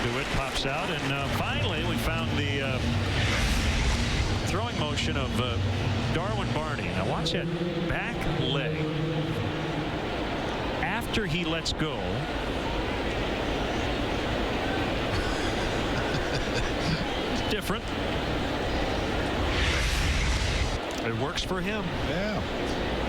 [SPEAKER 1] DeWitt pops out. And finally, we found the throwing motion of Darwin Barney. Now watch that back leg. After he lets go, it's different. It works for him.
[SPEAKER 2] Yeah.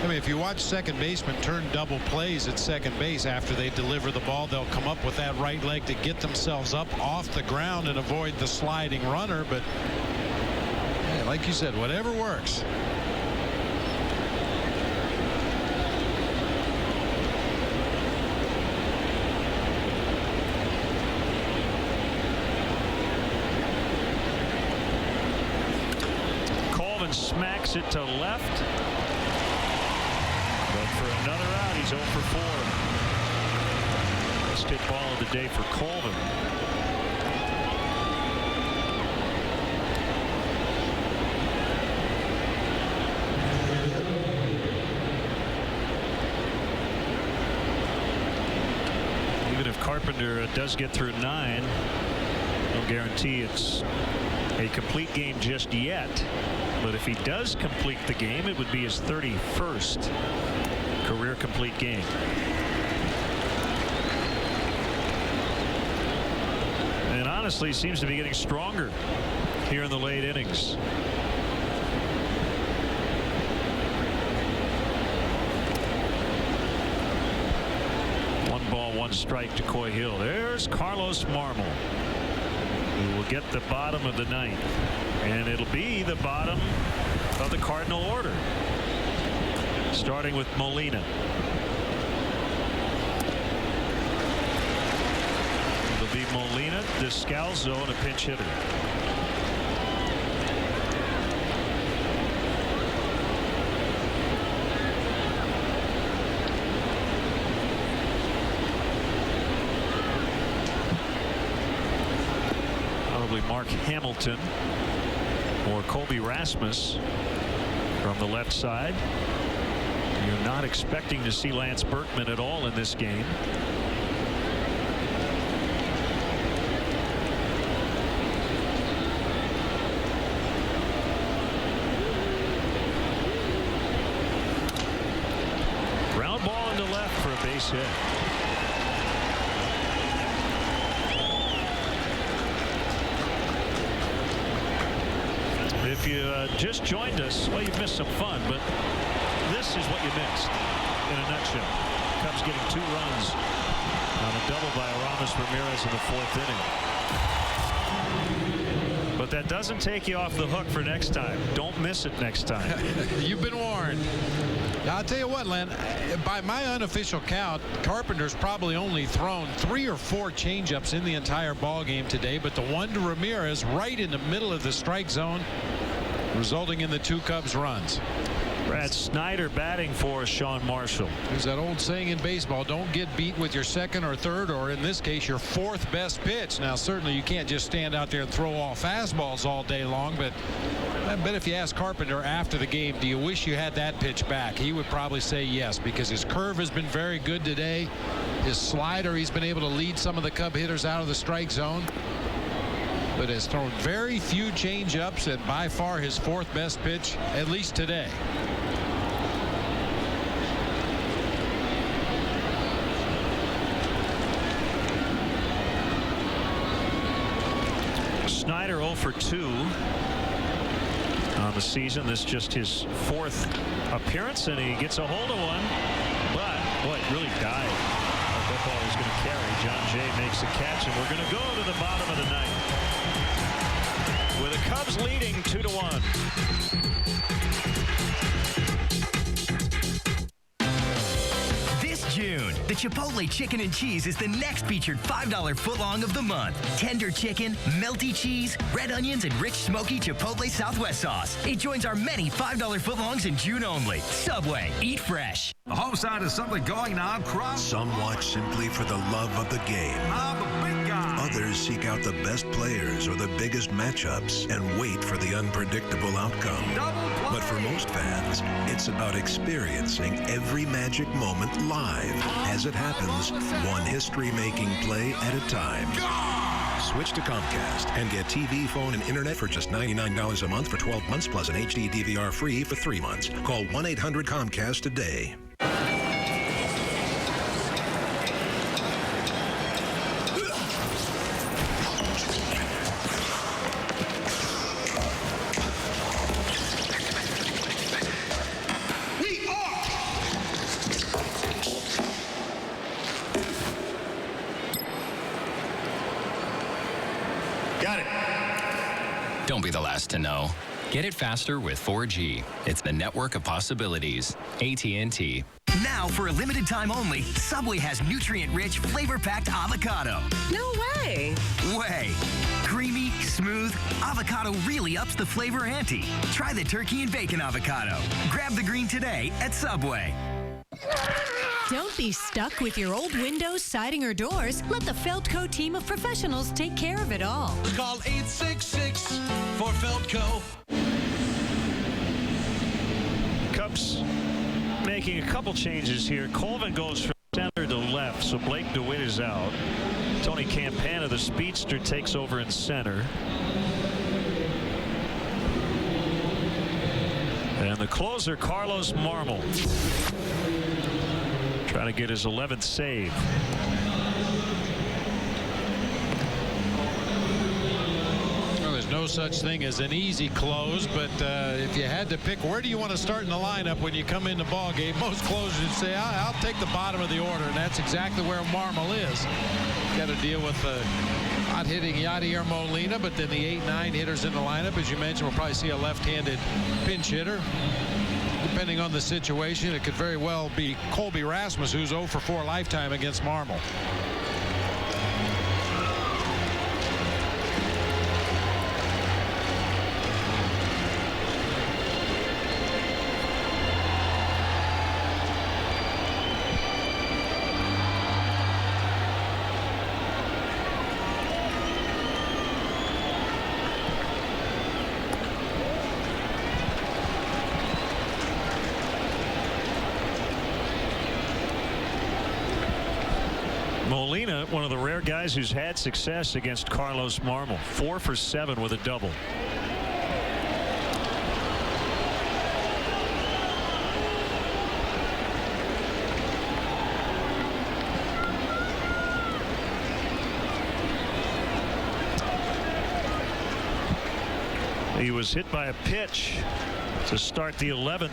[SPEAKER 2] I mean, if you watch second baseman turn double plays at second base after they deliver the ball, they'll come up with that right leg to get themselves up off the ground and avoid the sliding runner. But hey, like you said, whatever works.
[SPEAKER 1] Smacks it to left. But for another out, he's 0 for 4. First hit ball of the day for Colvin. Even if Carpenter does get through 9, no guarantee it's a complete game just yet. But if he does complete the game, it would be his 31st career complete game. And honestly, he seems to be getting stronger here in the late innings. One ball, one strike to Coy Hill. There's Carlos Marmol, who will get the bottom of the 9th. And it'll be the bottom of the Cardinal order, starting with Molina. It'll be Molina, Descalzo, and a pinch hitter. Probably Mark Hamilton or Colby Rasmus from the left side. You're not expecting to see Lance Berkman at all in this game. Ground ball into left for a base hit. If you just joined us, well, you've missed some fun, but this is what you missed in a nutshell. Cubs getting 2 runs on a double by Aramis Ramirez in the 4th inning. But that doesn't take you off the hook for next time. Don't miss it next time.
[SPEAKER 2] You've been warned. Now, I'll tell you what, Len, by my unofficial count, Carpenter's probably only thrown 3 or 4 changeups in the entire ball game today, but the one to Ramirez right in the middle of the strike zone, resulting in the 2 Cubs runs.
[SPEAKER 1] Brad Snyder batting for Sean Marshall.
[SPEAKER 2] There's that old saying in baseball, don't get beat with your 2nd or 3rd, or in this case, your 4th best pitch. Now, certainly you can't just stand out there and throw all fastballs all day long, but I bet if you ask Carpenter after the game, do you wish you had that pitch back? He would probably say yes, because his curve has been very good today. His slider, he's been able to lead some of the Cub hitters out of the strike zone, but has thrown very few change-ups, and by far his 4th best pitch, at least today.
[SPEAKER 1] Snyder 0 for 2 on the season. This is just his 4th appearance, and he gets a hold of one, but boy, it really died. That ball is going to carry. John Jay makes a catch, and we're going to go to the bottom of the 9th with a Cubs leading 2-1.
[SPEAKER 16] June, the Chipotle Chicken and Cheese is the next featured $5 footlong of the month. Tender chicken, melty cheese, red onions, and rich smoky Chipotle Southwest sauce. It joins our many $5 footlongs in June only. Subway, eat fresh.
[SPEAKER 14] The home side is something going on.
[SPEAKER 18] Some watch simply for the love of the game.
[SPEAKER 14] I'm a big guy.
[SPEAKER 18] Others seek out the best players or the biggest matchups and wait for the unpredictable outcome. But for most fans, it's about experiencing every magic moment live as it happens, one history-making play at a time. Switch to Comcast and get TV, phone, and internet for just $99 a month for 12 months plus an HD DVR free for 3 months. Call 1-800-COMCAST today.
[SPEAKER 9] Don't be the last to know. Get it faster with 4G. It's the network of possibilities. AT&T.
[SPEAKER 16] Now, for a limited time only, Subway has nutrient-rich, flavor-packed avocado.
[SPEAKER 15] No way.
[SPEAKER 16] Way. Creamy, smooth, avocado really ups the flavor ante. Try the turkey and bacon avocado. Grab the green today at Subway.
[SPEAKER 19] Don't be stuck with your old windows, siding, or doors. Let the Feldco team of professionals take care of it all.
[SPEAKER 22] Call 866 for Feldco.
[SPEAKER 1] Cubs making a couple changes here. Colvin goes from center to left, so Blake DeWitt is out. Tony Campana, the speedster, takes over in center. And the closer, Carlos Marmol, trying to get his 11th save.
[SPEAKER 2] Well, there's no such thing as an easy close, but if you had to pick, where do you want to start in the lineup when you come in the ball game? Most closers would say, I'll take the bottom of the order, and that's exactly where Marmol is. Got to deal with the hot hitting Yadier Molina, but then the 8-9 hitters in the lineup, as you mentioned, we'll probably see a left-handed pinch hitter. Depending on the situation, it could very well be Colby Rasmus, who's 0 for 4 lifetime against Marmol.
[SPEAKER 1] Molina, one of the rare guys who's had success against Carlos Marmol. 4 for 7 with a double. He was hit by a pitch to start the 11th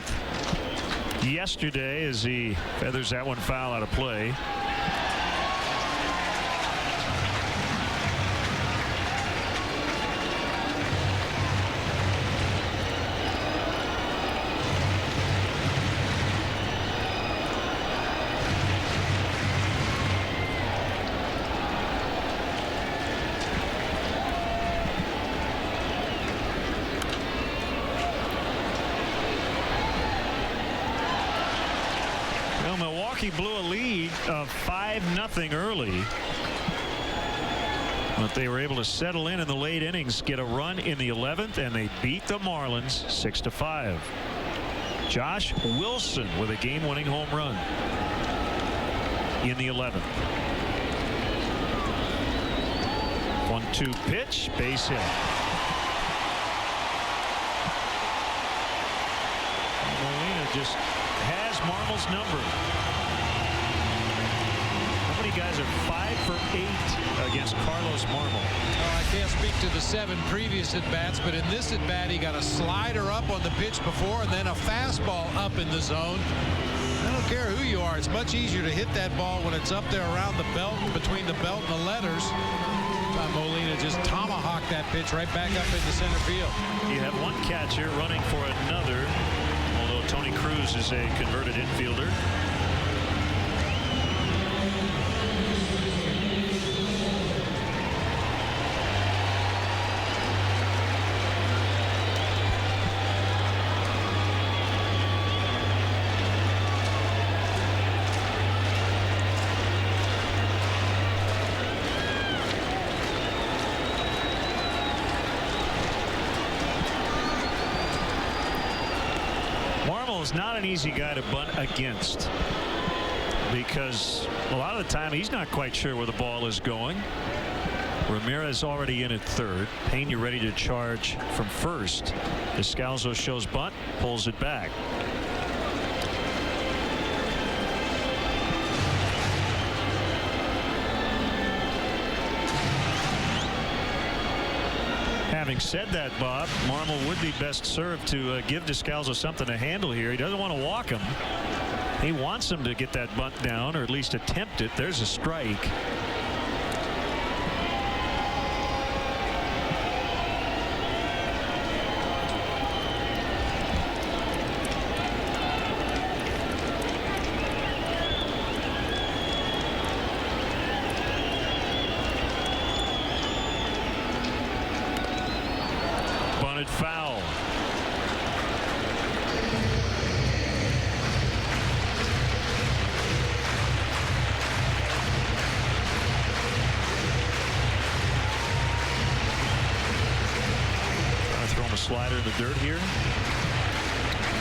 [SPEAKER 1] yesterday as he feathers that one foul out of play. Milwaukee blew a lead of 5-0 early, but they were able to settle in the late innings, get a run in the 11th, and they beat the Marlins 6-5. Josh Wilson with a game-winning home run in the 11th. 1-2 pitch, base hit. Molina just has Marmol's number. How many guys are 5 for 8 against Carlos Marmol?
[SPEAKER 2] I can't speak to the 7 previous at-bats, but in this at-bat, he got a slider up on the pitch before and then a fastball up in the zone. I don't care who you are. It's much easier to hit that ball when it's up there around the belt, between the belt and the letters. Molina just tomahawked that pitch right back up into center field.
[SPEAKER 1] You have one catcher running for another, although Tony Cruz is a converted infielder. Is not an easy guy to bunt against, because a lot of the time he's not quite sure where the ball is going. Ramirez already in at third. Pena ready to charge from first. Descalzo shows bunt, pulls it back. Having said that, Bob, Marmol would be best served to give Descalzo something to handle here. He doesn't want to walk him. He wants him to get that bunt down, or at least attempt it. There's a strike. Foul. Throw him a slider in the dirt here.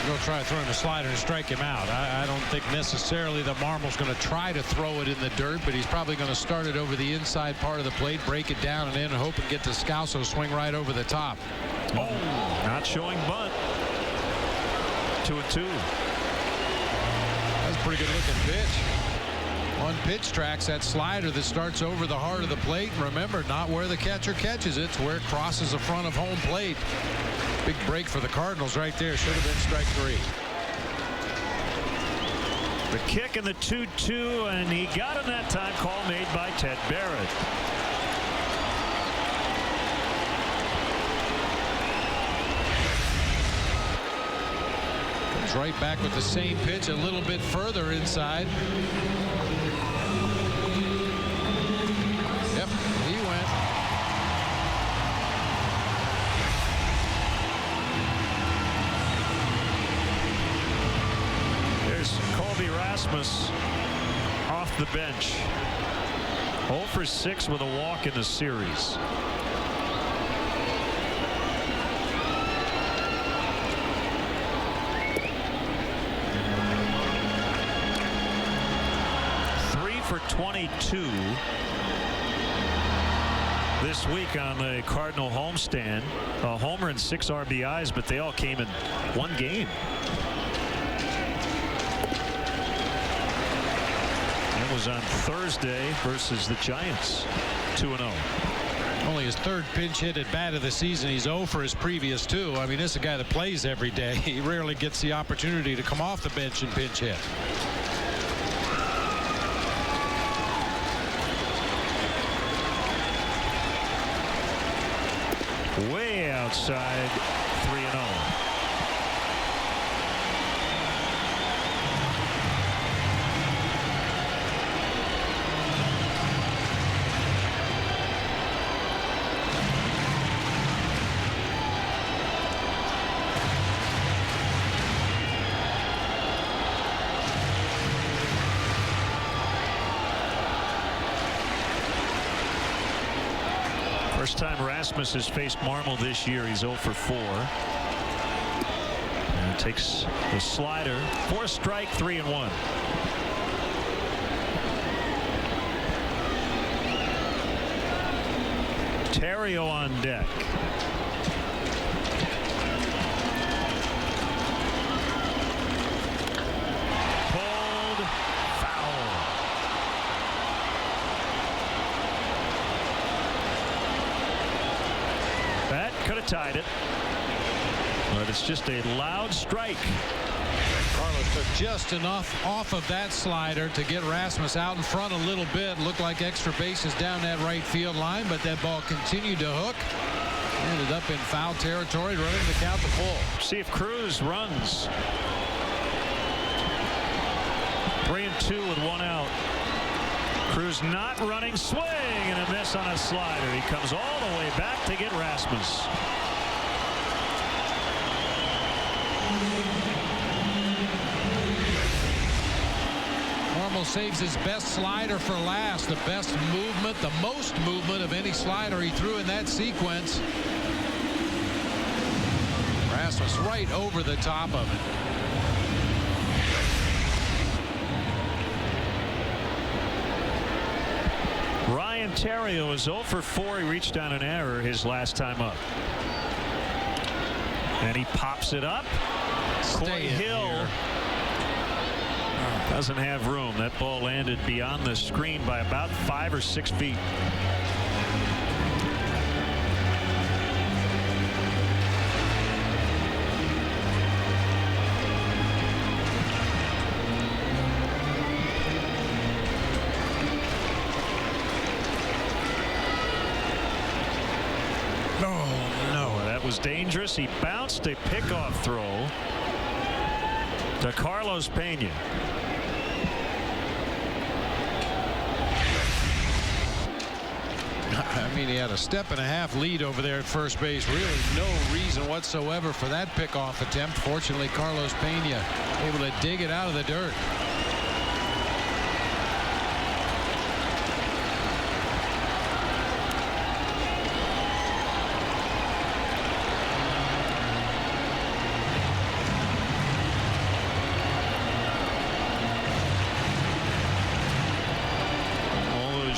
[SPEAKER 2] Go try to throw him a slider and strike him out. I don't think necessarily that Marmol's going to try to throw it in the dirt, but he's probably going to start it over the inside part of the plate, break it down, and then hope and get Descalzo swing right over the top.
[SPEAKER 1] Oh, not showing bunt. 2-2.
[SPEAKER 2] That's a pretty good looking pitch. On pitch tracks, that slider that starts over the heart of the plate. And remember, not where the catcher catches it. It's where it crosses the front of home plate. Big break for the Cardinals right there. Should have been strike three.
[SPEAKER 1] The kick and the 2-2, and he got him that time. Call made by Ted Barrett.
[SPEAKER 2] Comes right back with the same pitch a little bit further inside. Yep, he went.
[SPEAKER 1] There's Colby Rasmus off the bench. 0 for 6 with a walk in the series. For 22 this week on the Cardinal homestand. A homer and 6 RBIs, but they all came in one game. It was on Thursday versus the Giants. 2-0.
[SPEAKER 2] Only his third pinch hit at bat of the season. He's 0 for his previous 2. I mean, this is a guy that plays every day. He rarely gets the opportunity to come off the bench and pinch hit.
[SPEAKER 1] Way outside, 3-0. First time Rasmus has faced Marmol this year. He's 0 for 4. And takes the slider for a strike, 3-1. Terrio on deck. Pulled, foul. That could have tied it, but it's just a loud strike.
[SPEAKER 2] Carlos took just enough off of that slider to get Rasmus out in front a little bit. Looked like extra bases down that right field line, but that ball continued to hook. Ended up in foul territory, running the count to full.
[SPEAKER 1] See if Cruz runs. 3-2 with one out. Cruz not running, swing and a miss on a slider. He comes all the way back to get Rasmus.
[SPEAKER 2] Marmol saves his best slider for last. The best movement, the most movement of any slider he threw in that sequence. Rasmus right over the top of it.
[SPEAKER 1] Ryan Theriot is 0 for 4. He reached on an error his last time up. And he pops it up. Corey Hill doesn't have room. That ball landed beyond the screen by about 5 or 6 feet. Was dangerous. He bounced a pickoff throw to Carlos Pena.
[SPEAKER 2] I mean, he had a 1.5-step lead over there at first base. Really no reason whatsoever for that pickoff attempt. Fortunately, Carlos Pena able to dig it out of the dirt.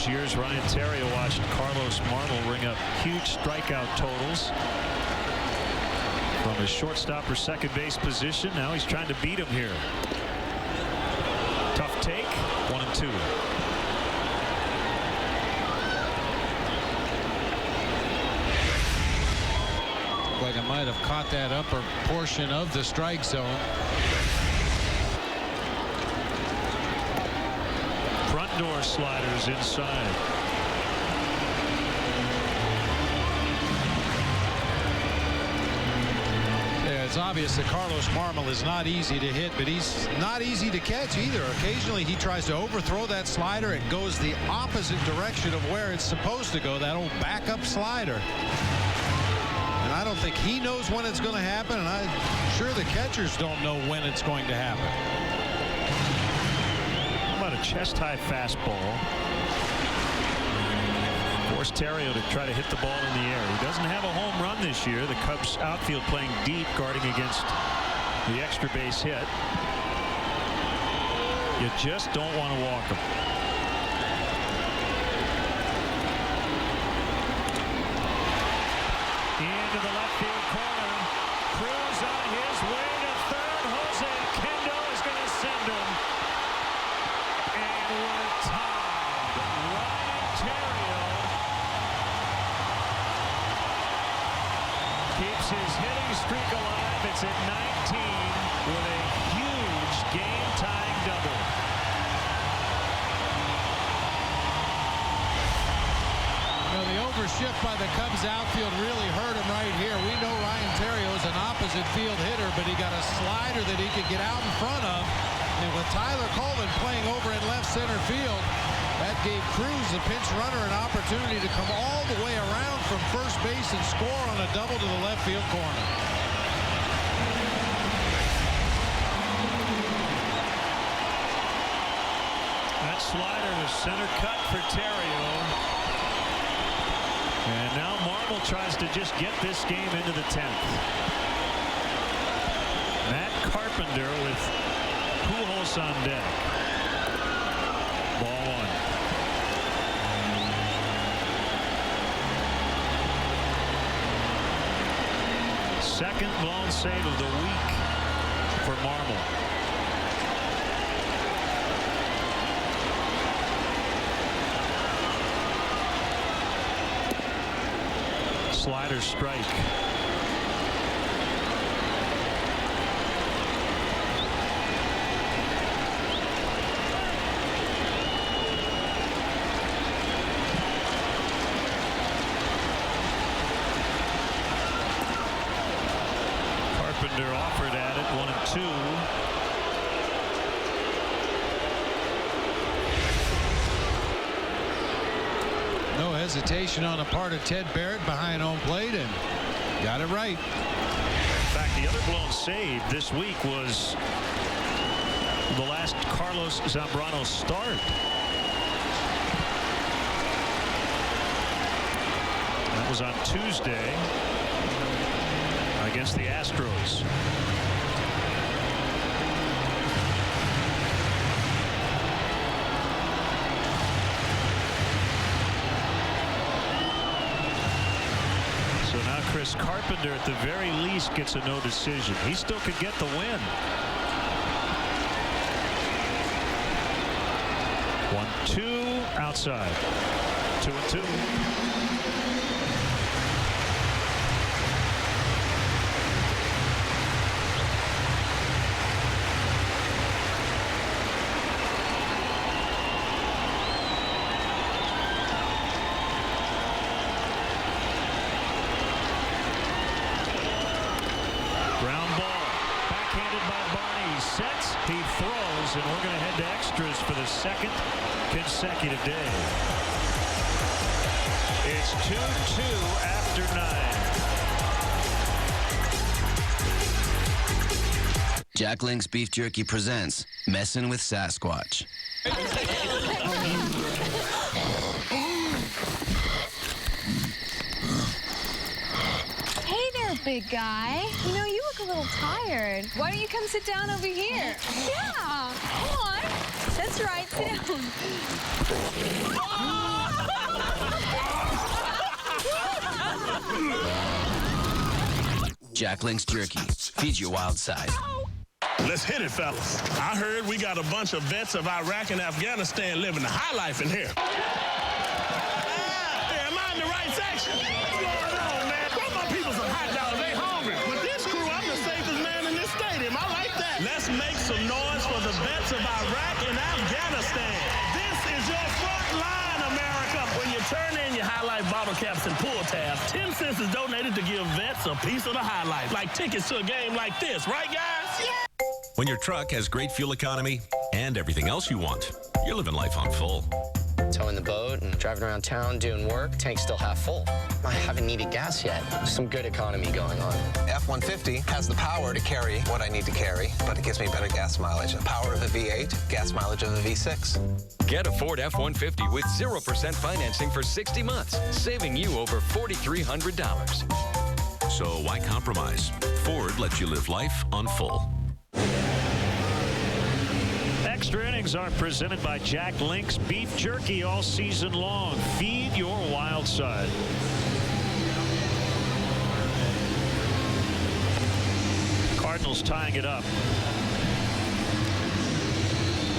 [SPEAKER 1] Years Ryan Theriot watched Carlos Marmol ring up huge strikeout totals from his shortstop or second base position. Now he's trying to beat him here. Tough take. 1-2.
[SPEAKER 2] Like I might have caught that upper portion of the strike zone.
[SPEAKER 1] Door sliders inside.
[SPEAKER 2] Yeah, it's obvious that Carlos Marmol is not easy to hit, but he's not easy to catch either. Occasionally he tries to overthrow that slider. It goes the opposite direction of where it's supposed to go, that old backup slider. And I don't think he knows when it's going to happen, and I'm sure the catchers don't know when it's going to happen.
[SPEAKER 1] A chest-high fastball. Forced Theriot to try to hit the ball in the air. He doesn't have a home run this year. The Cubs outfield playing deep, guarding against the extra base hit. You just don't want to walk him. Into the left field corner. Cruz on his way to third. Jose Kendo is going to send him. And we're tied. Ryan Theriot keeps his hitting streak alive. It's at 19 with a huge game-tying double.
[SPEAKER 2] Well, the overshift by the Cubs outfield really hurt him right here. We know Ryan Theriot is an opposite field hitter, but he got a slider that he could get out in front of. And with Tyler Coleman playing over in left center field, that gave Cruz, the pinch runner, an opportunity to come all the way around from first base and score on a double to the left field corner.
[SPEAKER 1] That slider was center cut for Theriot. And now Marmol tries to just get this game into the 10th. Matt Carpenter with Pujols on deck. Ball one. Second blown save of the week for Marmol. Slider strike. 2.
[SPEAKER 2] No hesitation on the part of Ted Barrett behind home plate, and got it right.
[SPEAKER 1] In fact, the other blown save this week was the last Carlos Zambrano start. That was on Tuesday against the Astros. So now Chris Carpenter at the very least gets a no decision. He still could get the win. 1-2 outside. 2-2. And we're going to head to extras for the second consecutive day. It's 2-2 after 9.
[SPEAKER 16] Jack Link's Beef Jerky presents Messin' with Sasquatch.
[SPEAKER 4] Hey there, big guy. You know, you look a little tired. Why don't you come sit down over here? Yeah, come on. That's right, sit down.
[SPEAKER 16] Jack Link's Jerky. Feed your wild side.
[SPEAKER 8] Let's hit it, fellas. I heard we got a bunch of vets of Iraq and Afghanistan living the high life in here. Hey, am I in the right section? What's going on, man? Brought my people some hot dogs. They hungry. With this crew, I'm the safest man in this stadium. I like that. Let's make some noise for the vets of Iraq and Afghanistan. This is your front line, America. When you turn in your High Life bottle caps and pull tabs, 10 cents is donated to give vets a piece of the High Life. Like tickets to a game like this, right, guys? Yeah.
[SPEAKER 10] When your truck has great fuel economy and everything else you want, you're living life on full.
[SPEAKER 15] Towing the boat and driving around town doing work, tank's still half full. I haven't needed gas yet. Some good economy going on.
[SPEAKER 23] F-150 has the power to carry what I need to carry, but it gives me better gas mileage. The power of a V8, gas mileage of a V6.
[SPEAKER 24] Get a Ford F-150 with 0% financing for 60 months, saving you over $4,300.
[SPEAKER 10] So why compromise? Ford lets you live life on full.
[SPEAKER 1] Extra innings are presented by Jack Link's Beef Jerky all season long. Feed your wild side. Cardinals tying it up.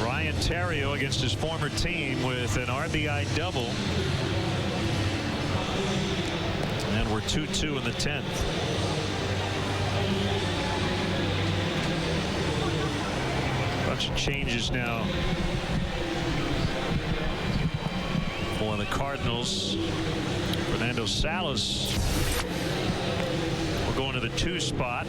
[SPEAKER 1] Ryan Theriot against his former team with an RBI double. And we're 2-2 in the 10th. Bunch of changes now for the Cardinals. Fernando Salas will go into the 2 spot.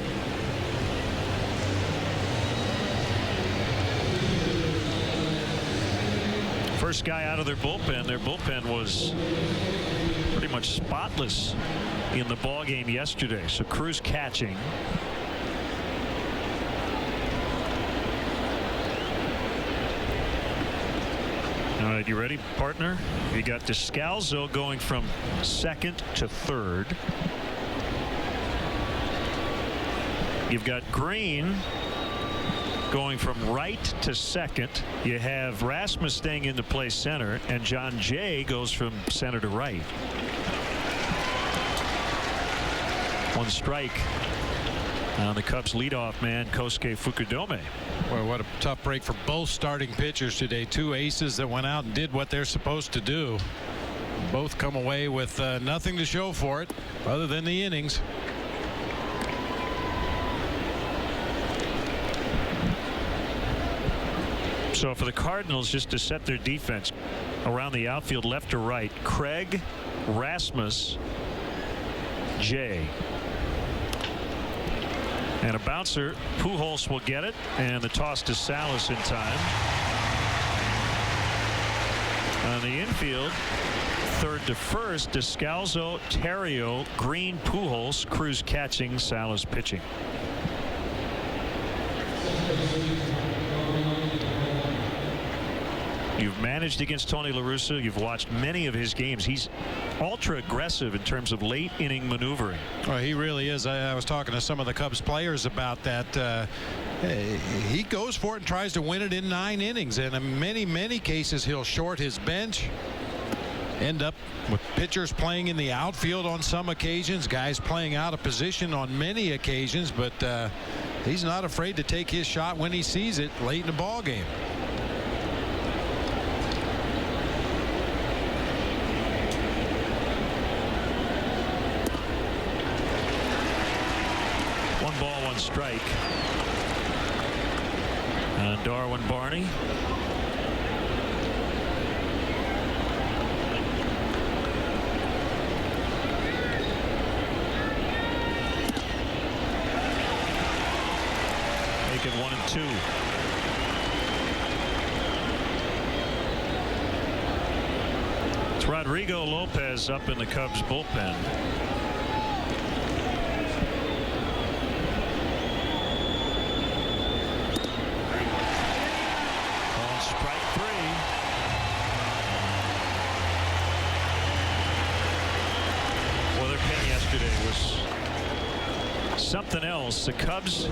[SPEAKER 1] First guy out of their bullpen. Their bullpen was pretty much spotless in the ball game yesterday. So Cruz catching. All right, you ready, partner? You got Descalzo going from second to third. You've got Green going from right to second. You have Rasmus staying into play center, and John Jay goes from center to right. 1 strike on the Cubs leadoff man, Kosuke Fukudome.
[SPEAKER 2] Well, what a tough break for both starting pitchers today. 2 aces that went out and did what they're supposed to do. Both come away with nothing to show for it other than the innings.
[SPEAKER 1] So for the Cardinals, just to set their defense around the outfield left to right, Craig, Rasmus, Jay. And a bouncer. Pujols will get it, and the toss to Salas in time. On the infield, third to first, Descalzo, Terrio, Green, Pujols, Cruz catching, Salas pitching. You've managed against Tony La Russa. You've watched many of his games. He's ultra aggressive in terms of late inning maneuvering.
[SPEAKER 2] Oh, he really is. I was talking to some of the Cubs players about that. He goes for it and tries to win it in 9 innings. And in many cases, he'll short his bench. End up with pitchers playing in the outfield on some occasions, guys playing out of position on many occasions. But he's not afraid to take his shot when he sees it late in the ball game.
[SPEAKER 1] Strike on Darwin Barney. Make it 1-2. It's Rodrigo Lopez up in the Cubs bullpen. Something else. The Cubs,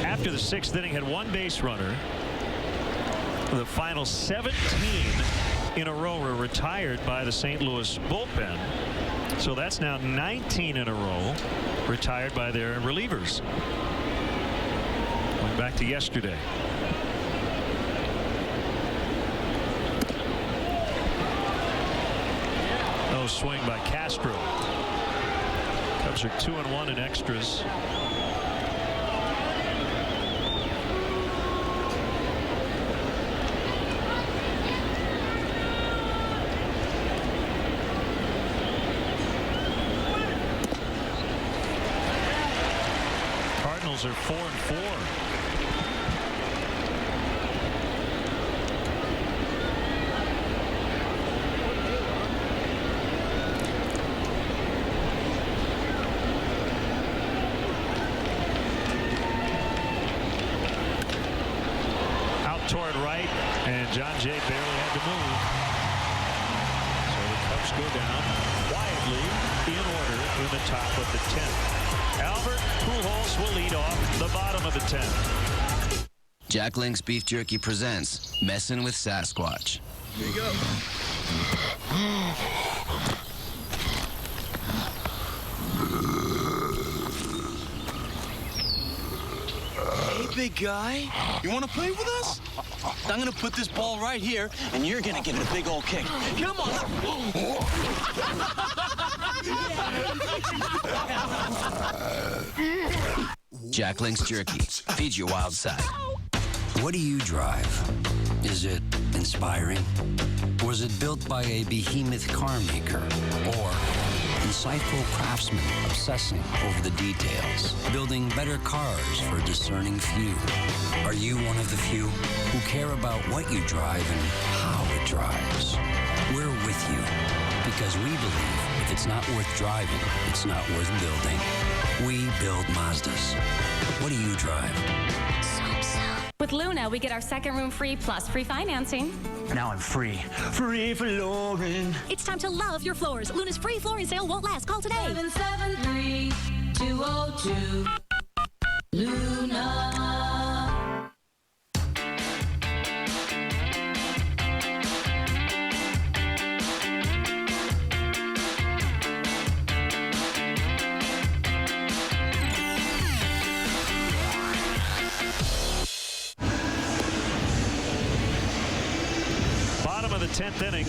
[SPEAKER 1] after the 6th inning, had 1 base runner. The final 17 in a row were retired by the St. Louis bullpen. So that's now 19 in a row retired by their relievers. Going back to yesterday. No swing by Castro. Cubs are 2-1 in extras. Cardinals are 4-4. Toward right, and John Jay barely had to move. So the Cubs go down quietly in order in the top of the 10th. Albert Pujols will lead off the bottom of the 10th.
[SPEAKER 11] Jack Link's Beef Jerky presents Messin' with Sasquatch.
[SPEAKER 8] Here you go.
[SPEAKER 12] Hey, big guy. You want to play with us? I'm going to put this ball right here, and you're going to give it a big old kick. Come on.
[SPEAKER 11] Jack Link's Jerky. Feed your wild side. What do you drive? Is it inspiring? Was it built by a behemoth car maker? Or insightful craftsmen obsessing over the details, building better cars for a discerning few? Are you one of the few who care about what you drive and how it drives? We're with you because we believe if it's not worth driving, it's not worth building. We build Mazdas. What do you drive?
[SPEAKER 13] With Luna, we get our second room free plus free financing.
[SPEAKER 12] Now I'm free. Free flooring.
[SPEAKER 19] It's time to love your floors. Luna's free flooring sale won't last. Call today.
[SPEAKER 17] 773-202. Luna.
[SPEAKER 1] Bottom of the 10th inning.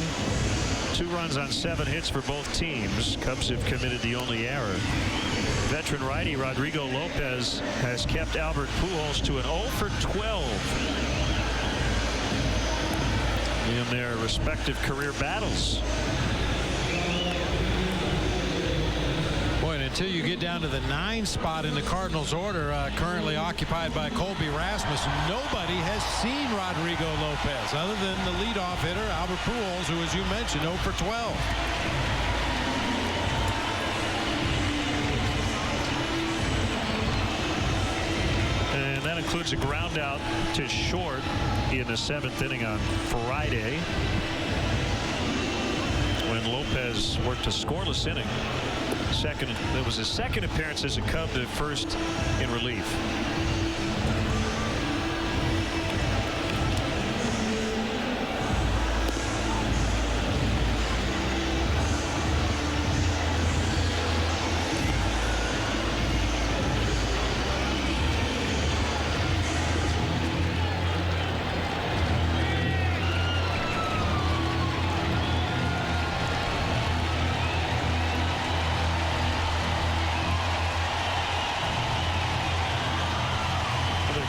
[SPEAKER 1] 2 runs on 7 hits for both teams. Cubs have committed the only error. Veteran righty Rodrigo Lopez has kept Albert Pujols to an 0 for 12 in their respective career battles.
[SPEAKER 2] Boy, an until you get down to the 9 spot in the Cardinals order, currently occupied by Colby Rasmus, nobody has seen Rodrigo Lopez other than the leadoff hitter, Albert Pujols, who, as you mentioned, 0 for 12.
[SPEAKER 1] And that includes a ground out to short in the 7th inning on Friday, when Lopez worked a scoreless inning. It was his second appearance as a Cub to first in relief.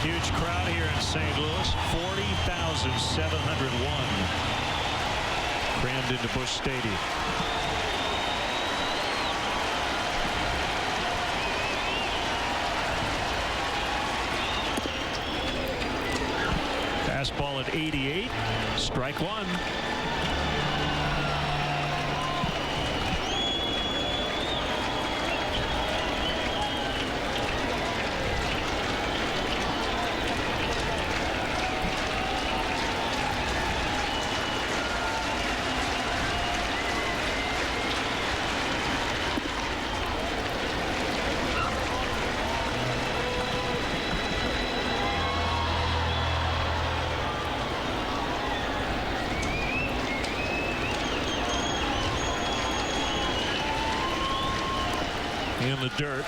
[SPEAKER 1] Huge crowd here in St. Louis, 40,701 crammed into Busch Stadium. Fastball at 88, strike one. In the dirt.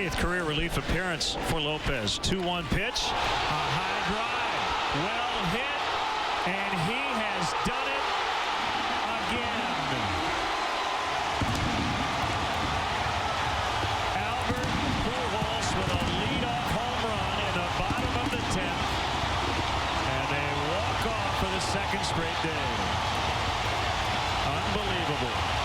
[SPEAKER 1] th career relief appearance for Lopez. 2-1 pitch, a high drive, well hit, and he has done it again. Albert Pujols with a leadoff home run in the bottom of the 10th, and they walk off for the second straight day. Unbelievable.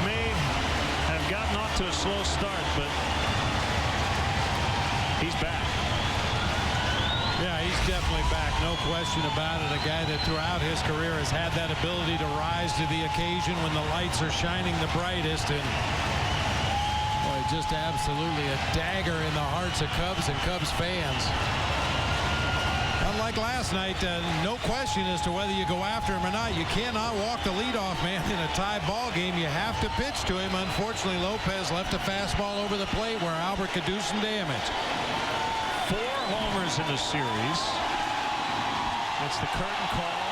[SPEAKER 1] May have gotten off to a slow start, but he's back.
[SPEAKER 2] Yeah, he's definitely back, no question about it. A guy that throughout his career has had that ability to rise to the occasion when the lights are shining the brightest, and boy, just absolutely a dagger in the hearts of Cubs and Cubs fans. Unlike last night, no question as to whether you go after him or not. You cannot walk the leadoff man in a tie ball game. You have to pitch to him. Unfortunately, Lopez left a fastball over the plate where Albert could do some damage.
[SPEAKER 1] 4 homers in the series. It's the curtain call.